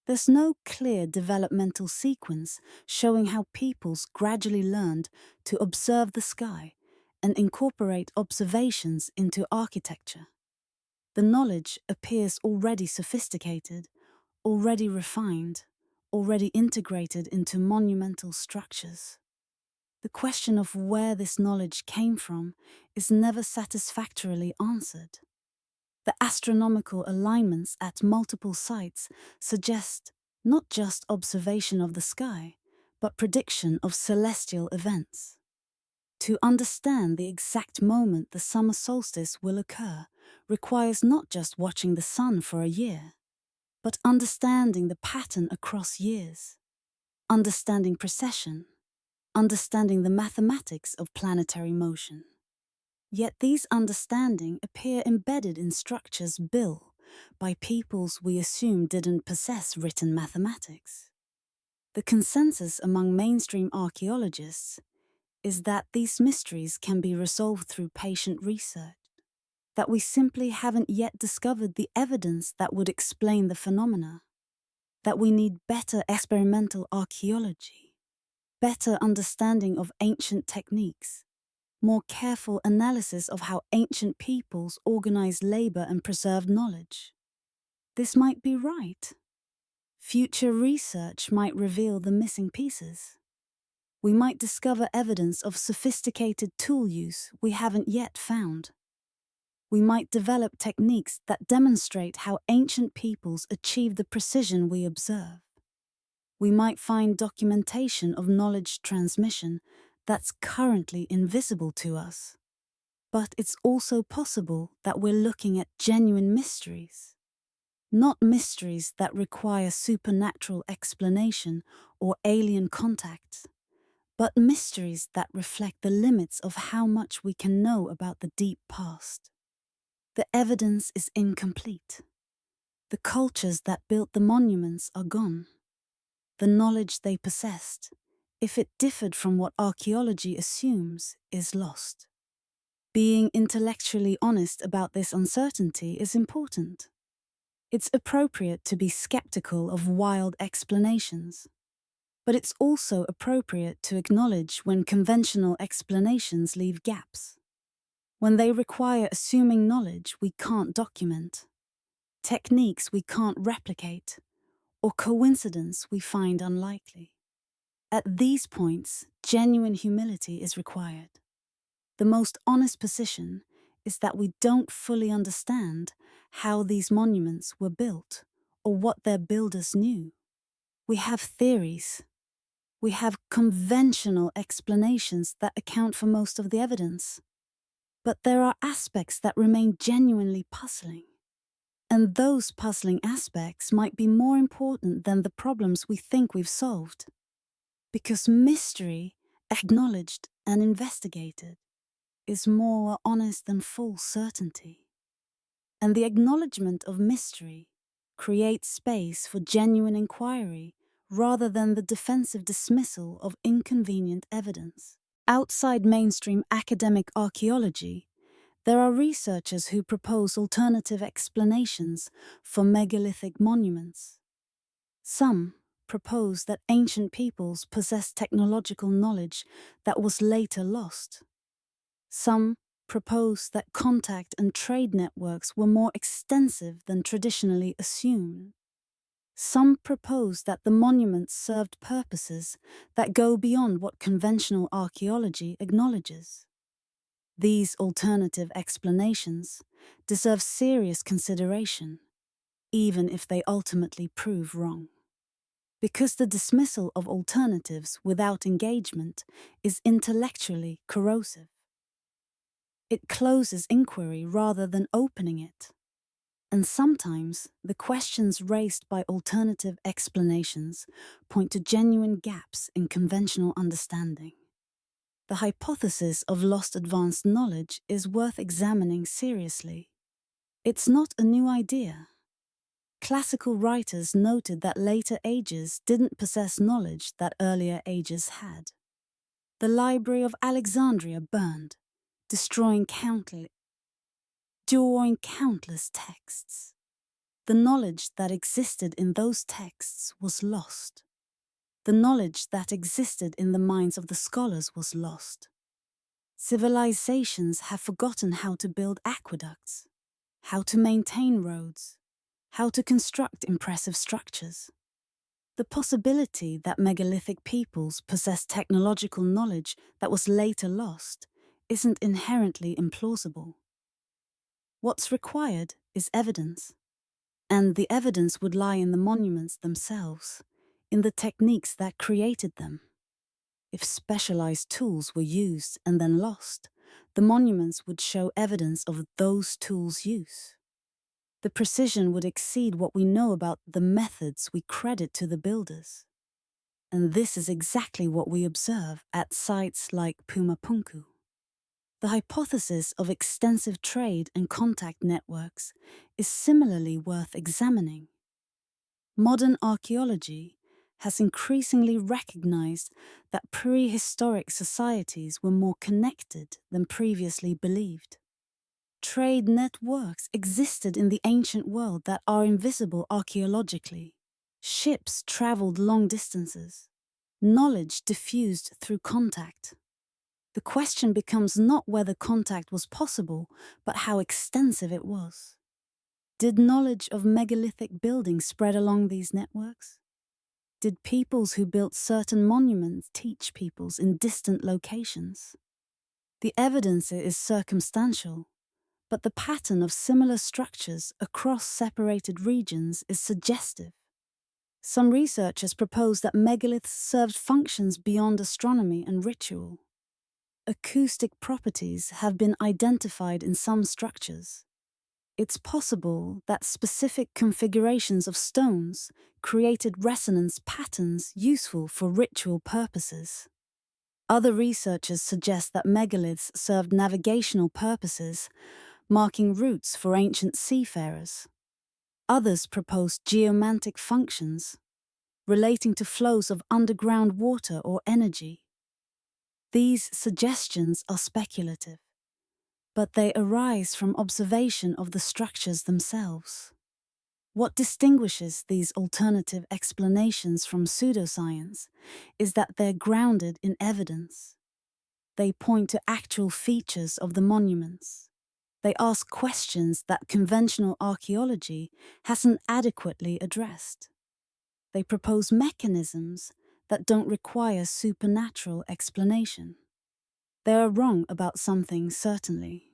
There's no clear developmental sequence showing how peoples gradually learned to observe the sky and incorporate observations into architecture. The knowledge appears already sophisticated, already refined, already integrated into monumental structures. The question of where this knowledge came from is never satisfactorily answered. The astronomical alignments at multiple sites suggest not just observation of the sky, but prediction of celestial events. To understand the exact moment the summer solstice will occur requires not just watching the sun for a year, but understanding the pattern across years, understanding precession, understanding the mathematics of planetary motion. Yet these understanding appear embedded in structures built by peoples we assume didn't possess written mathematics. The consensus among mainstream archaeologists is that these mysteries can be resolved through patient research, that we simply haven't yet discovered the evidence that would explain the phenomena, that we need better experimental archaeology, better understanding of ancient techniques, more careful analysis of how ancient peoples organized labor and preserved knowledge. This might be right. Future research might reveal the missing pieces. We might discover evidence of sophisticated tool use we haven't yet found. We might develop techniques that demonstrate how ancient peoples achieved the precision we observe. We might find documentation of knowledge transmission that's currently invisible to us. But it's also possible that we're looking at genuine mysteries. Not mysteries that require supernatural explanation or alien contact, but mysteries that reflect the limits of how much we can know about the deep past. The evidence is incomplete. The cultures that built the monuments are gone. The knowledge they possessed, if it differed from what archaeology assumes, is lost. Being intellectually honest about this uncertainty is important. It's appropriate to be skeptical of wild explanations, but it's also appropriate to acknowledge when conventional explanations leave gaps, when they require assuming knowledge we can't document, techniques we can't replicate, or coincidence we find unlikely. At these points, genuine humility is required. The most honest position is that we don't fully understand how these monuments were built or what their builders knew. We have theories. We have conventional explanations that account for most of the evidence. But there are aspects that remain genuinely puzzling. And those puzzling aspects might be more important than the problems we think we've solved. Because mystery, acknowledged and investigated, is more honest than false certainty. And the acknowledgement of mystery creates space for genuine inquiry rather than the defensive dismissal of inconvenient evidence. Outside mainstream academic archaeology, there are researchers who propose alternative explanations for megalithic monuments. Some propose that ancient peoples possessed technological knowledge that was later lost. Some propose that contact and trade networks were more extensive than traditionally assumed. Some propose that the monuments served purposes that go beyond what conventional archaeology acknowledges. These alternative explanations deserve serious consideration, even if they ultimately prove wrong. because the dismissal of alternatives without engagement is intellectually corrosive. It closes inquiry rather than opening it. And sometimes the questions raised by alternative explanations point to genuine gaps in conventional understanding. The hypothesis of lost advanced knowledge is worth examining seriously. It's not a new idea. Classical writers noted that later ages didn't possess knowledge that earlier ages had. The Library of Alexandria burned, destroying countless texts. The knowledge that existed in those texts was lost. The knowledge that existed in the minds of the scholars was lost. Civilizations have forgotten how to build aqueducts, how to maintain roads, how to construct impressive structures. The possibility that megalithic peoples possess technological knowledge that was later lost isn't inherently implausible. What's required is evidence. And the evidence would lie in the monuments themselves, in the techniques that created them. If specialized tools were used and then lost, the monuments would show evidence of those tools' use. The precision would exceed what we know about the methods we credit to the builders. And this is exactly what we observe at sites like Puma Punku. The hypothesis of extensive trade and contact networks is similarly worth examining. Modern archaeology has increasingly recognized that prehistoric societies were more connected than previously believed. Trade networks existed in the ancient world that are invisible archaeologically. Ships traveled long distances. Knowledge diffused through contact. The question becomes not whether contact was possible, but how extensive it was. Did knowledge of megalithic buildings spread along these networks? Did peoples who built certain monuments teach peoples in distant locations? The evidence is circumstantial, but the pattern of similar structures across separated regions is suggestive. Some researchers propose that megaliths served functions beyond astronomy and ritual. Acoustic properties have been identified in some structures. It's possible that specific configurations of stones created resonance patterns useful for ritual purposes. Other researchers suggest that megaliths served navigational purposes, marking routes for ancient seafarers. Others propose geomantic functions, relating to flows of underground water or energy. These suggestions are speculative, but they arise from observation of the structures themselves. What distinguishes these alternative explanations from pseudoscience is that they're grounded in evidence. They point to actual features of the monuments. They ask questions that conventional archaeology hasn't adequately addressed. They propose mechanisms that don't require supernatural explanation. They are wrong about something, certainly.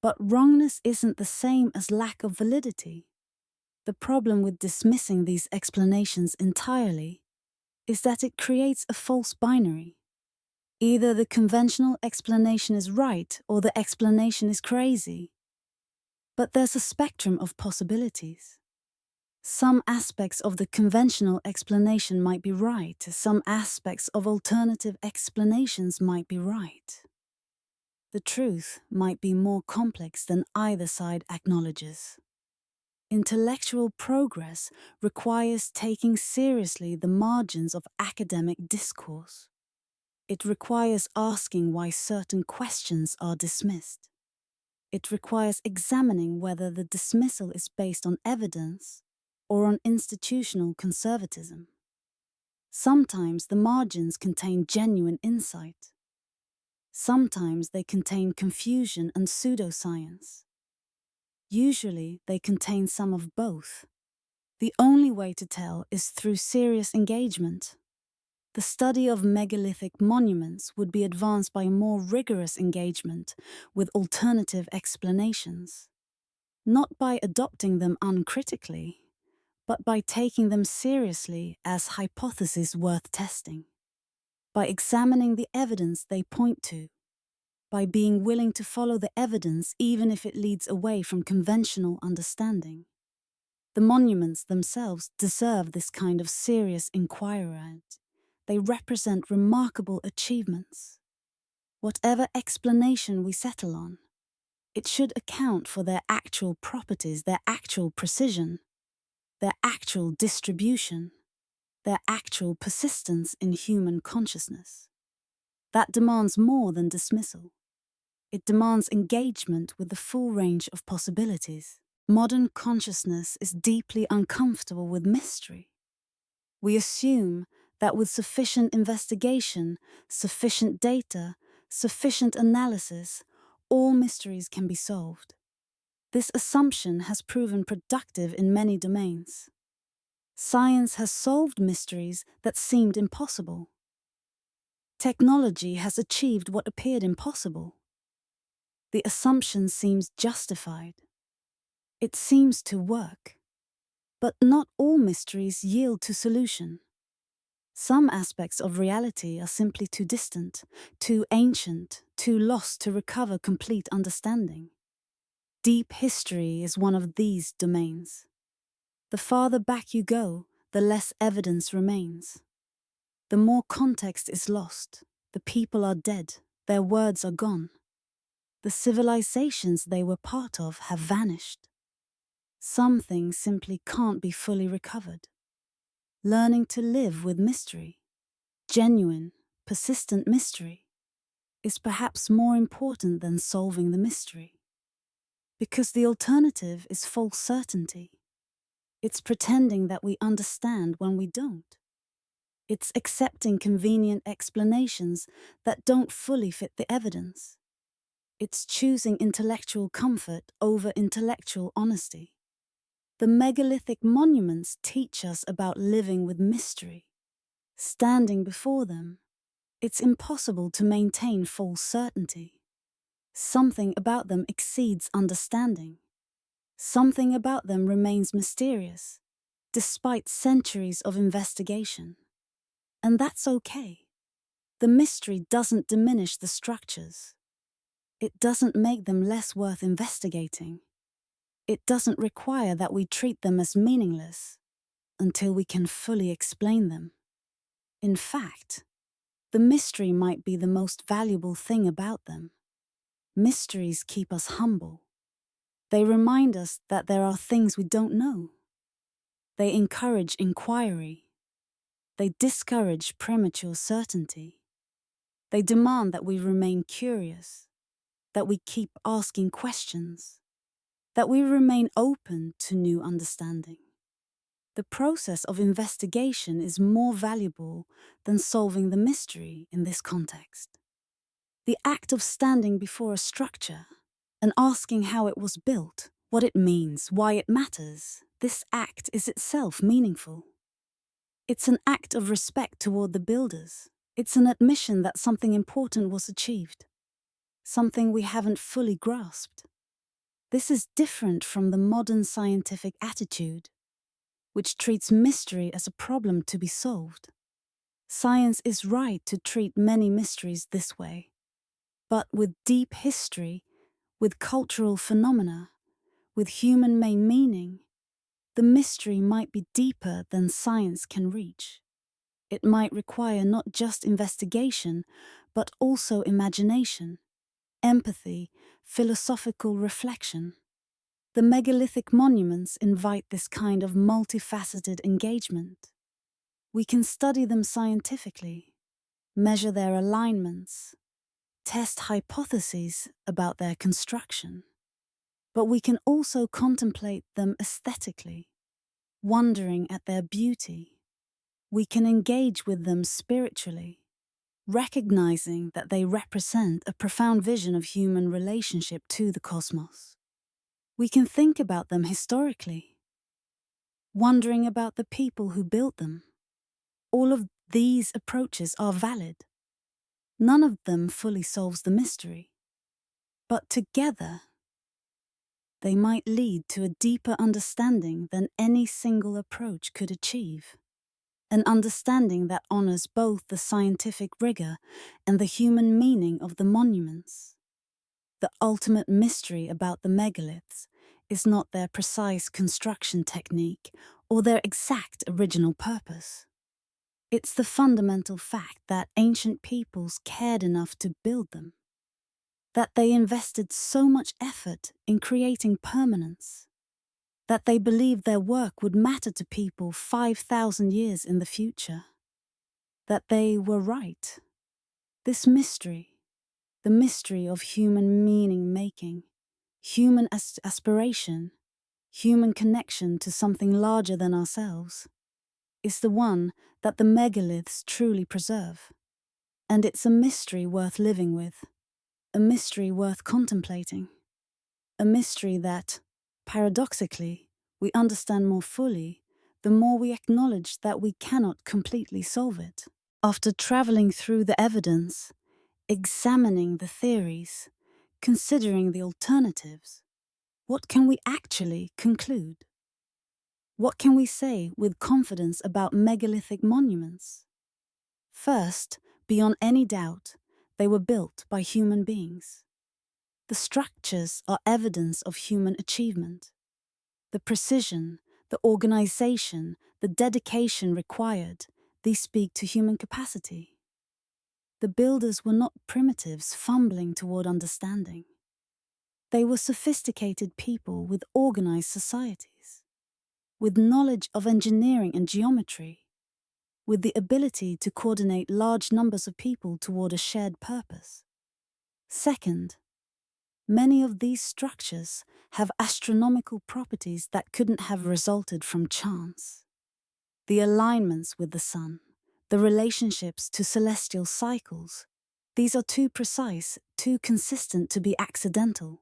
But wrongness isn't the same as lack of validity. The problem with dismissing these explanations entirely is that it creates a false binary. Either the conventional explanation is right or the explanation is crazy. But there's a spectrum of possibilities. Some aspects of the conventional explanation might be right, some aspects of alternative explanations might be right. The truth might be more complex than either side acknowledges. Intellectual progress requires taking seriously the margins of academic discourse. It requires asking why certain questions are dismissed. It requires examining whether the dismissal is based on evidence or on institutional conservatism. Sometimes the margins contain genuine insight. Sometimes they contain confusion and pseudoscience. Usually they contain some of both. The only way to tell is through serious engagement. The study of megalithic monuments would be advanced by more rigorous engagement with alternative explanations, not by adopting them uncritically, but by taking them seriously as hypotheses worth testing, by examining the evidence they point to, by being willing to follow the evidence even if it leads away from conventional understanding. The monuments themselves deserve this kind of serious inquiry. They represent remarkable achievements. Whatever explanation we settle on, it should account for their actual properties, their actual precision, their actual distribution, their actual persistence in human consciousness. That demands more than dismissal. It demands engagement with the full range of possibilities. Modern consciousness is deeply uncomfortable with mystery. We assume that with sufficient investigation, sufficient data, sufficient analysis, all mysteries can be solved. This assumption has proven productive in many domains. Science has solved mysteries that seemed impossible. Technology has achieved what appeared impossible. The assumption seems justified. It seems to work. But not all mysteries yield to solution. Some aspects of reality are simply too distant, too ancient, too lost to recover complete understanding. Deep history is one of these domains. The farther back you go, the less evidence remains. The more context is lost, the people are dead, their words are gone. The civilizations they were part of have vanished. Some things simply can't be fully recovered. Learning to live with mystery, genuine, persistent mystery, is perhaps more important than solving the mystery. Because the alternative is false certainty. It's pretending that we understand when we don't. It's accepting convenient explanations that don't fully fit the evidence. It's choosing intellectual comfort over intellectual honesty. The megalithic monuments teach us about living with mystery. Standing before them, it's impossible to maintain false certainty. Something about them exceeds understanding. Something about them remains mysterious, despite centuries of investigation. And that's okay. The mystery doesn't diminish the structures. It doesn't make them less worth investigating. It doesn't require that we treat them as meaningless until we can fully explain them. In fact, the mystery might be the most valuable thing about them. Mysteries keep us humble. They remind us that there are things we don't know. They encourage inquiry. They discourage premature certainty. They demand that we remain curious, that we keep asking questions, that we remain open to new understanding. The process of investigation is more valuable than solving the mystery in this context. The act of standing before a structure and asking how it was built, what it means, why it matters, this act is itself meaningful. It's an act of respect toward the builders. It's an admission that something important was achieved, something we haven't fully grasped. This is different from the modern scientific attitude, which treats mystery as a problem to be solved. Science is right to treat many mysteries this way, but with deep history, with cultural phenomena, with human-made meaning, the mystery might be deeper than science can reach. It might require not just investigation, but also imagination, empathy, philosophical reflection. The megalithic monuments invite this kind of multifaceted engagement. We can study them scientifically, measure their alignments, test hypotheses about their construction. But we can also contemplate them aesthetically, wondering at their beauty. We can engage with them spiritually, recognizing that they represent a profound vision of human relationship to the cosmos. We can think about them historically, wondering about the people who built them. All of these approaches are valid. None of them fully solves the mystery. But together, They might lead to a deeper understanding than any single approach could achieve. An understanding that honors both the scientific rigor and the human meaning of the monuments. The ultimate mystery about the megaliths is not their precise construction technique or their exact original purpose. It's the fundamental fact that ancient peoples cared enough to build them, that they invested so much effort in creating permanence, that they believed their work would matter to people 5,000 years in the future, that they were right. This mystery, the mystery of human meaning-making, human aspiration, human connection to something larger than ourselves, is the one that the megaliths truly preserve. And it's a mystery worth living with, a mystery worth contemplating, a mystery that, paradoxically, we understand more fully the more we acknowledge that we cannot completely solve it. After traveling through the evidence, examining the theories, considering the alternatives, what can we actually conclude? What can we say with confidence about megalithic monuments? First, beyond any doubt, they were built by human beings. The structures are evidence of human achievement. The precision, the organization, the dedication required, these speak to human capacity. The builders were not primitives fumbling toward understanding. They were sophisticated people with organized societies, with knowledge of engineering and geometry, with the ability to coordinate large numbers of people toward a shared purpose. Second, many of these structures have astronomical properties that couldn't have resulted from chance. The alignments with the sun, the relationships to celestial cycles, these are too precise, too consistent to be accidental.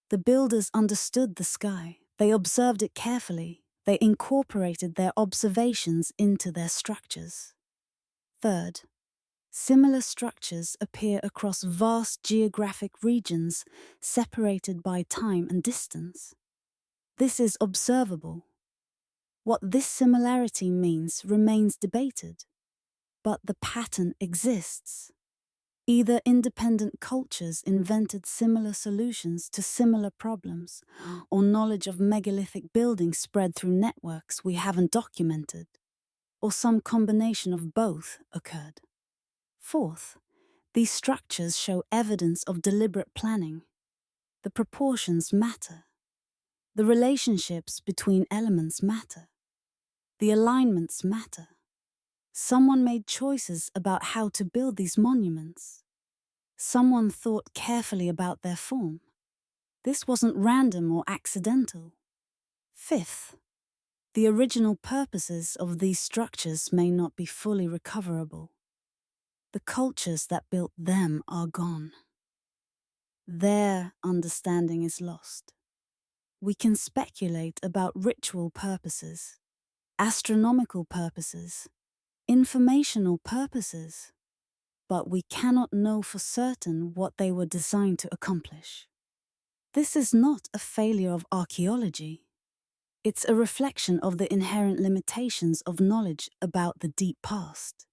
The builders understood the sky, they observed it carefully, they incorporated their observations into their structures. Third, similar structures appear across vast geographic regions separated by time and distance. This is observable. What this similarity means remains debated, but the pattern exists. Either independent cultures invented similar solutions to similar problems, or knowledge of megalithic buildings spread through networks we haven't documented, or some combination of both occurred. Fourth, these structures show evidence of deliberate planning. The proportions matter. The relationships between elements matter. The alignments matter. Someone made choices about how to build these monuments. Someone thought carefully about their form. This wasn't random or accidental. Fifth, the original purposes of these structures may not be fully recoverable. The cultures that built them are gone. Their understanding is lost. We can speculate about ritual purposes, astronomical purposes, informational purposes, but we cannot know for certain what they were designed to accomplish. This is not a failure of archaeology. It's a reflection of the inherent limitations of knowledge about the deep past.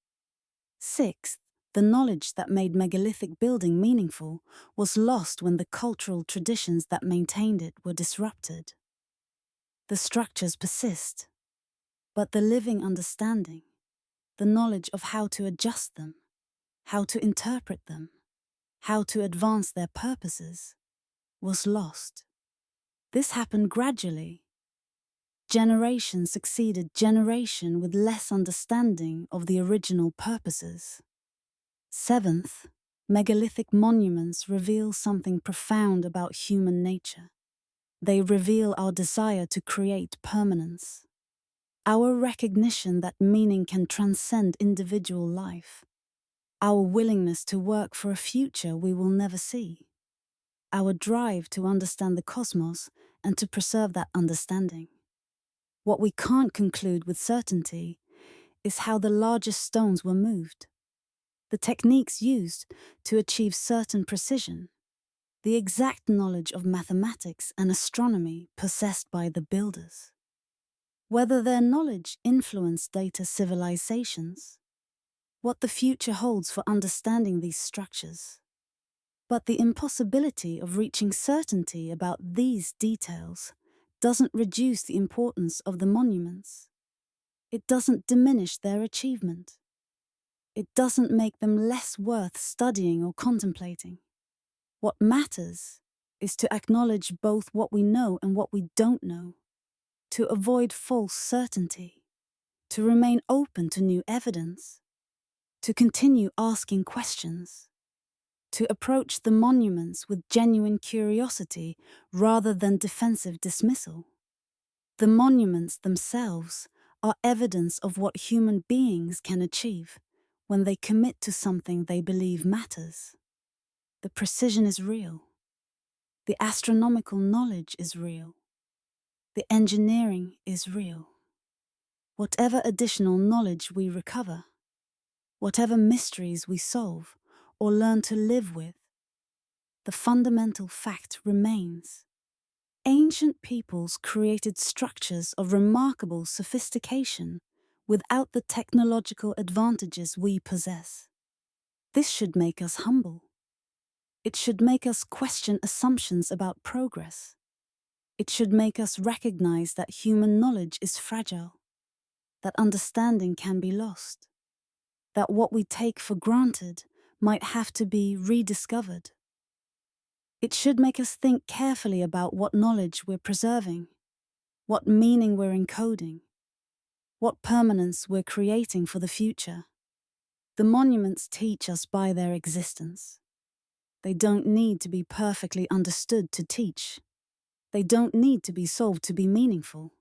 Sixth, the knowledge that made megalithic building meaningful was lost when the cultural traditions that maintained it were disrupted. The structures persist, but the living understanding, the knowledge of how to adjust them, how to interpret them, how to advance their purposes, was lost. This happened gradually. Generation succeeded generation with less understanding of the original purposes. Seventh, megalithic monuments reveal something profound about human nature. They reveal our desire to create permanence, our recognition that meaning can transcend individual life, our willingness to work for a future we will never see, our drive to understand the cosmos and to preserve that understanding. What we can't conclude with certainty is how the largest stones were moved, the techniques used to achieve certain precision, the exact knowledge of mathematics and astronomy possessed by the builders. Whether their knowledge influenced later civilizations, what the future holds for understanding these structures. But the impossibility of reaching certainty about these details doesn't reduce the importance of the monuments. It doesn't diminish their achievement. It doesn't make them less worth studying or contemplating. What matters is to acknowledge both what we know and what we don't know, to avoid false certainty, to remain open to new evidence, to continue asking questions, to approach the monuments with genuine curiosity rather than defensive dismissal. The monuments themselves are evidence of what human beings can achieve when they commit to something they believe matters. The precision is real. The astronomical knowledge is real. The engineering is real. Whatever additional knowledge we recover, whatever mysteries we solve or learn to live with, the fundamental fact remains. Ancient peoples created structures of remarkable sophistication without the technological advantages we possess. This should make us humble. It should make us question assumptions about progress. It should make us recognize that human knowledge is fragile, that understanding can be lost, that what we take for granted might have to be rediscovered. It should make us think carefully about what knowledge we're preserving, what meaning we're encoding, what permanence we're creating for the future. The monuments teach us by their existence. They don't need to be perfectly understood to teach. They don't need to be solved to be meaningful.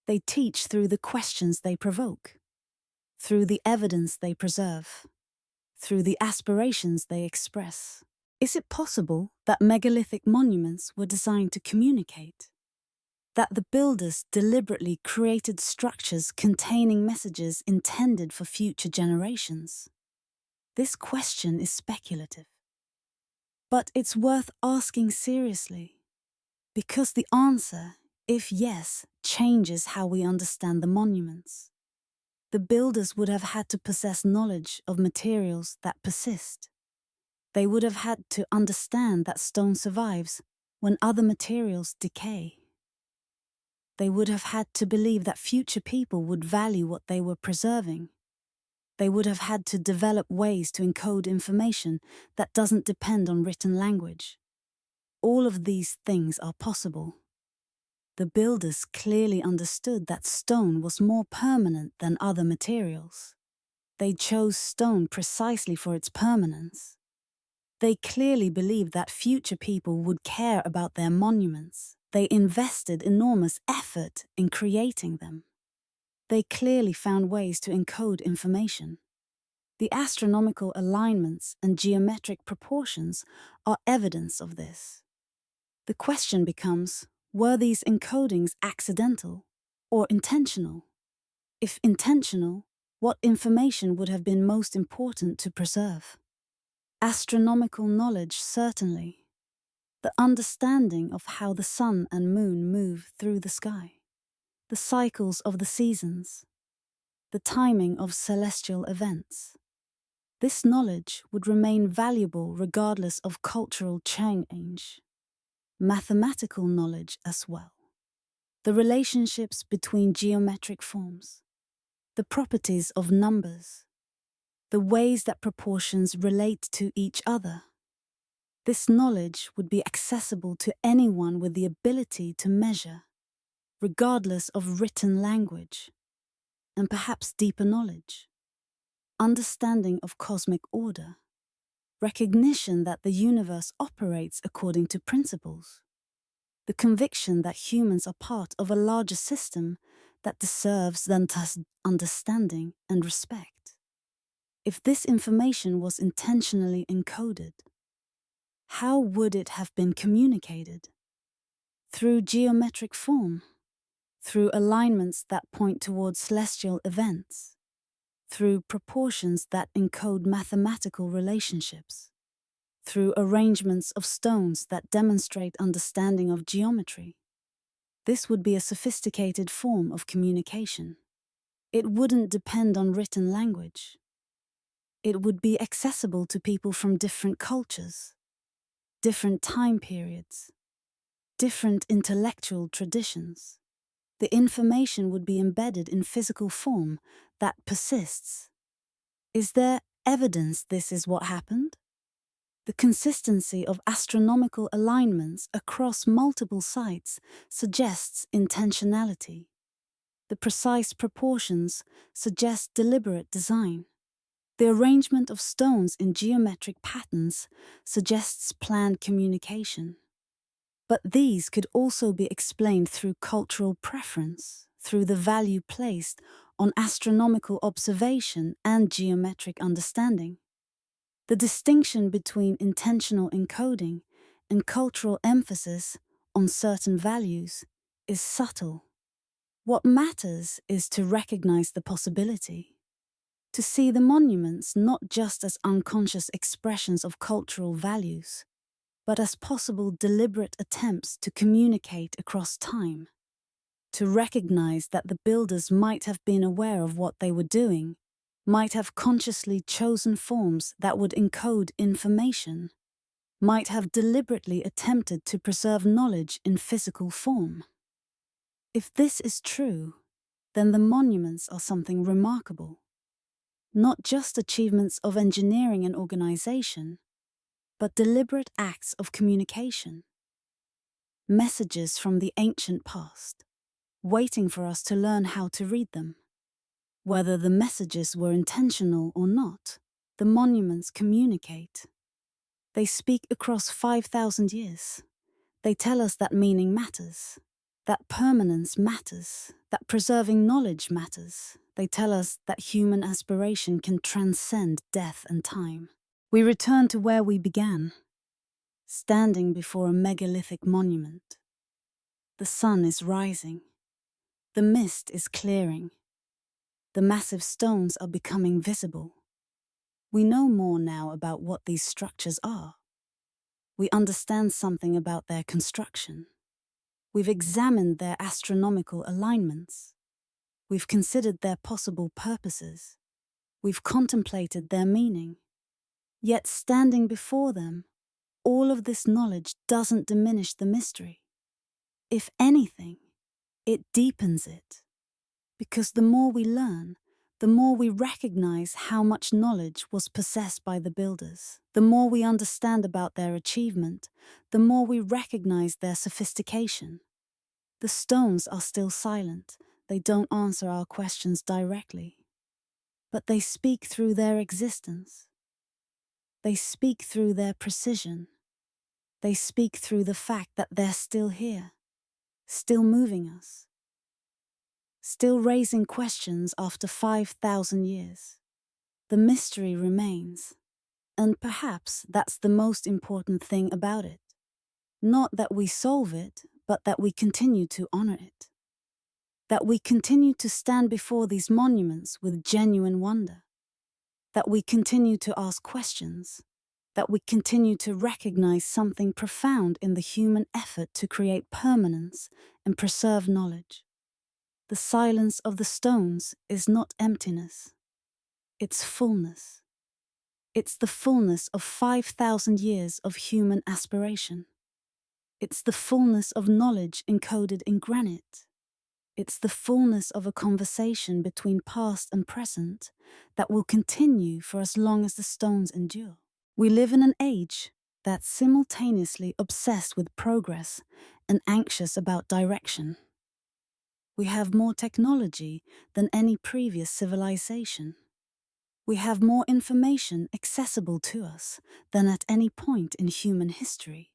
They teach through the questions they provoke, through the evidence they preserve, through the aspirations they express. Is it possible that megalithic monuments were designed to communicate? That the builders deliberately created structures containing messages intended for future generations? This question is speculative. But it's worth asking seriously, because the answer, if yes, changes how we understand the monuments. The builders would have had to possess knowledge of materials that persist. They would have had to understand that stone survives when other materials decay. They would have had to believe that future people would value what they were preserving. They would have had to develop ways to encode information that doesn't depend on written language. All of these things are possible. The builders clearly understood that stone was more permanent than other materials. They chose stone precisely for its permanence. They clearly believed that future people would care about their monuments. They invested enormous effort in creating them. They clearly found ways to encode information. The astronomical alignments and geometric proportions are evidence of this. The question becomes, were these encodings accidental or intentional? If intentional, what information would have been most important to preserve? Astronomical knowledge, certainly. The understanding of how the sun and moon move through the sky, the cycles of the seasons, the timing of celestial events. This knowledge would remain valuable regardless of cultural change. Mathematical knowledge as well. The relationships between geometric forms, the properties of numbers, the ways that proportions relate to each other. This knowledge would be accessible to anyone with the ability to measure, regardless of written language, and perhaps deeper knowledge, understanding of cosmic order, recognition that the universe operates according to principles, the conviction that humans are part of a larger system that deserves then understanding and respect. If this information was intentionally encoded, how would it have been communicated? Through geometric form, through alignments that point towards celestial events, through proportions that encode mathematical relationships. through arrangements of stones that demonstrate understanding of geometry. This would be a sophisticated form of communication. It wouldn't depend on written language. It would be accessible to people from different cultures, different time periods, different intellectual traditions. The information would be embedded in physical form that persists. Is there evidence this is what happened? The consistency of astronomical alignments across multiple sites suggests intentionality. The precise proportions suggest deliberate design. The arrangement of stones in geometric patterns suggests planned communication. But these could also be explained through cultural preference, through the value placed on astronomical observation and geometric understanding. The distinction between intentional encoding and cultural emphasis on certain values is subtle. What matters is to recognize the possibility, to see the monuments not just as unconscious expressions of cultural values, but as possible deliberate attempts to communicate across time, to recognize that the builders might have been aware of what they were doing, might have consciously chosen forms that would encode information, might have deliberately attempted to preserve knowledge in physical form. If this is true, then the monuments are something remarkable. Not just achievements of engineering and organization, but deliberate acts of communication. Messages from the ancient past, waiting for us to learn how to read them. Whether the messages were intentional or not, the monuments communicate. They speak across 5,000 years. They tell us that meaning matters, that permanence matters, that preserving knowledge matters. They tell us that human aspiration can transcend death and time. We return to where we began, standing before a megalithic monument. The sun is rising. The mist is clearing. The massive stones are becoming visible. We know more now about what these structures are. We understand something about their construction. We've examined their astronomical alignments. We've considered their possible purposes. We've contemplated their meaning. Yet standing before them, all of this knowledge doesn't diminish the mystery. If anything, it deepens it. Because the more we learn, the more we recognize how much knowledge was possessed by the builders. The more we understand about their achievement, the more we recognize their sophistication. The stones are still silent. They don't answer our questions directly. But they speak through their existence. They speak through their precision. They speak through the fact that they're still here, still moving us, still raising questions after 5,000 years. The mystery remains, and perhaps that's the most important thing about it. Not that we solve it, but that we continue to honor it. That we continue to stand before these monuments with genuine wonder. That we continue to ask questions. That we continue to recognize something profound in the human effort to create permanence and preserve knowledge. The silence of the stones is not emptiness. It's fullness. It's the fullness of 5,000 years of human aspiration. It's the fullness of knowledge encoded in granite. It's the fullness of a conversation between past and present that will continue for as long as the stones endure. We live in an age that's simultaneously obsessed with progress and anxious about direction. We have more technology than any previous civilization. We have more information accessible to us than at any point in human history.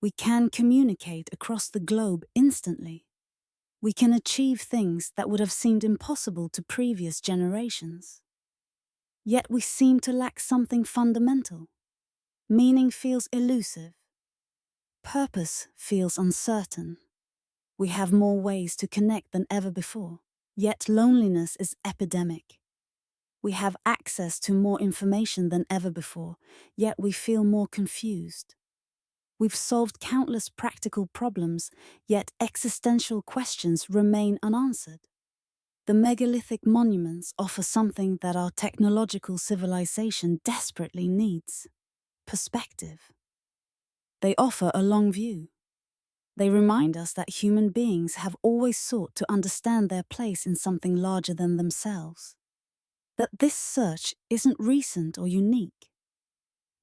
We can communicate across the globe instantly. We can achieve things that would have seemed impossible to previous generations. Yet we seem to lack something fundamental. Meaning feels elusive. Purpose feels uncertain. We have more ways to connect than ever before, yet loneliness is epidemic. We have access to more information than ever before, yet we feel more confused. We've solved countless practical problems, yet existential questions remain unanswered. The megalithic monuments offer something that our technological civilization desperately needs: perspective. They offer a long view. They remind us that human beings have always sought to understand their place in something larger than themselves. That this search isn't recent or unique.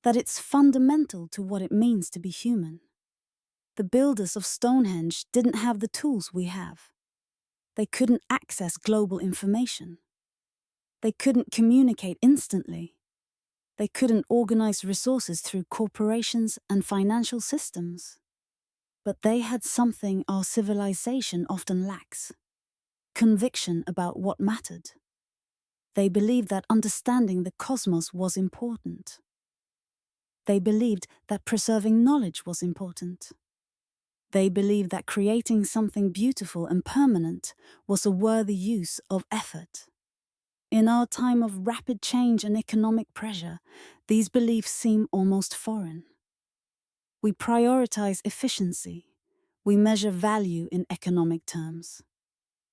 That it's fundamental to what it means to be human. The builders of Stonehenge didn't have the tools we have. They couldn't access global information. They couldn't communicate instantly. They couldn't organize resources through corporations and financial systems. But they had something our civilization often lacks: conviction about what mattered. They believed that understanding the cosmos was important. They believed that preserving knowledge was important. They believed that creating something beautiful and permanent was a worthy use of effort. In our time of rapid change and economic pressure, these beliefs seem almost foreign. We prioritize efficiency. We measure value in economic terms.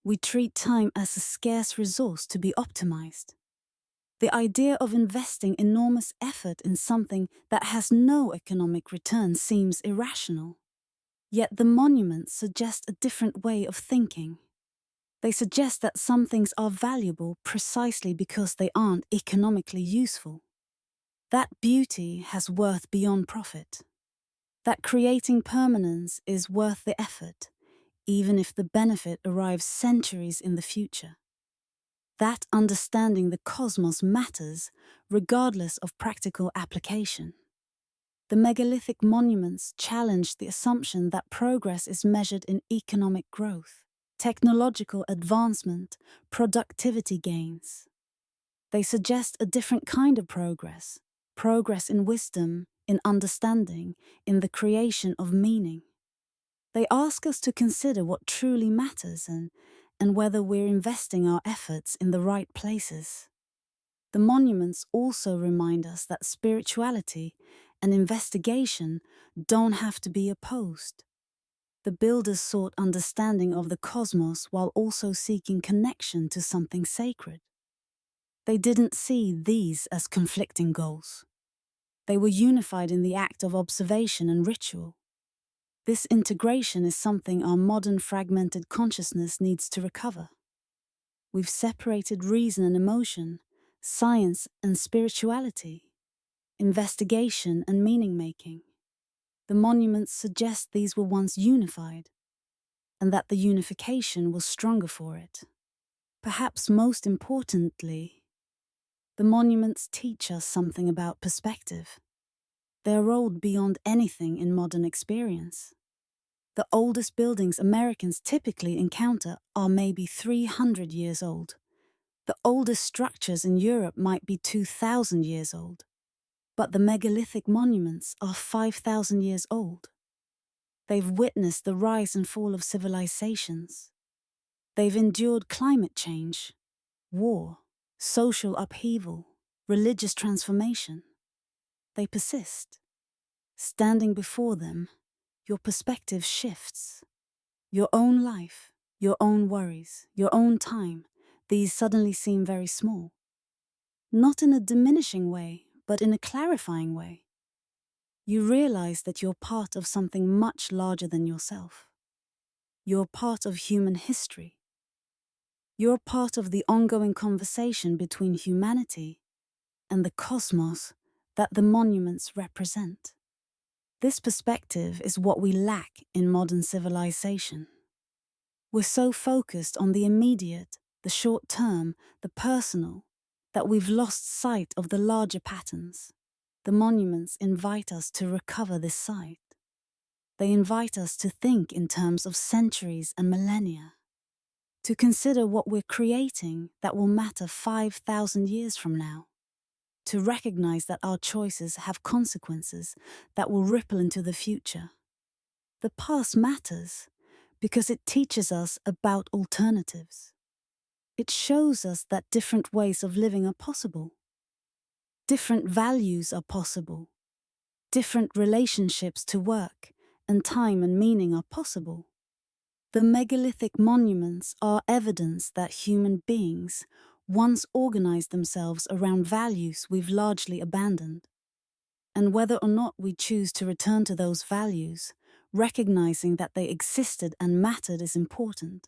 We treat time as a scarce resource to be optimized. The idea of investing enormous effort in something that has no economic return seems irrational. Yet the monuments suggest a different way of thinking. They suggest that some things are valuable precisely because they aren't economically useful. That beauty has worth beyond profit. That creating permanence is worth the effort, even if the benefit arrives centuries in the future. That understanding the cosmos matters regardless of practical application. The megalithic monuments challenge the assumption that progress is measured in economic growth, technological advancement, productivity gains. They suggest a different kind of progress: progress in wisdom, in understanding, in the creation of meaning. They ask us to consider what truly matters and whether we're investing our efforts in the right places. The monuments also remind us that spirituality and investigation don't have to be opposed. The builders sought understanding of the cosmos while also seeking connection to something sacred. They didn't see these as conflicting goals. They were unified in the act of observation and ritual. This integration is something our modern fragmented consciousness needs to recover. We've separated reason and emotion, science and spirituality, investigation and meaning-making. The monuments suggest these were once unified, and that the unification was stronger for it. Perhaps most importantly, the monuments teach us something about perspective. They're rolled beyond anything in modern experience. The oldest buildings Americans typically encounter are maybe 300 years old. The oldest structures in Europe might be 2,000 years old. But the megalithic monuments are 5,000 years old. They've witnessed the rise and fall of civilizations. They've endured climate change, war, social upheaval, religious transformation. They persist. Standing before them, your perspective shifts. Your own life, your own worries, your own time, these suddenly seem very small. Not in a diminishing way, but in a clarifying way. You realize that you're part of something much larger than yourself. You're part of human history. You're part of the ongoing conversation between humanity and the cosmos that the monuments represent. This perspective is what we lack in modern civilization. We're so focused on the immediate, the short term, the personal, that we've lost sight of the larger patterns. The monuments invite us to recover this sight. They invite us to think in terms of centuries and millennia, to consider what we're creating that will matter 5,000 years from now, to recognize that our choices have consequences that will ripple into the future. The past matters because it teaches us about alternatives. It shows us that different ways of living are possible. Different values are possible. Different relationships to work and time and meaning are possible. The megalithic monuments are evidence that human beings once organized themselves around values we've largely abandoned. And whether or not we choose to return to those values, recognizing that they existed and mattered is important.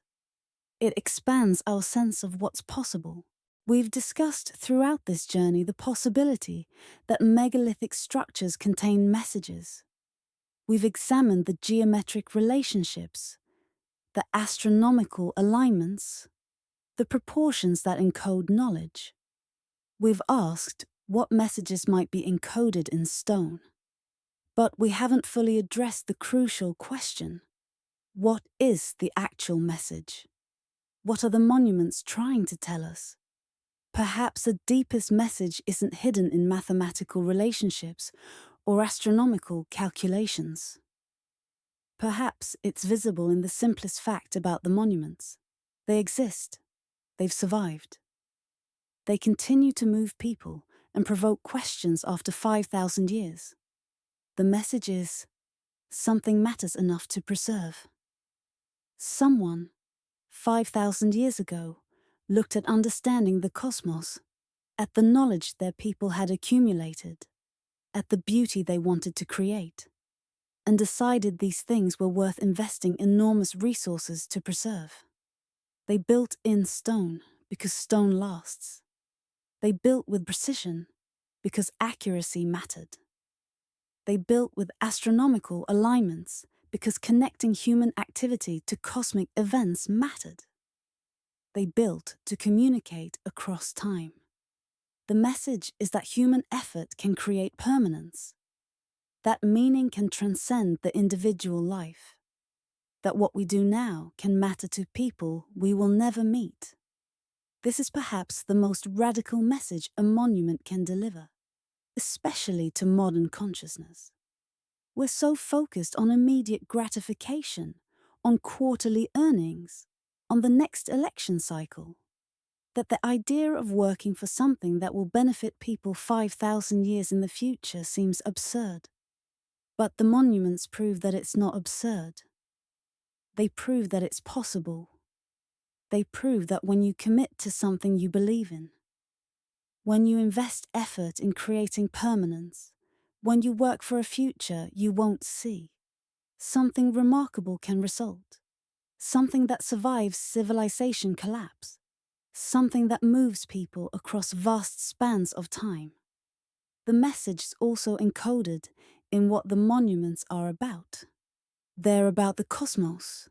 It expands our sense of what's possible. We've discussed throughout this journey the possibility that megalithic structures contain messages. We've examined the geometric relationships, the astronomical alignments, the proportions that encode knowledge. We've asked what messages might be encoded in stone. But we haven't fully addressed the crucial question: what is the actual message? What are the monuments trying to tell us? Perhaps the deepest message isn't hidden in mathematical relationships or astronomical calculations. Perhaps it's visible in the simplest fact about the monuments. They exist. They've survived. They continue to move people and provoke questions after 5,000 years. The message is, something matters enough to preserve. Someone, 5,000 years ago, looked at understanding the cosmos, at the knowledge their people had accumulated, at the beauty they wanted to create, and decided these things were worth investing enormous resources to preserve. They built in stone because stone lasts. They built with precision because accuracy mattered. They built with astronomical alignments because connecting human activity to cosmic events mattered. They built to communicate across time. The message is that human effort can create permanence, that meaning can transcend the individual life, that what we do now can matter to people we will never meet. This is perhaps the most radical message a monument can deliver, especially to modern consciousness. We're so focused on immediate gratification, on quarterly earnings, on the next election cycle, that the idea of working for something that will benefit people 5,000 years in the future seems absurd. But the monuments prove that it's not absurd. They prove that it's possible. They prove that when you commit to something you believe in, when you invest effort in creating permanence, when you work for a future you won't see, something remarkable can result. Something that survives civilization collapse. Something that moves people across vast spans of time. The message is also encoded in what the monuments are about. They're about the cosmos.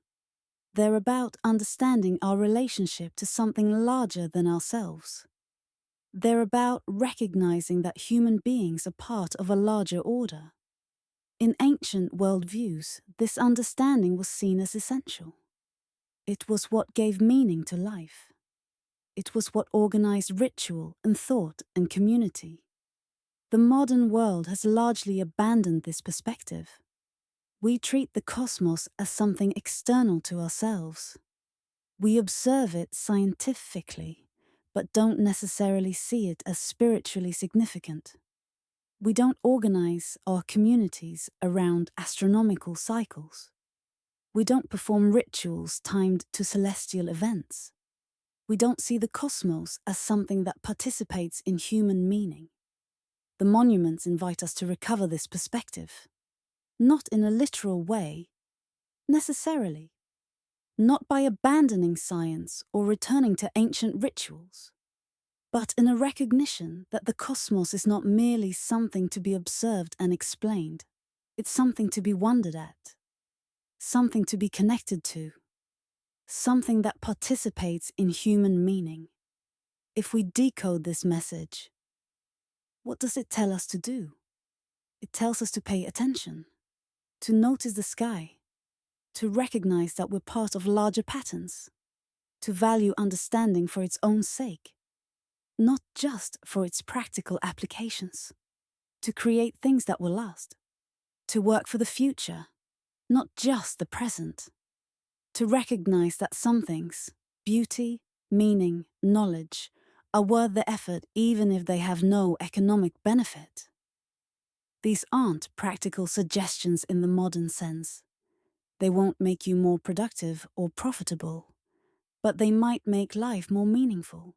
They're about understanding our relationship to something larger than ourselves. They're about recognizing that human beings are part of a larger order. In ancient worldviews, this understanding was seen as essential. It was what gave meaning to life. It was what organized ritual and thought and community. The modern world has largely abandoned this perspective. We treat the cosmos as something external to ourselves. We observe it scientifically, but don't necessarily see it as spiritually significant. We don't organize our communities around astronomical cycles. We don't perform rituals timed to celestial events. We don't see the cosmos as something that participates in human meaning. The monuments invite us to recover this perspective, not in a literal way, necessarily, not by abandoning science or returning to ancient rituals, but in a recognition that the cosmos is not merely something to be observed and explained. It's something to be wondered at, something to be connected to, something that participates in human meaning. If we decode this message, what does it tell us to do? It tells us to pay attention, to notice the sky, to recognize that we're part of larger patterns, to value understanding for its own sake, not just for its practical applications, to create things that will last, to work for the future, not just the present, to recognize that some things, beauty, meaning, knowledge, are worth the effort even if they have no economic benefit. These aren't practical suggestions in the modern sense. They won't make you more productive or profitable, but they might make life more meaningful.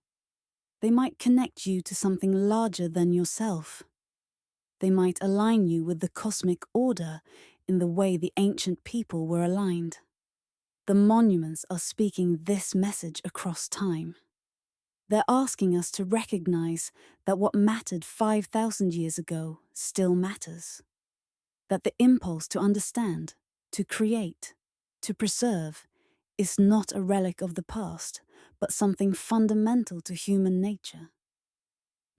They might connect you to something larger than yourself. They might align you with the cosmic order in the way the ancient people were aligned. The monuments are speaking this message across time. They're asking us to recognize that what mattered 5,000 years ago still matters. That the impulse to understand, to create, to preserve is not a relic of the past, but something fundamental to human nature.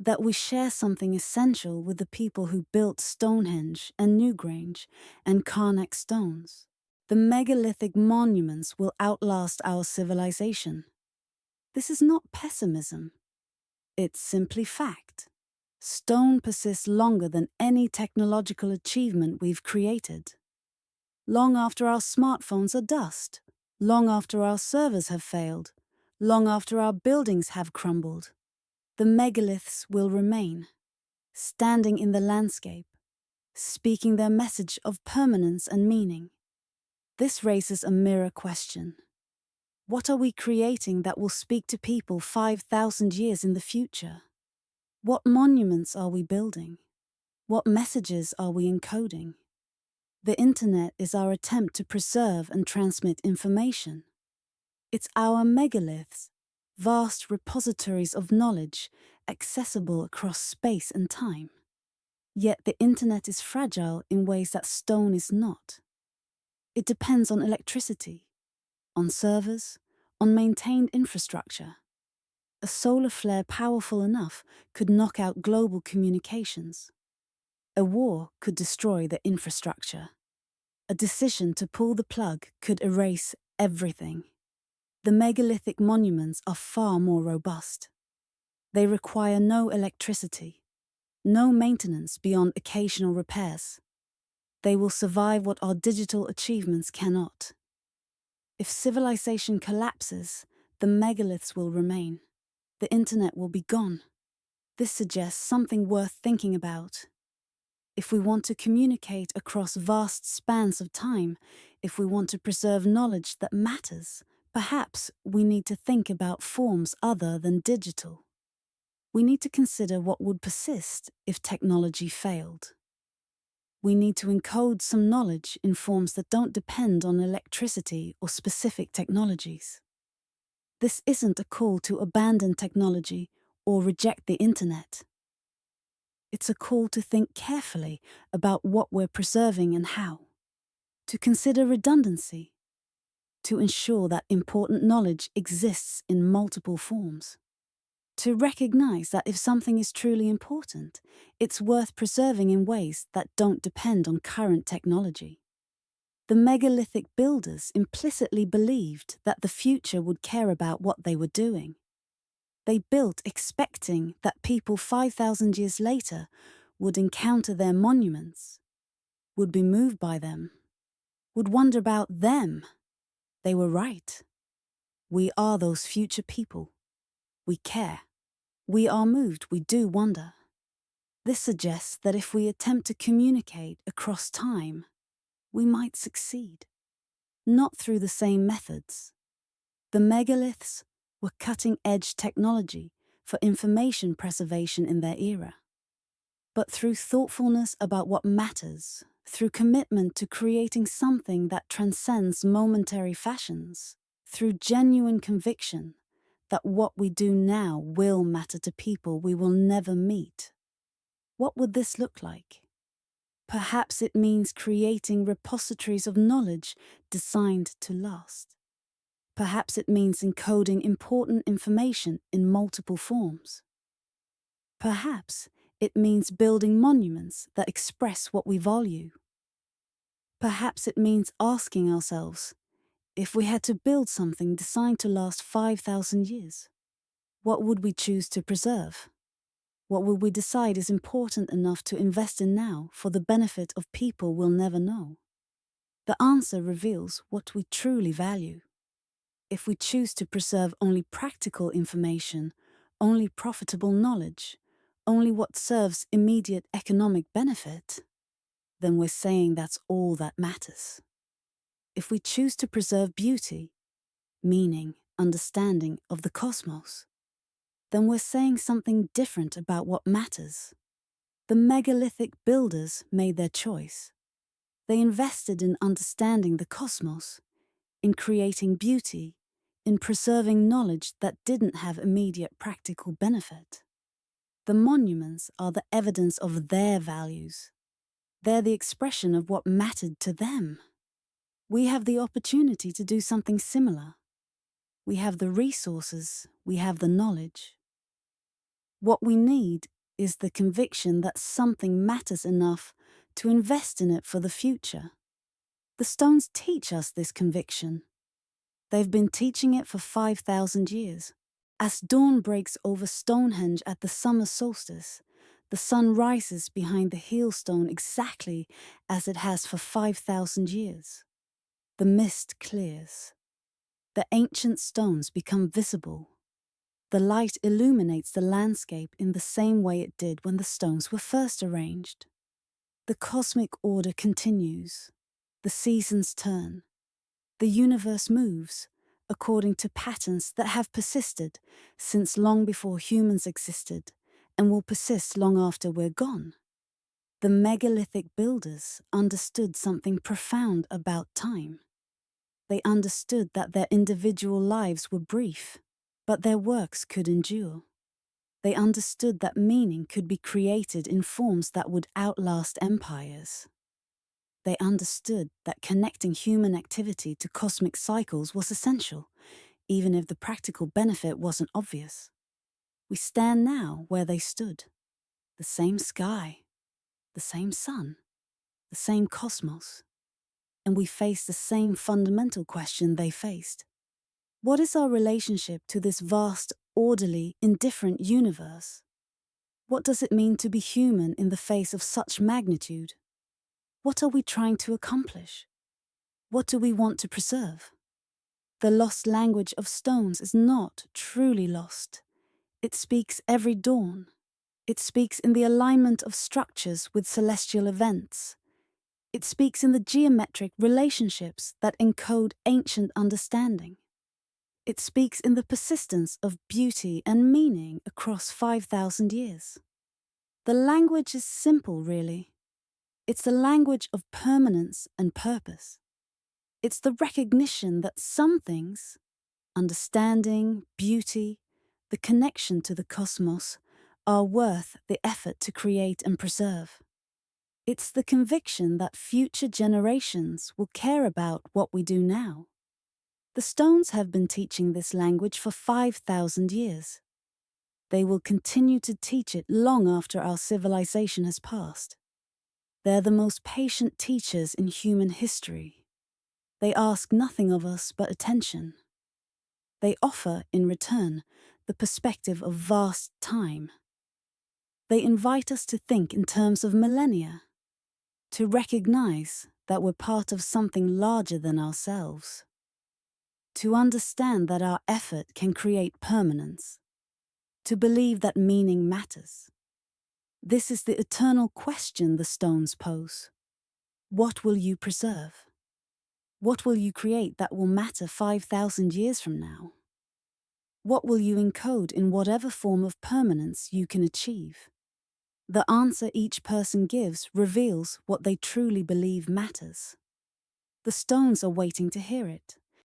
That we share something essential with the people who built Stonehenge and Newgrange and Carnac Stones. The megalithic monuments will outlast our civilization. This is not pessimism. It's simply fact. Stone persists longer than any technological achievement we've created. Long after our smartphones are dust, long after our servers have failed, long after our buildings have crumbled, the megaliths will remain, standing in the landscape, speaking their message of permanence and meaning. This raises a mirror question. What are we creating that will speak to people 5,000 years in the future? What monuments are we building? What messages are we encoding? The internet is our attempt to preserve and transmit information. It's our megaliths, vast repositories of knowledge accessible across space and time. Yet the internet is fragile in ways that stone is not. It depends on electricity, on servers, on maintained infrastructure. A solar flare powerful enough could knock out global communications. A war could destroy the infrastructure. A decision to pull the plug could erase everything. The megalithic monuments are far more robust. They require no electricity, no maintenance beyond occasional repairs. They will survive what our digital achievements cannot. If civilization collapses, the megaliths will remain. The internet will be gone. This suggests something worth thinking about. If we want to communicate across vast spans of time, if we want to preserve knowledge that matters, perhaps we need to think about forms other than digital. We need to consider what would persist if technology failed. We need to encode some knowledge in forms that don't depend on electricity or specific technologies. This isn't a call to abandon technology or reject the internet. It's a call to think carefully about what we're preserving and how, to consider redundancy, to ensure that important knowledge exists in multiple forms, to recognize that if something is truly important, it's worth preserving in ways that don't depend on current technology. The megalithic builders implicitly believed that the future would care about what they were doing. They built expecting that people 5,000 years later would encounter their monuments, would be moved by them, would wonder about them. They were right. We are those future people. We care. We are moved. We do wonder. This suggests that if we attempt to communicate across time, we might succeed. Not through the same methods. The megaliths were cutting-edge technology for information preservation in their era. But through thoughtfulness about what matters, through commitment to creating something that transcends momentary fashions, through genuine conviction that what we do now will matter to people we will never meet. What would this look like? Perhaps it means creating repositories of knowledge designed to last. Perhaps it means encoding important information in multiple forms. Perhaps it means building monuments that express what we value. Perhaps it means asking ourselves, if we had to build something designed to last 5,000 years, what would we choose to preserve? What will we decide is important enough to invest in now for the benefit of people we'll never know? The answer reveals what we truly value. If we choose to preserve only practical information, only profitable knowledge, only what serves immediate economic benefit, then we're saying that's all that matters. If we choose to preserve beauty, meaning, understanding of the cosmos, then we're saying something different about what matters. The megalithic builders made their choice. They invested in understanding the cosmos, in creating beauty, in preserving knowledge that didn't have immediate practical benefit. The monuments are the evidence of their values. They're the expression of what mattered to them. We have the opportunity to do something similar. We have the resources, we have the knowledge. What we need is the conviction that something matters enough to invest in it for the future. The stones teach us this conviction. They've been teaching it for 5,000 years. As dawn breaks over Stonehenge at the summer solstice, the sun rises behind the heel stone exactly as it has for 5,000 years. The mist clears. The ancient stones become visible. The light illuminates the landscape in the same way it did when the stones were first arranged. The cosmic order continues. The seasons turn. The universe moves according to patterns that have persisted since long before humans existed and will persist long after we're gone. The megalithic builders understood something profound about time. They understood that their individual lives were brief, but their works could endure. They understood that meaning could be created in forms that would outlast empires. They understood that connecting human activity to cosmic cycles was essential, even if the practical benefit wasn't obvious. We stand now where they stood. The same sky, the same sun, the same cosmos. And we face the same fundamental question they faced. What is our relationship to this vast, orderly, indifferent universe? What does it mean to be human in the face of such magnitude? What are we trying to accomplish? What do we want to preserve? The lost language of stones is not truly lost. It speaks every dawn. It speaks in the alignment of structures with celestial events. It speaks in the geometric relationships that encode ancient understanding. It speaks in the persistence of beauty and meaning across 5,000 years. The language is simple, really. It's the language of permanence and purpose. It's the recognition that some things, understanding, beauty, the connection to the cosmos, are worth the effort to create and preserve. It's the conviction that future generations will care about what we do now. The stones have been teaching this language for 5,000 years. They will continue to teach it long after our civilization has passed. They're the most patient teachers in human history. They ask nothing of us but attention. They offer, in return, the perspective of vast time. They invite us to think in terms of millennia, to recognize that we're part of something larger than ourselves, to understand that our effort can create permanence, to believe that meaning matters. This is the eternal question the stones pose. What will you preserve? What will you create that will matter 5,000 years from now? What will you encode in whatever form of permanence you can achieve? The answer each person gives reveals what they truly believe matters. The stones are waiting to hear it.